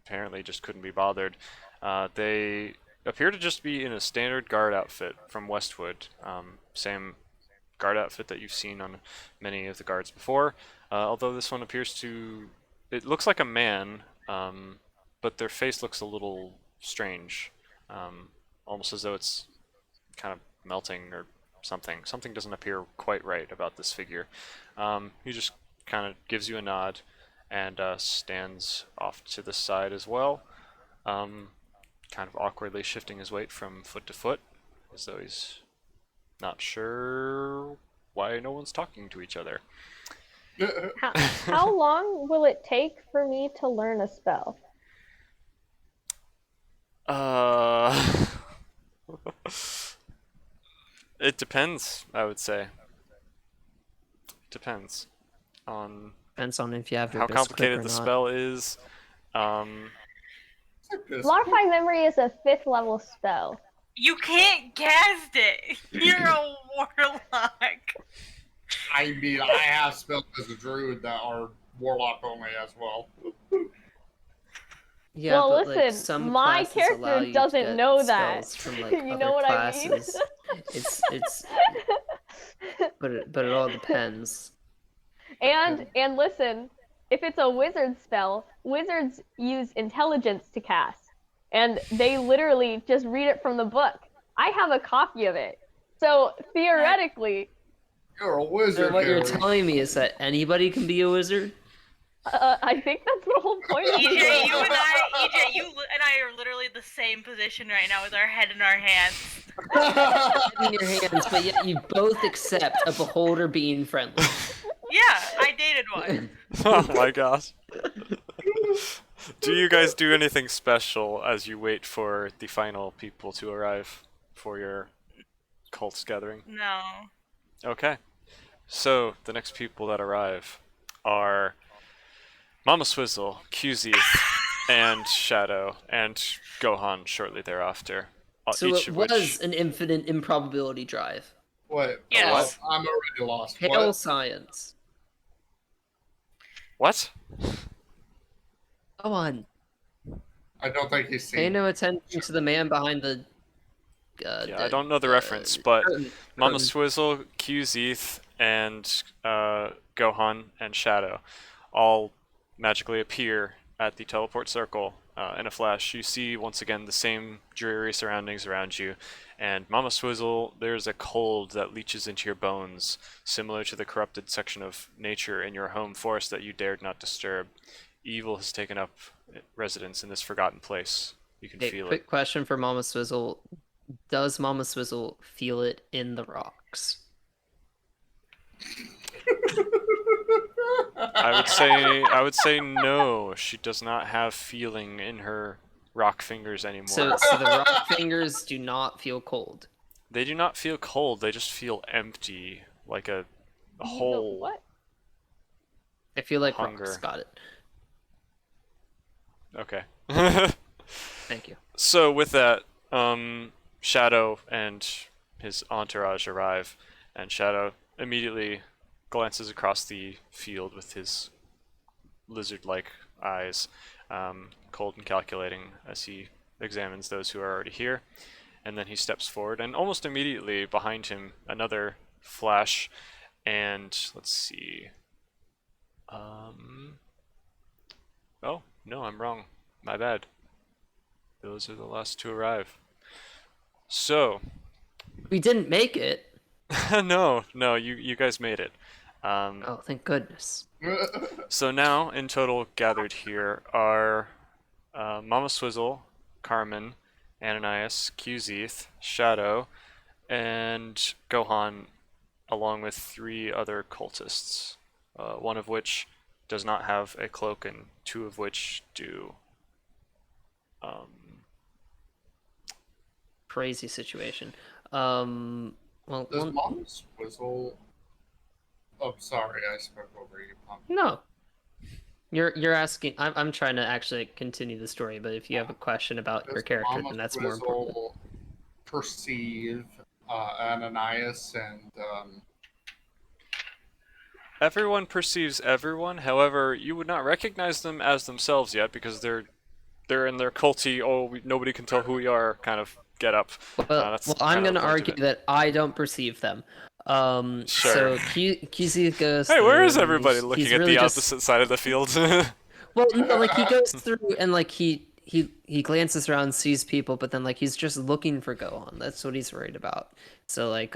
Speaker 2: apparently just couldn't be bothered. They appear to just be in a standard guard outfit from Westwood. Same guard outfit that you've seen on many of the guards before. Although this one appears to... It looks like a man, but their face looks a little strange. Almost as though it's kind of melting or something. Something doesn't appear quite right about this figure. He just kind of gives you a nod and stands off to the side as well. Kind of awkwardly shifting his weight from foot to foot, as though he's not sure why no one's talking to each other.
Speaker 3: How long will it take for me to learn a spell?
Speaker 2: It depends, I would say. Depends on
Speaker 5: if you have your
Speaker 2: how
Speaker 5: best
Speaker 2: complicated
Speaker 5: clip or
Speaker 2: the
Speaker 5: not.
Speaker 2: spell is.
Speaker 3: Modify Memory is a 5th level spell.
Speaker 4: You can't cast it. You're a warlock.
Speaker 1: I mean, I have spells as a druid that are warlock only as well.
Speaker 5: Yeah,
Speaker 3: Well,
Speaker 5: but,
Speaker 3: listen,
Speaker 5: like, some
Speaker 3: my
Speaker 5: classes allow
Speaker 3: character
Speaker 5: you to
Speaker 3: doesn't
Speaker 5: get
Speaker 3: know that.
Speaker 5: spells from, like,
Speaker 3: You
Speaker 5: other
Speaker 3: know what I mean?
Speaker 5: classes. It's but it all depends.
Speaker 3: And listen, if it's a wizard spell, wizards use intelligence to cast, and they literally just read it from the book. I have a copy of it, so theoretically,
Speaker 1: You're a
Speaker 5: So
Speaker 1: wizard.
Speaker 5: what you're
Speaker 1: Harry.
Speaker 5: telling me is that anybody can be a wizard?
Speaker 3: I think that's the whole point of
Speaker 4: EJ,
Speaker 3: it.
Speaker 4: you and I are literally the same position right now with our head in our hands.
Speaker 5: In your hands, but yet you both accept a beholder being friendly.
Speaker 4: Yeah, I dated one.
Speaker 2: Oh my gosh. Do you guys do anything special as you wait for the final people to arrive for your cult's gathering?
Speaker 4: No.
Speaker 2: Okay. So, the next people that arrive are Mama Swizzle, QZ, and Shadow, and Gohan shortly thereafter.
Speaker 5: So
Speaker 2: Each
Speaker 5: it
Speaker 2: of
Speaker 5: was
Speaker 2: which...
Speaker 5: an infinite improbability drive.
Speaker 1: What?
Speaker 4: Yes.
Speaker 1: Oh, I'm already lost.
Speaker 5: Hail
Speaker 1: What?
Speaker 5: science.
Speaker 2: What?
Speaker 5: Go on.
Speaker 1: I don't think he's
Speaker 5: Pay
Speaker 1: seen.
Speaker 5: no attention to the man behind the.
Speaker 2: Yeah, I don't know the reference, but Mama
Speaker 5: curtain.
Speaker 2: Swizzle, QZ, and Gohan and Shadow all magically appear at the teleport circle in a flash. You see once again the same dreary surroundings around you, and Mama Swizzle, there's a cold that leaches into your bones, similar to the corrupted section of nature in your home forest that you dared not disturb. Evil has taken up residence in this forgotten place. You can
Speaker 5: Okay,
Speaker 2: feel
Speaker 5: quick
Speaker 2: it.
Speaker 5: question for Mama Swizzle. Does Mama Swizzle feel it in the rocks?
Speaker 2: I would say no. She does not have feeling in her rock fingers anymore.
Speaker 5: So the rock fingers do not feel cold.
Speaker 2: They do not feel cold, they just feel empty, like a hole.
Speaker 3: What?
Speaker 5: They feel like
Speaker 2: Hunger.
Speaker 5: rocks. Got it.
Speaker 2: Okay.
Speaker 5: Thank you.
Speaker 2: So with that, Shadow and his entourage arrive, and Shadow immediately glances across the field with his lizard-like eyes, cold and calculating as he examines those who are already here. And then he steps forward, and almost immediately behind him, another flash, and let's see. Oh, no, I'm wrong. My bad. Those are the last to arrive. So.
Speaker 5: We didn't make it.
Speaker 2: No, you guys made it.
Speaker 5: Oh, thank goodness.
Speaker 2: So now, in total, gathered here are Mama Swizzle, Carmen, Ananias, Qzeth, Shadow, and Gohan, along with 3 other cultists, one of which does not have a cloak and 2 of which do.
Speaker 5: Crazy situation. Well,
Speaker 1: Does Mama Swizzle... Oh, sorry, I spoke over you, Pump.
Speaker 5: No. You're asking. I'm trying to actually continue the story, but if you have a question about your character,
Speaker 1: Mama
Speaker 5: then that's
Speaker 1: Swizzle
Speaker 5: more important.
Speaker 1: perceive Ananias and
Speaker 2: Everyone perceives everyone. However, you would not recognize them as themselves yet because they're in their culty. Oh, nobody can tell who we are. Kind of get up.
Speaker 5: Well, I'm going to argue that I don't perceive them.
Speaker 2: Sure.
Speaker 5: So QZ goes.
Speaker 2: Hey, where is
Speaker 5: through,
Speaker 2: everybody looking
Speaker 5: he's
Speaker 2: at
Speaker 5: really
Speaker 2: the
Speaker 5: just...
Speaker 2: opposite side of the field?
Speaker 5: Well, no, like he goes through and like he glances around, sees people, but then like he's just looking for Gohan. That's what he's worried about. So like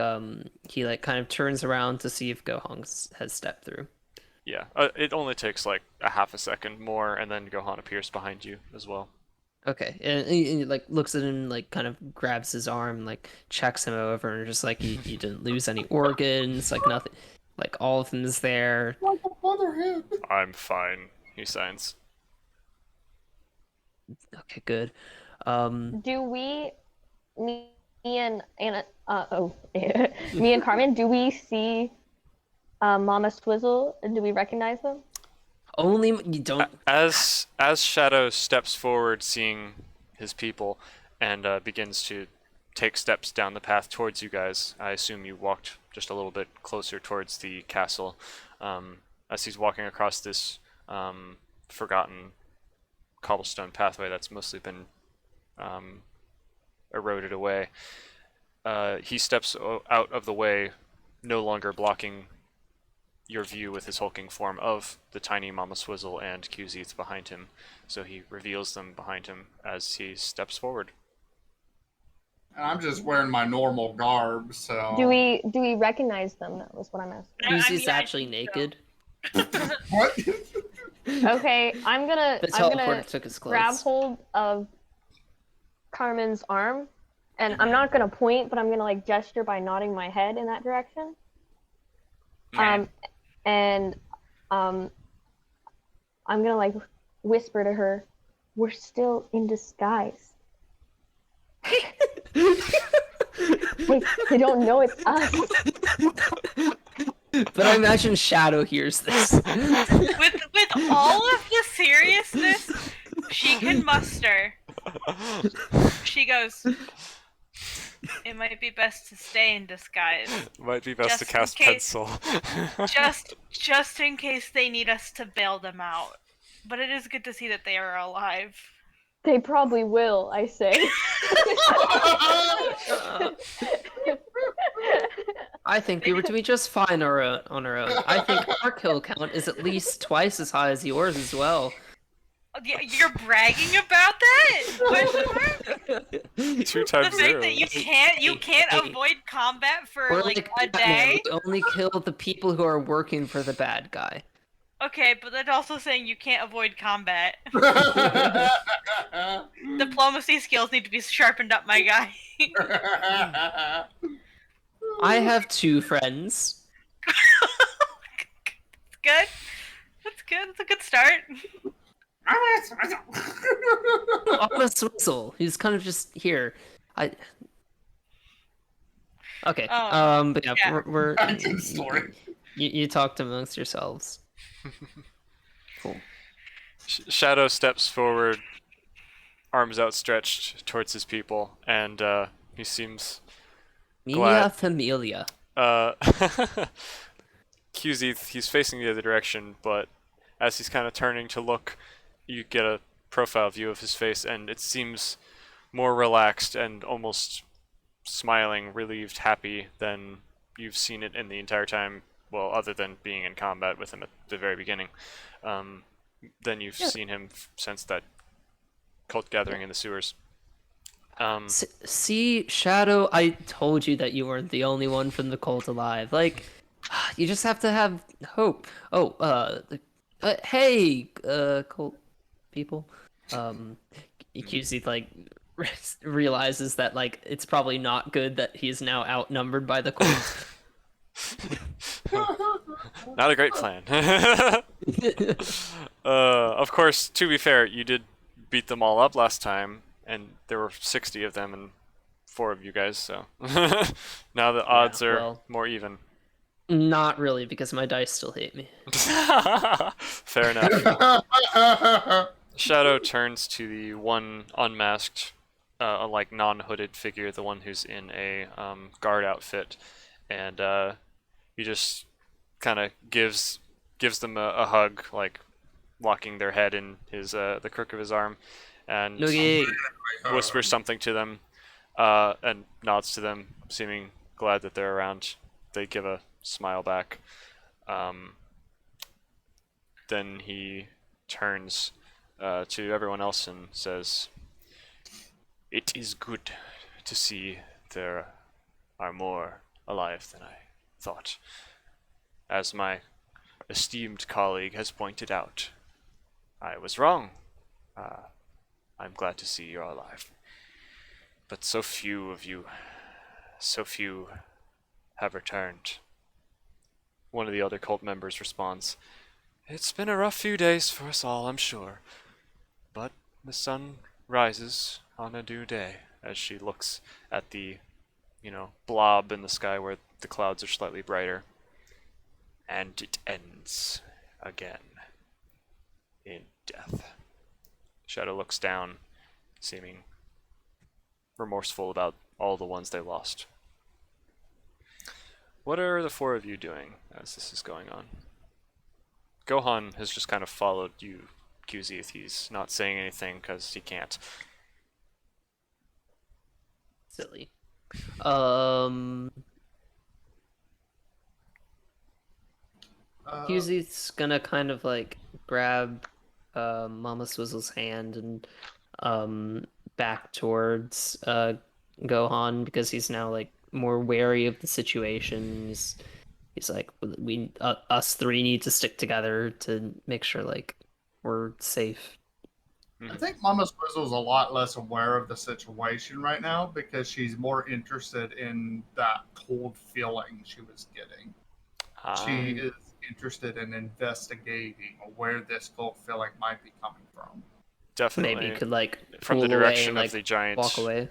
Speaker 5: he like kind of turns around to see if Gohan has stepped through.
Speaker 2: Yeah, it only takes like a half a second more, and then Gohan appears behind you as well.
Speaker 5: Okay, and he like looks at him, like kind of grabs his arm, like checks him over, and just like you didn't lose any organs, like nothing, like all of them is there.
Speaker 1: like a motherhead.
Speaker 2: I'm fine, he signs.
Speaker 5: Okay, good.
Speaker 3: Do we, me and me and Carmen, do we see Mama Swizzle, and do we recognize them?
Speaker 5: Only you don't.
Speaker 2: As Shadow steps forward, seeing his people, and begins to take steps down the path towards you guys. I assume you walked just a little bit closer towards the castle. As he's walking across this forgotten cobblestone pathway that's mostly been eroded away, he steps out of the way, no longer blocking your view with his hulking form of the tiny Mama Swizzle and Qzeth behind him. So he reveals them behind him as he steps forward.
Speaker 1: And I'm just wearing my normal garb, so...
Speaker 3: Do we recognize them? That was what I'm asking.
Speaker 5: Qzeth's actually naked.
Speaker 1: What?
Speaker 3: Okay, I'm gonna
Speaker 5: Took his clothes.
Speaker 3: grab hold of Carmen's arm, and I'm not gonna point, but I'm gonna like gesture by nodding my head in that direction. I'm gonna like whisper to her, "We're still in disguise." Like, they don't know it's us.
Speaker 5: But I imagine Shadow hears this.
Speaker 4: With all of the seriousness she can muster, she goes, "It might be best to stay in disguise.
Speaker 2: Might be best to
Speaker 4: Just
Speaker 2: cast
Speaker 4: in case-
Speaker 2: pencil.
Speaker 4: just in case they need us to bail them out. But it is good to see that they are alive."
Speaker 3: They probably will, I say.
Speaker 5: I think we were doing just fine on our own. I think our kill count is at least twice as high as yours as well.
Speaker 4: You're bragging about that?
Speaker 2: 2
Speaker 4: The
Speaker 2: times
Speaker 4: fact
Speaker 2: 0.
Speaker 4: that you can't avoid combat for
Speaker 5: We're
Speaker 4: like
Speaker 5: like
Speaker 4: a day?
Speaker 5: we only kill the people who are working for the bad guy.
Speaker 4: Okay, but that's also saying you can't avoid combat. Diplomacy skills need to be sharpened up, my guy.
Speaker 5: I have 2 friends.
Speaker 4: Good. That's good. That's a good start.
Speaker 5: on a swizzle. He's kind of just here. I. Okay. But yeah,
Speaker 4: yeah.
Speaker 5: we're
Speaker 1: Back to the story.
Speaker 5: you talked amongst yourselves. Cool.
Speaker 2: Shadow steps forward, arms outstretched towards his people, and he seems glad.
Speaker 5: Mia Familia.
Speaker 2: QZ, he's facing the other direction, but as he's kind of turning to look, you get a profile view of his face, and it seems more relaxed and almost smiling, relieved, happy than you've seen it in the entire time. Well, other than being in combat with him at the very beginning, than you've seen him since that cult gathering in the sewers.
Speaker 5: See, Shadow, I told you that you weren't the only one from the cult alive. Like, you just have to have hope. Oh, hey, cult people. QC, like, realizes that, like, it's probably not good that he's now outnumbered by the cult.
Speaker 2: Not a great plan. Of course, to be fair, you did beat them all up last time, and there were 60 of them and 4 of you guys, so now the odds are more even.
Speaker 5: Not really, because my dice still hate me.
Speaker 2: Fair enough. Shadow turns to the one unmasked, like non-hooded figure, the one who's in a guard outfit, and he just kind of gives them a hug, like locking their head in his the crook of his arm, and whispers something to them, and nods to them, seeming glad that they're around. They give a smile back. Then he turns to everyone else and says, "It is good to see there are more alive than I thought. As my esteemed colleague has pointed out, I was wrong. I'm glad to see you're alive. But so few of you, so few have returned." One of the other cult members responds, "It's been a rough few days for us all, I'm sure. But the sun rises on a new day," as she looks at the, blob in the sky where the clouds are slightly brighter. "And it ends again in death." Shadow looks down, seeming remorseful about all the ones they lost. What are the 4 of you doing as this is going on? Gohan has just kind of followed you, QZ. He's not saying anything because he can't.
Speaker 5: Silly. QZ's gonna kind of like grab Mama Swizzle's hand and back towards Gohan, because he's now like more wary of the situation. He's like, us 3 need to stick together to make sure like we're safe.
Speaker 1: I think Mama Swizzle's a lot less aware of the situation right now because she's more interested in that cold feeling she was getting. She is interested in investigating where this cold feeling might be coming from.
Speaker 2: Definitely.
Speaker 5: Maybe you could like
Speaker 2: from the direction
Speaker 5: and, like,
Speaker 2: of the giant.
Speaker 5: walk away.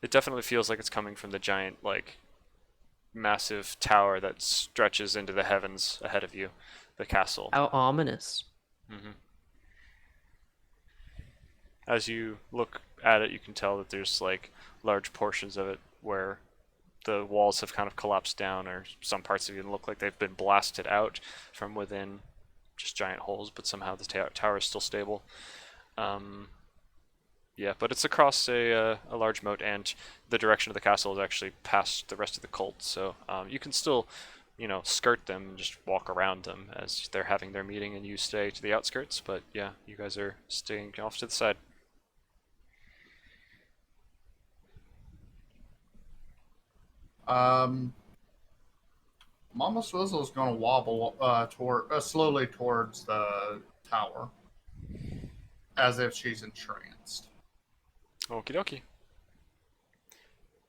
Speaker 2: It definitely feels like it's coming from the giant, like, massive tower that stretches into the heavens ahead of you, the castle.
Speaker 5: How ominous.
Speaker 2: Mm-hmm. As you look at it, you can tell that there's like large portions of it where the walls have kind of collapsed down, or some parts of it look like they've been blasted out from within, just giant holes, but somehow the tower is still stable. Yeah, but it's across a large moat, and the direction of the castle is actually past the rest of the cult, so you can still, skirt them and just walk around them as they're having their meeting, and you stay to the outskirts, but yeah, you guys are staying off to the side.
Speaker 1: Mama Swizzle is going to wobble slowly towards the tower, as if she's entranced.
Speaker 2: Okie dokie.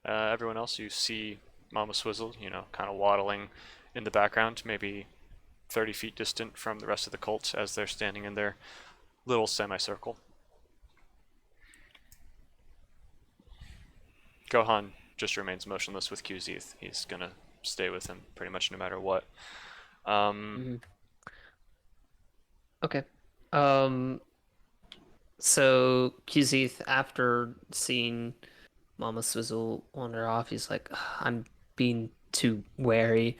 Speaker 2: Everyone else, you see Mama Swizzle, kind of waddling in the background, maybe 30 feet distant from the rest of the cult as they're standing in their little semicircle. Gohan just remains motionless with QZ. He's gonna stay with him pretty much no matter what.
Speaker 5: Okay. So QZ, after seeing Mama Swizzle wander off, he's like, I'm being too wary.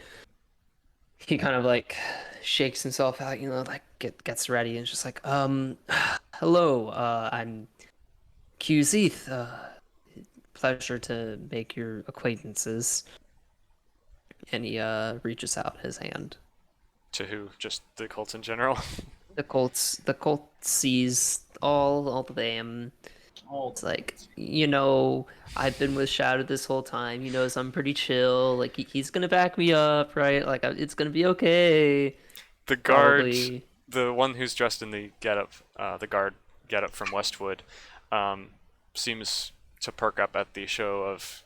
Speaker 5: He kind of like shakes himself out, like gets ready and just like, hello, I'm QZ. Pleasure to make your acquaintances. And he reaches out his hand.
Speaker 2: To who? Just the cult in general?
Speaker 5: The cult sees all of them.
Speaker 1: Oh,
Speaker 5: It's like, I've been with Shadow this whole time. He knows I'm pretty chill. Like he's gonna back me up, right? Like it's gonna be okay.
Speaker 2: The guard,
Speaker 5: Probably.
Speaker 2: the one who's dressed in the getup, the guard getup from Westwood, seems to perk up at the show of,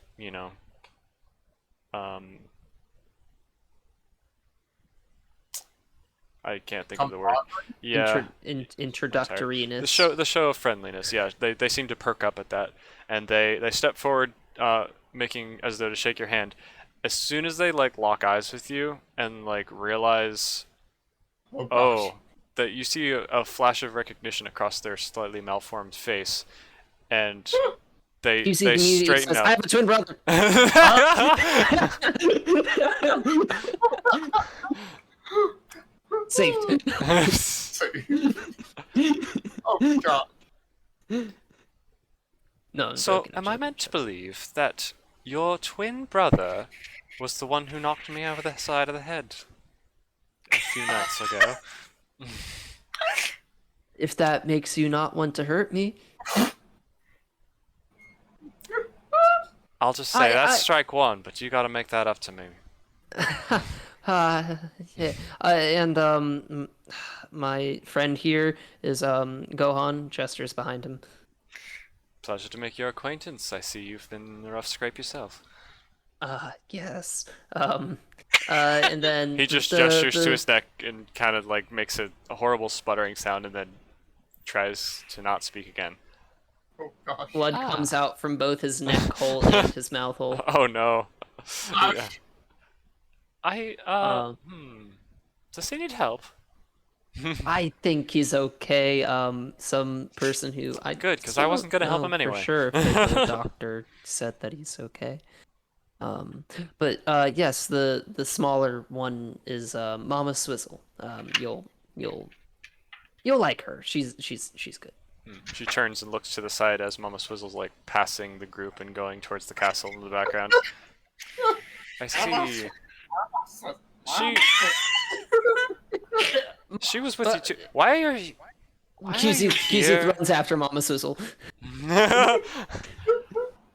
Speaker 2: I can't think of the word. Yeah.
Speaker 5: Introductoriness.
Speaker 2: The show of friendliness. Yeah, they seem to perk up at that, and they step forward, making as though to shake your hand. As soon as they like lock eyes with you and like realize, that you see a flash of recognition across their slightly malformed face, and they straighten
Speaker 5: says,
Speaker 2: up.
Speaker 5: I have a twin brother. Saved.
Speaker 1: Oh god.
Speaker 5: No.
Speaker 2: So, am I meant to believe that your twin brother was the one who knocked me over the side of the head a few nights ago?
Speaker 5: If that makes you not want to hurt me.
Speaker 2: I'll just say that's strike one, but you gotta make that up to me.
Speaker 5: Yeah. And my friend here is Gohan. Gestures behind him.
Speaker 2: Pleasure to make your acquaintance. I see you've been in a rough scrape yourself.
Speaker 5: Yes. And then
Speaker 2: he just gestures to his neck and kind of like makes a horrible sputtering sound and then tries to not speak again.
Speaker 1: Oh gosh.
Speaker 5: Blood comes out from both his neck hole and his mouth hole.
Speaker 2: Oh no. Yeah. Does he need help?
Speaker 5: I think he's okay. Some person who
Speaker 2: Good, because I wasn't gonna help him anyway.
Speaker 5: For sure, the doctor said that he's okay. But yes, the smaller one is Mama Swizzle. You'll like her. She's good.
Speaker 2: She turns and looks to the side as Mama Swizzle's like passing the group and going towards the castle in the background. I see. She was with you too. Why are you?
Speaker 5: QZ runs after Mama Swizzle.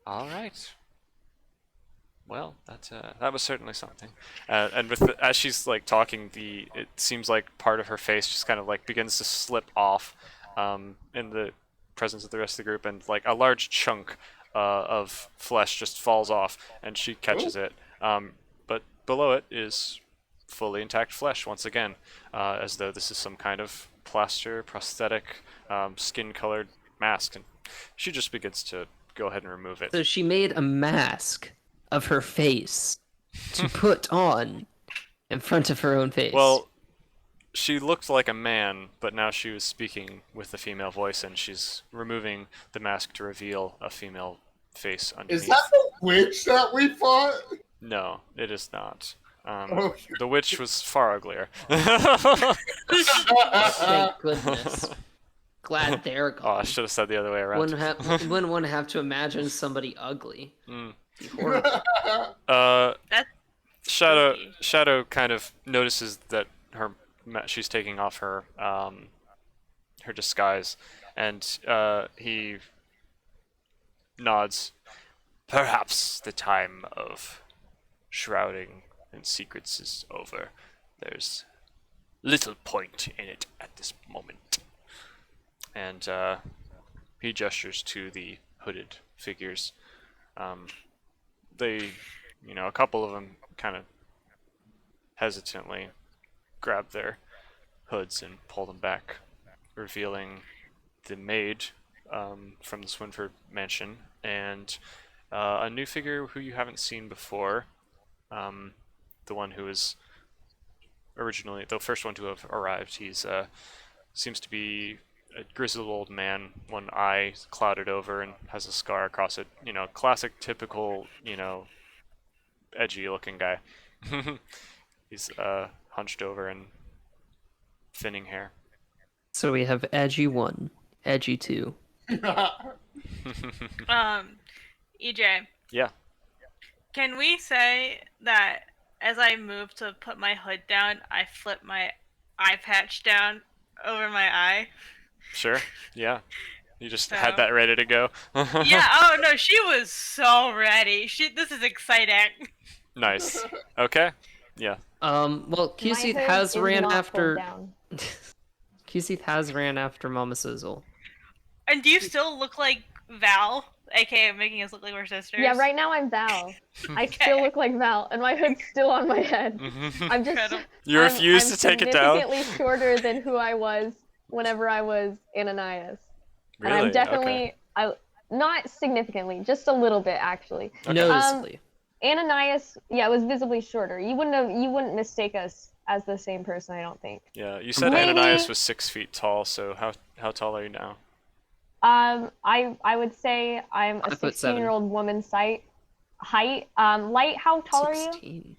Speaker 2: All right. Well, that was certainly something. And as she's like talking, it seems like part of her face just kind of like begins to slip off, in the presence of the rest of the group, and like a large chunk of flesh just falls off, and she catches it. But below it is fully intact flesh once again, as though this is some kind of plaster, prosthetic, skin-colored mask, and she just begins to go ahead and remove it.
Speaker 5: So she made a mask of her face to put on in front of her own face.
Speaker 2: Well, she looked like a man, but now she was speaking with a female voice, and she's removing the mask to reveal a female face underneath.
Speaker 1: Is that the witch that we fought?
Speaker 2: No, it is not.
Speaker 1: Oh.
Speaker 2: The witch was far uglier.
Speaker 5: Thank goodness. Glad they're gone.
Speaker 2: Oh, I should have said the other way around.
Speaker 5: Wouldn't want to have to imagine somebody ugly.
Speaker 2: Mm.
Speaker 5: Be horrible.
Speaker 4: That's
Speaker 2: Shadow kind of notices that she's taking off her her disguise, and he nods. Perhaps the time of shrouding and secrets is over. There's little point in it at this moment. And he gestures to the hooded figures. They, a couple of them kind of hesitantly grab their hoods and pull them back, revealing the maid from the Swinford mansion and a new figure who you haven't seen before. The one who was originally the first one to have arrived. He's seems to be a grizzled old man, one eye clouded over and has a scar across it. You know, classic, typical, you know, edgy looking guy. He's hunched over and thinning hair.
Speaker 5: So we have edgy 1, edgy 2.
Speaker 4: EJ.
Speaker 2: Yeah.
Speaker 4: Can we say that as I move to put my hood down, I flip my eye patch down over my eye?
Speaker 2: Sure. Yeah. You just
Speaker 4: So-
Speaker 2: had that ready to go.
Speaker 4: Yeah. Oh no, she was so ready. This is exciting.
Speaker 2: Nice. Okay. Yeah.
Speaker 5: Well,
Speaker 3: My
Speaker 5: Cuseath
Speaker 3: hood
Speaker 5: has
Speaker 3: is
Speaker 5: ran
Speaker 3: not pulled
Speaker 5: after.
Speaker 3: down.
Speaker 5: Cuseath has ran after Mama Sizzle.
Speaker 4: And do you still look like Val, aka making us look like we're sisters?
Speaker 3: Yeah, right now I'm Val. I still look like Val, and my hood's still on my head. I'm just.
Speaker 4: Incredible.
Speaker 2: You refuse to take it down?
Speaker 3: significantly shorter than who I was whenever I was Ananias.
Speaker 2: Really?
Speaker 3: And I'm definitely,
Speaker 2: Okay.
Speaker 3: not significantly, just a little bit actually.
Speaker 2: Okay.
Speaker 5: Noticeably.
Speaker 3: Ananias, yeah, was visibly shorter. You wouldn't mistake us as the same person, I don't think.
Speaker 2: Yeah. You said
Speaker 3: Maybe-
Speaker 2: Ananias was 6 feet tall. So how tall are you now?
Speaker 3: I would say I'm a
Speaker 5: 5'7".
Speaker 3: 16-year-old woman's height. Light, how tall are you?
Speaker 5: 16.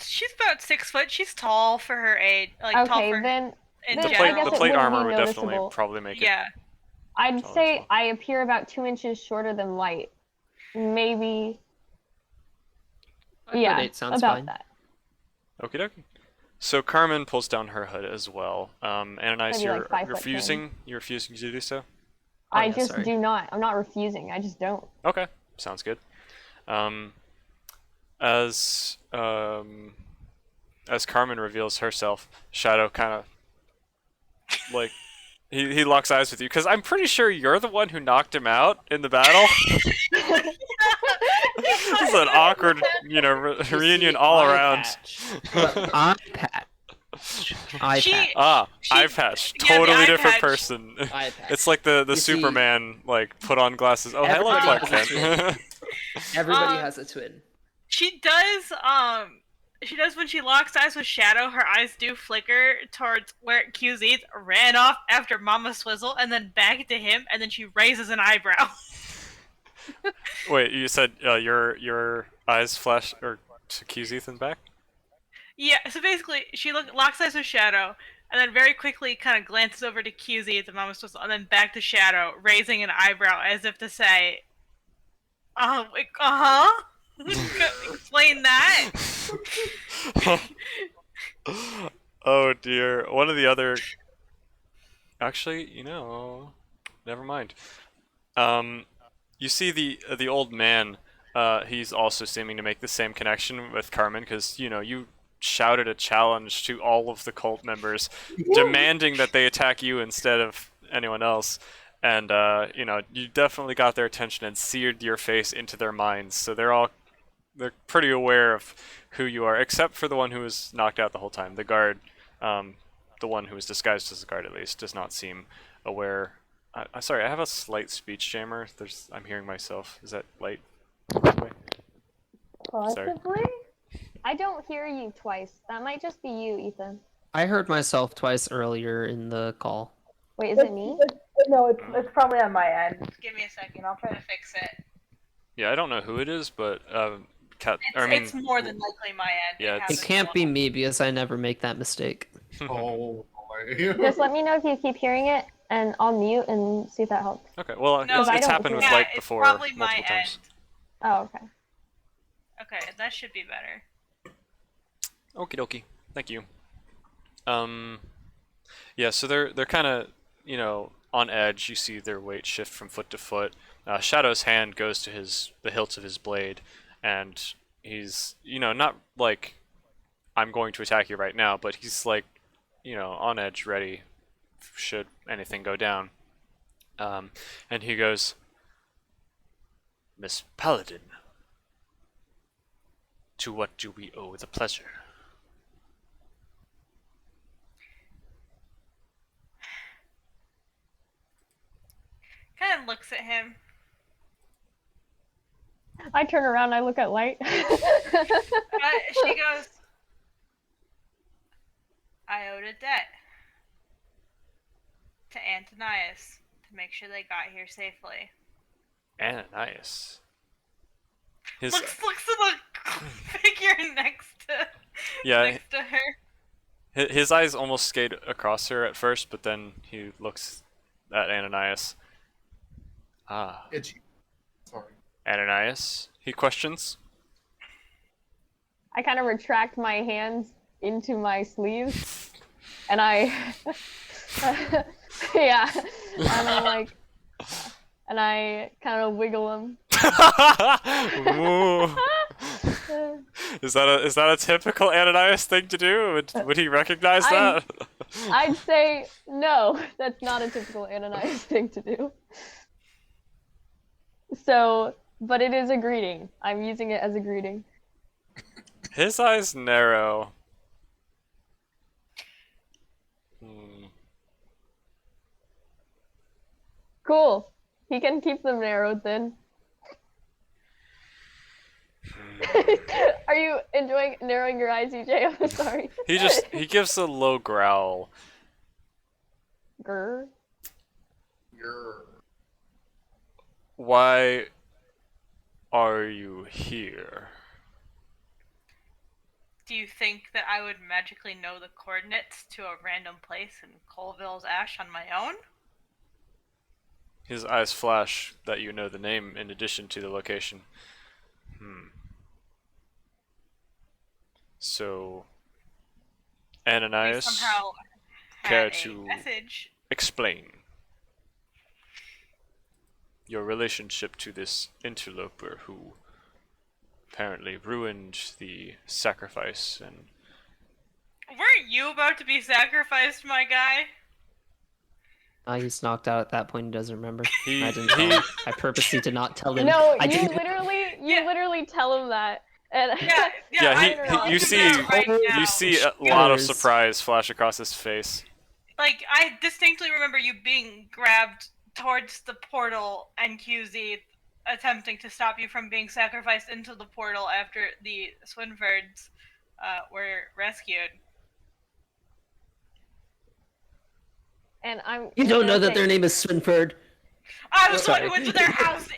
Speaker 4: She's about 6 foot. She's tall for her age. Like tall
Speaker 3: Okay,
Speaker 4: for
Speaker 3: then
Speaker 4: in
Speaker 3: the
Speaker 2: The
Speaker 3: I
Speaker 2: plate,
Speaker 3: guess
Speaker 2: the
Speaker 3: it
Speaker 2: plate
Speaker 3: wouldn't
Speaker 2: armor
Speaker 3: be
Speaker 2: would definitely
Speaker 3: noticeable.
Speaker 2: probably make it.
Speaker 4: Yeah.
Speaker 3: I'd
Speaker 2: tall as
Speaker 3: say
Speaker 2: well.
Speaker 3: I appear about 2 inches shorter than Light. Maybe,
Speaker 5: 5'8"
Speaker 3: yeah,
Speaker 5: sounds
Speaker 3: about
Speaker 5: fine.
Speaker 3: that.
Speaker 2: Okie dokie. So Carmen pulls down her hood as well. Ananias,
Speaker 3: Maybe like
Speaker 2: you're
Speaker 3: 5'10".
Speaker 2: refusing. You're refusing to do so.
Speaker 5: Oh,
Speaker 3: I
Speaker 5: yeah,
Speaker 3: just
Speaker 5: sorry.
Speaker 3: do not. I'm not refusing. I just don't.
Speaker 2: Okay, sounds good. As Carmen reveals herself, Shadow kind of like he locks eyes with you because I'm pretty sure you're the one who knocked him out in the battle. This is an awkward, you know, reunion all
Speaker 5: Eye
Speaker 2: around.
Speaker 5: patch. But eye patch. Eye
Speaker 4: She-
Speaker 5: patch.
Speaker 2: Eye patch,
Speaker 4: yeah, the
Speaker 2: totally
Speaker 4: eye
Speaker 2: different
Speaker 4: patch.
Speaker 2: person.
Speaker 5: Eye patch.
Speaker 2: It's like the
Speaker 5: You see-
Speaker 2: Superman like put on glasses. Oh, hello,
Speaker 5: Everybody
Speaker 2: Clark
Speaker 5: has a
Speaker 2: Kent.
Speaker 5: Everybody
Speaker 4: Um,
Speaker 5: has a twin.
Speaker 4: She does when she locks eyes with Shadow, her eyes do flicker towards where QZ ran off after Mama Swizzle and then back to him, and then she raises an eyebrow.
Speaker 2: Wait, you said your eyes flash or to Keith and back?
Speaker 4: Yeah, so basically she locks eyes with Shadow and then very quickly kind of glances over to QZ, the Mama Swizzle, and then back to Shadow, raising an eyebrow as if to say, explain that.
Speaker 2: Oh dear. One of the other. Actually, you know, never mind. You see the old man. He's also seeming to make the same connection with Carmen because you know you shouted a challenge to all of the cult members, demanding that they attack you instead of anyone else. And you know, you definitely got their attention and seared your face into their minds. So they're pretty aware of who you are, except for the one who was knocked out the whole time. The guard, the one who was disguised as a guard at least, does not seem aware. Sorry, I have a slight speech jammer. I'm hearing myself. Is that light? Sorry.
Speaker 3: Possibly? I don't hear you twice. That might just be you, Ethan.
Speaker 5: I heard myself twice earlier in the call.
Speaker 3: Wait, is it me?
Speaker 6: No, it's probably on my end.
Speaker 4: Give me a second, I'll try to fix it.
Speaker 2: Yeah, I don't know who it is, but
Speaker 4: It's more than likely my end.
Speaker 2: Yeah,
Speaker 5: It
Speaker 2: It's-
Speaker 5: can't be me because I never make that mistake.
Speaker 1: Oh boy.
Speaker 3: Just let me know if you keep hearing it, and I'll mute and see if that helps.
Speaker 2: Okay, well,
Speaker 4: No,
Speaker 2: it's
Speaker 3: I don't
Speaker 2: happened with
Speaker 3: hear-
Speaker 2: light
Speaker 4: it's
Speaker 2: before
Speaker 4: probably
Speaker 2: multiple
Speaker 4: my
Speaker 2: times.
Speaker 4: end.
Speaker 3: Oh, okay.
Speaker 4: Okay, that should be better.
Speaker 2: Okie dokie. Thank you. Yeah, so they're kind of, you know, on edge. You see their weight shift from foot to foot. Shadow's hand goes to the hilt of his blade, and he's, you know, not like I'm going to attack you right now, but he's like, you know, on edge, ready should anything go down. And he goes, Miss Paladin, to what do we owe the pleasure?
Speaker 4: Kind of looks at him.
Speaker 3: I turn around, I look at Light.
Speaker 4: She goes, I owed a debt to Antonius to make sure they got here safely.
Speaker 2: Ananias. His
Speaker 4: Looks at the figure next to her.
Speaker 2: his eyes almost skate across her at first, but then he looks at Ananias. Ah,
Speaker 1: Itchy. Sorry.
Speaker 2: Ananias? He questions.
Speaker 3: I kind of retract my hands into my sleeves, and I, yeah, and I'm like, and I kind of wiggle them.
Speaker 2: Is that a typical Ananias thing to do? Would he recognize that?
Speaker 3: I'd say no, that's not a typical Ananias thing to do. So, but it is a greeting. I'm using it as a greeting.
Speaker 2: His eyes narrow.
Speaker 3: Cool. He can keep them narrowed then. Are you enjoying narrowing your eyes, EJ? I'm sorry.
Speaker 2: He gives a low growl.
Speaker 3: Grr.
Speaker 2: Why are you here?
Speaker 4: Do you think that I would magically know the coordinates to a random place in Colville's Ash on my own?
Speaker 2: His eyes flash that you know the name in addition to the location. So, Ananias,
Speaker 4: somehow
Speaker 2: care
Speaker 4: had a
Speaker 2: to
Speaker 4: message.
Speaker 2: explain your relationship to this interloper who apparently ruined the sacrifice and...
Speaker 4: Weren't you about to be sacrificed, my guy?
Speaker 5: He's knocked out at that point. He doesn't remember.
Speaker 2: He-
Speaker 5: I didn't tell him. I purposely did not tell him.
Speaker 3: No,
Speaker 5: I
Speaker 3: you
Speaker 5: didn't.
Speaker 3: literally tell him that. And
Speaker 2: Yeah, you see a lot of surprise flash across his face.
Speaker 4: Like, I distinctly remember you being grabbed towards the portal and QZ attempting to stop you from being sacrificed into the portal after the Swinfords were rescued.
Speaker 3: And I'm.
Speaker 5: You don't know that their name is Swinford.
Speaker 4: I was the one who went to their house.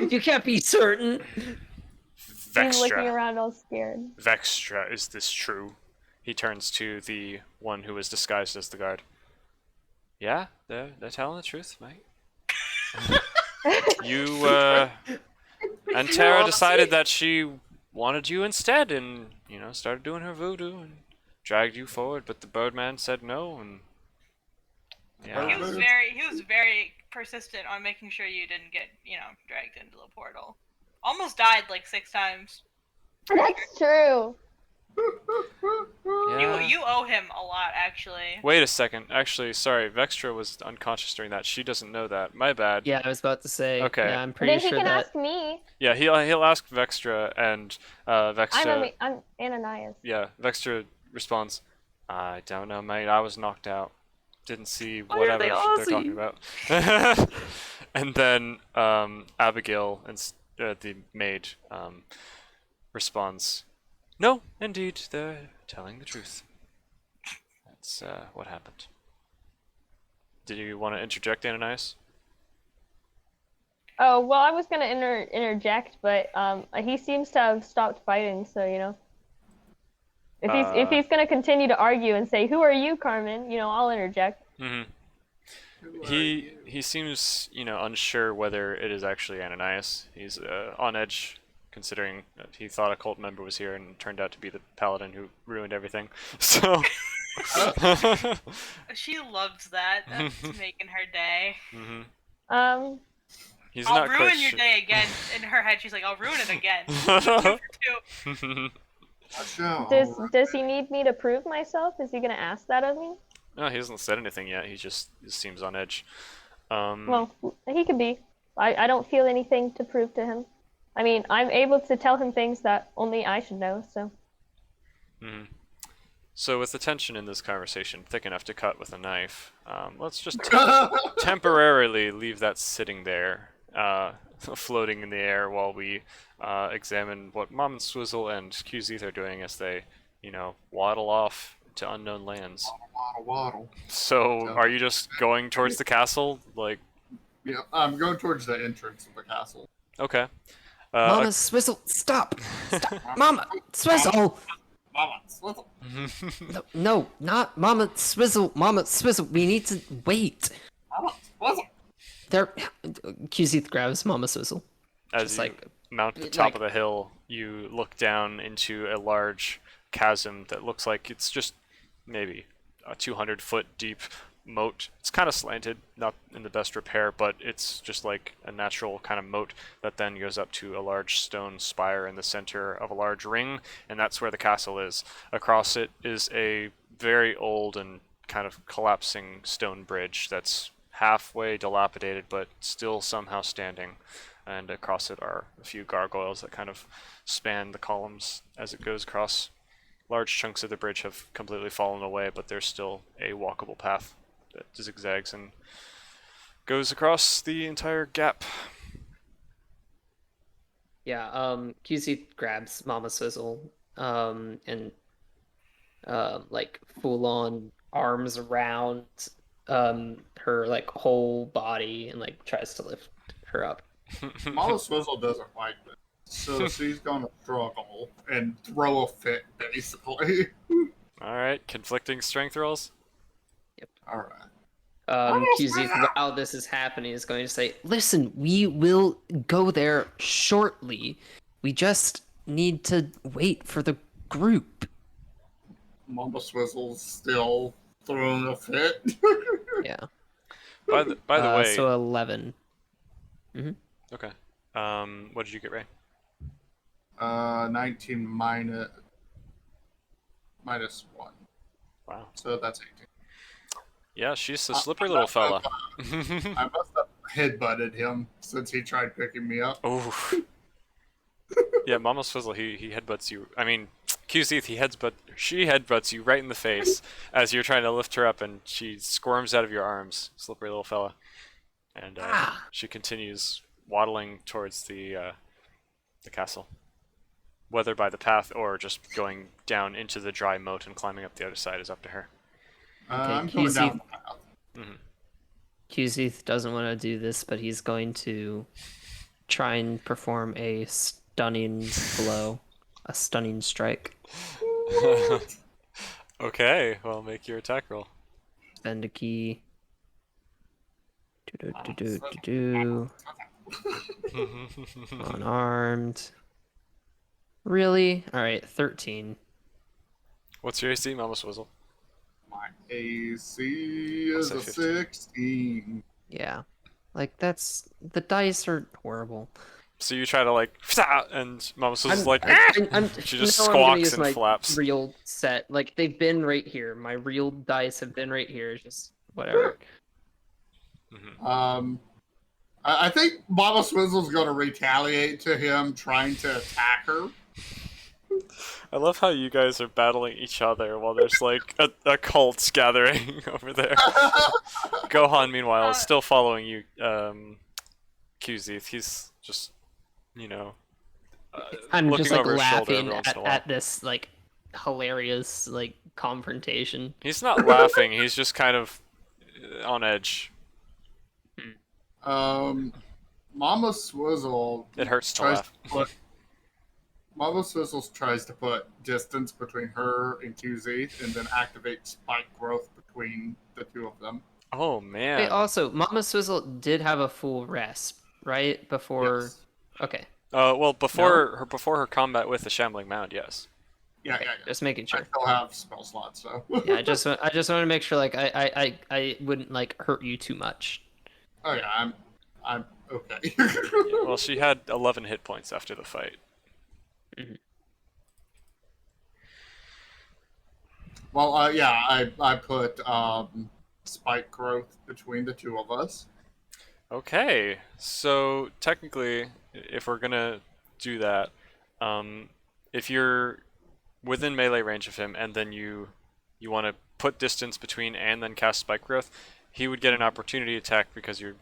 Speaker 5: You can't be certain.
Speaker 3: He's looking
Speaker 2: Vextra.
Speaker 3: around all scared.
Speaker 2: Vextra, is this true? He turns to the one who was disguised as the guard. Yeah, they're telling the truth, mate. You, and Tara decided that she wanted you instead and, started doing her voodoo and dragged you forward, but the Birdman said no, and... Yeah.
Speaker 4: He was very persistent on making sure you didn't get, dragged into the portal. Almost died like 6 times.
Speaker 3: That's true.
Speaker 2: Yeah.
Speaker 4: You owe him a lot, actually.
Speaker 2: Wait a second. Actually, sorry, Vextra was unconscious during that. She doesn't know that. My bad.
Speaker 5: Yeah, I was about to say.
Speaker 2: Okay.
Speaker 5: Yeah, I'm pretty
Speaker 3: Then he
Speaker 5: sure
Speaker 3: can
Speaker 5: that.
Speaker 3: ask me.
Speaker 2: Yeah, he'll ask Vextra, and Vextra...
Speaker 3: I'm Ananias.
Speaker 2: Yeah, Vextra responds, I don't know, mate. I was knocked out. Didn't see
Speaker 5: Why are
Speaker 2: whatever
Speaker 5: they
Speaker 2: they're talking about. And then Abigail, the maid, responds, no, indeed, they're telling the truth. That's what happened. Did you want to interject, Ananias?
Speaker 3: Oh well, I was gonna interject, but he seems to have stopped fighting. So if he's gonna continue to argue and say, "Who are you, Carmen?" I'll interject.
Speaker 2: Mm-hmm. He seems, unsure whether it is actually Ananias. He's on edge, considering that he thought a cult member was here and it turned out to be the paladin who ruined everything. So
Speaker 4: She loves that. That's making her day.
Speaker 2: Mm-hmm. He's
Speaker 4: I'll
Speaker 2: not
Speaker 4: ruin
Speaker 2: quite
Speaker 4: your
Speaker 2: sure.
Speaker 4: day again. In her head, she's like, I'll ruin it again. 2 for 2.
Speaker 3: Does he need me to prove myself? Is he gonna ask that of me?
Speaker 2: No, he hasn't said anything yet. He just seems on edge.
Speaker 3: Well, he could be. I don't feel anything to prove to him. I mean, I'm able to tell him things that only I should know, so.
Speaker 2: Mm-hmm. So with the tension in this conversation thick enough to cut with a knife, let's just temporarily leave that sitting there floating in the air while we examine what Mom and Swizzle and QZ are doing as they, waddle off to unknown lands.
Speaker 1: Waddle.
Speaker 2: So, are you just going towards the castle? Like,
Speaker 1: yeah, I'm going towards the entrance of the castle.
Speaker 2: okay.
Speaker 5: Mama Swizzle, stop! Stop! Mama Swizzle!
Speaker 1: Mama Swizzle.
Speaker 5: No, not Mama Swizzle. Mama Swizzle. We need to wait.
Speaker 1: Mama Swizzle.
Speaker 5: There, QZ grabs Mama Swizzle.
Speaker 2: As
Speaker 5: Just
Speaker 2: you
Speaker 5: like
Speaker 2: mount the top of the hill, you look down into a large chasm that looks like it's just maybe a 200-foot deep moat. It's kind of slanted, not in the best repair, but it's just like a natural kind of moat that then goes up to a large stone spire in the center of a large ring, and that's where the castle is. Across it is a very old and kind of collapsing stone bridge that's halfway dilapidated but still somehow standing, and across it are a few gargoyles that kind of span the columns as it goes across. Large chunks of the bridge have completely fallen away, but there's still a walkable path that zigzags and goes across the entire gap.
Speaker 5: Yeah, QZ grabs Mama Swizzle, and like full on arms around her like whole body and like tries to lift her up.
Speaker 1: Mama Swizzle doesn't like this, so she's gonna struggle and throw a fit, basically.
Speaker 2: Alright, conflicting strength rolls.
Speaker 1: Alright.
Speaker 5: QZ, while this is happening, is going to say, listen, we will go there shortly. We just need to wait for the group.
Speaker 1: Mama Swizzle's still throwing a fit.
Speaker 5: Yeah.
Speaker 2: By the way,
Speaker 5: so 11.
Speaker 2: okay. What did you get, Ray?
Speaker 1: 19 minus 1.
Speaker 2: Wow.
Speaker 1: So that's 18.
Speaker 2: Yeah, she's a slippery little fella.
Speaker 1: I must have headbutted him since he tried picking me up.
Speaker 2: Oh. Yeah, Mama Swizzle, he headbutts you. I mean, QZ, she headbutts you right in the face as you're trying to lift her up, and she squirms out of your arms, slippery little fella. And she continues waddling towards the castle. Whether by the path or just going down into the dry moat and climbing up the other side is up to her.
Speaker 1: I'm going down the path.
Speaker 5: QZ doesn't want to do this, but he's going to try and perform a stunning blow, a stunning strike.
Speaker 2: Okay, well, make your attack roll.
Speaker 5: Spend a key. Unarmed. Really? Alright, 13.
Speaker 2: What's your AC, Mama Swizzle?
Speaker 1: My AC is
Speaker 2: I'll
Speaker 1: a
Speaker 2: say
Speaker 1: 16.
Speaker 5: Yeah. Like, that's... The dice are horrible.
Speaker 2: So you try to, like, and Mama Swizzle's like, she just
Speaker 5: I'm gonna
Speaker 2: squawks
Speaker 5: use
Speaker 2: and
Speaker 5: my
Speaker 2: flaps.
Speaker 5: real set. Like, they've been right here. My real dice have been right here. Just whatever.
Speaker 1: I think Mama Swizzle's going to retaliate to him trying to attack her.
Speaker 2: I love how you guys are battling each other while there's like a cult gathering over there. Gohan, meanwhile, is still following you, QZ. He's just,
Speaker 5: I'm
Speaker 2: looking
Speaker 5: just like
Speaker 2: over his shoulder
Speaker 5: laughing
Speaker 2: every once in a while.
Speaker 5: at this like hilarious like confrontation.
Speaker 2: He's not laughing. He's just kind of on edge.
Speaker 1: Mama Swizzle.
Speaker 2: It hurts to laugh.
Speaker 1: Mama Swizzle tries to put distance between her and QZ, and then activate spike growth between the two of them.
Speaker 2: Oh man.
Speaker 5: Hey, also, Mama Swizzle did have a full rest, right? Before.
Speaker 1: Yes.
Speaker 5: Okay.
Speaker 2: Well, before her combat with the Shambling Mound, yes.
Speaker 1: Yeah.
Speaker 5: Just making
Speaker 1: I
Speaker 5: sure.
Speaker 1: still have spell slots, so.
Speaker 5: Yeah, I just want to make sure like I wouldn't like hurt you too much.
Speaker 1: Oh yeah, I'm okay.
Speaker 2: Yeah, well, she had 11 hit points after the fight.
Speaker 1: Well, yeah, I put spike growth between the two of us.
Speaker 2: Okay, so technically, if we're gonna do that, if you're within melee range of him, and then you want to put distance between and then cast spike growth, he would get an opportunity attack because you're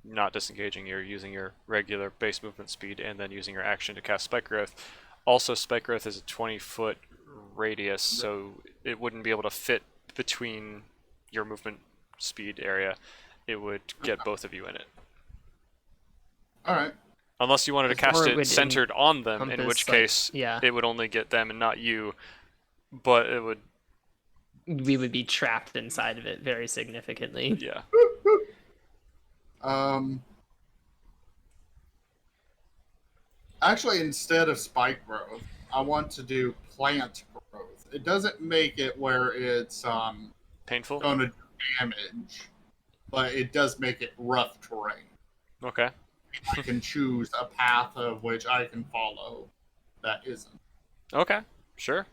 Speaker 2: not disengaging, you're using your regular base movement speed and then using your action to cast Spike Growth. Also, Spike Growth is a 20-foot radius, so it wouldn't be able to fit between your movement speed area. It would get both of you in it.
Speaker 1: Alright.
Speaker 2: Unless you wanted to cast
Speaker 5: Or it
Speaker 2: it
Speaker 5: would
Speaker 2: centered on them, in
Speaker 5: encompass,
Speaker 2: which
Speaker 5: like-
Speaker 2: case
Speaker 5: yeah.
Speaker 2: it would only get them and not you. But it would,
Speaker 5: We would be trapped inside of it very significantly.
Speaker 2: yeah.
Speaker 1: Actually, instead of spike growth, I want to do plant growth. It doesn't make it where it's
Speaker 2: Painful?
Speaker 1: going to do damage, but it does make it rough terrain.
Speaker 2: Okay.
Speaker 1: I can choose a path of which I can follow that isn't.
Speaker 2: Okay, sure.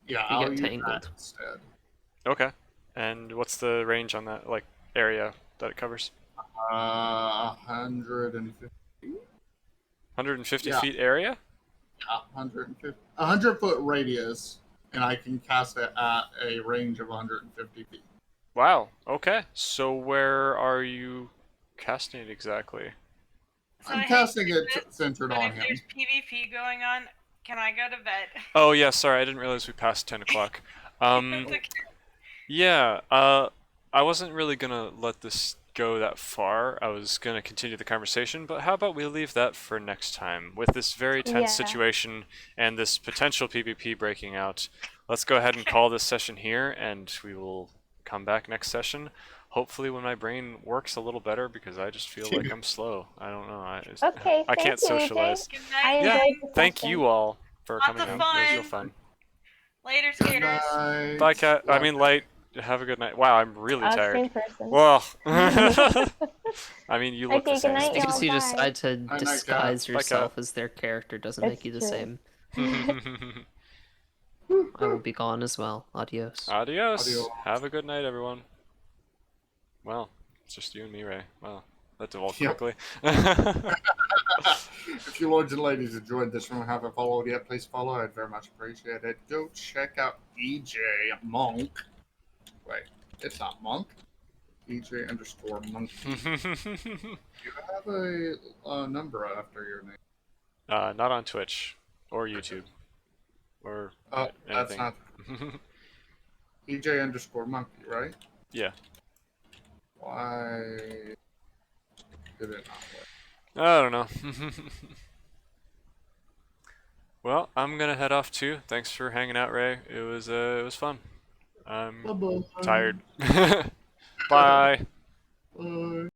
Speaker 1: Yeah,
Speaker 5: You
Speaker 1: I'll
Speaker 5: get
Speaker 1: use
Speaker 5: tangled.
Speaker 1: that instead.
Speaker 2: Okay. And what's the range on that, like, area that it covers?
Speaker 1: 150.
Speaker 2: 150
Speaker 1: Yeah.
Speaker 2: feet area?
Speaker 1: Yeah, 150. 100-foot radius, and I can cast it at a range of 150 feet.
Speaker 2: Wow, okay. So where are you casting it exactly?
Speaker 4: So
Speaker 1: I'm
Speaker 4: I hate
Speaker 1: casting
Speaker 4: to
Speaker 1: it
Speaker 4: do this,
Speaker 1: centered
Speaker 4: but
Speaker 1: on
Speaker 4: if
Speaker 1: him.
Speaker 4: there's PvP going on, can I go to bed?
Speaker 2: Oh, yeah, sorry, I didn't realize we passed 10 o'clock.
Speaker 4: It's okay.
Speaker 2: Yeah, I wasn't really gonna let this go that far. I was gonna continue the conversation, but how about we leave that for next time? With this very tense
Speaker 3: Yeah.
Speaker 2: situation and this potential PvP breaking out, let's go ahead and call this session here, and we will come back next session. Hopefully when my brain works a little better, because I just feel like I'm slow. I don't know.
Speaker 3: Okay,
Speaker 2: I can't
Speaker 3: thank you, AJ.
Speaker 2: socialize.
Speaker 4: Good
Speaker 3: I
Speaker 4: night.
Speaker 2: Yeah,
Speaker 3: enjoyed the
Speaker 2: thank
Speaker 3: session.
Speaker 2: you all for
Speaker 4: Lots
Speaker 2: coming
Speaker 4: of
Speaker 2: out. It was real
Speaker 4: fun.
Speaker 2: fun.
Speaker 4: Later,
Speaker 1: Good
Speaker 4: skaters.
Speaker 1: night.
Speaker 2: Bye, Cat. I mean, Light. Have a good night. Wow, I'm really tired.
Speaker 3: Same person.
Speaker 2: Well, I mean, you look
Speaker 3: Okay,
Speaker 2: the same.
Speaker 3: good night,
Speaker 5: Just
Speaker 3: y'all.
Speaker 5: because you
Speaker 3: bye.
Speaker 5: decide to
Speaker 1: Night,
Speaker 5: disguise
Speaker 2: Kat.
Speaker 5: yourself as their character doesn't
Speaker 3: It's
Speaker 5: make you the
Speaker 3: true.
Speaker 5: same. I will be gone as well. Adios.
Speaker 2: Adios.
Speaker 1: Adios.
Speaker 2: Have a good night, everyone. Well, it's just you and me, Ray. Wow, that devolved
Speaker 1: Yep.
Speaker 2: quickly.
Speaker 1: If you lords and ladies enjoyed this room and haven't followed yet, please follow. I'd very much appreciate it. Go check out EJ Monk. Wait, it's not Monk. EJ underscore Monkey. You have a number after your name.
Speaker 2: Not on Twitch or YouTube or
Speaker 1: Oh, that's
Speaker 2: anything.
Speaker 1: not EJ underscore Monkey, right?
Speaker 2: Yeah.
Speaker 1: Why did it not work?
Speaker 2: I don't know. Well, I'm gonna head off too. Thanks for hanging out, Ray. It was fun. I'm
Speaker 1: Bye-bye.
Speaker 2: tired. Bye.
Speaker 1: Bye.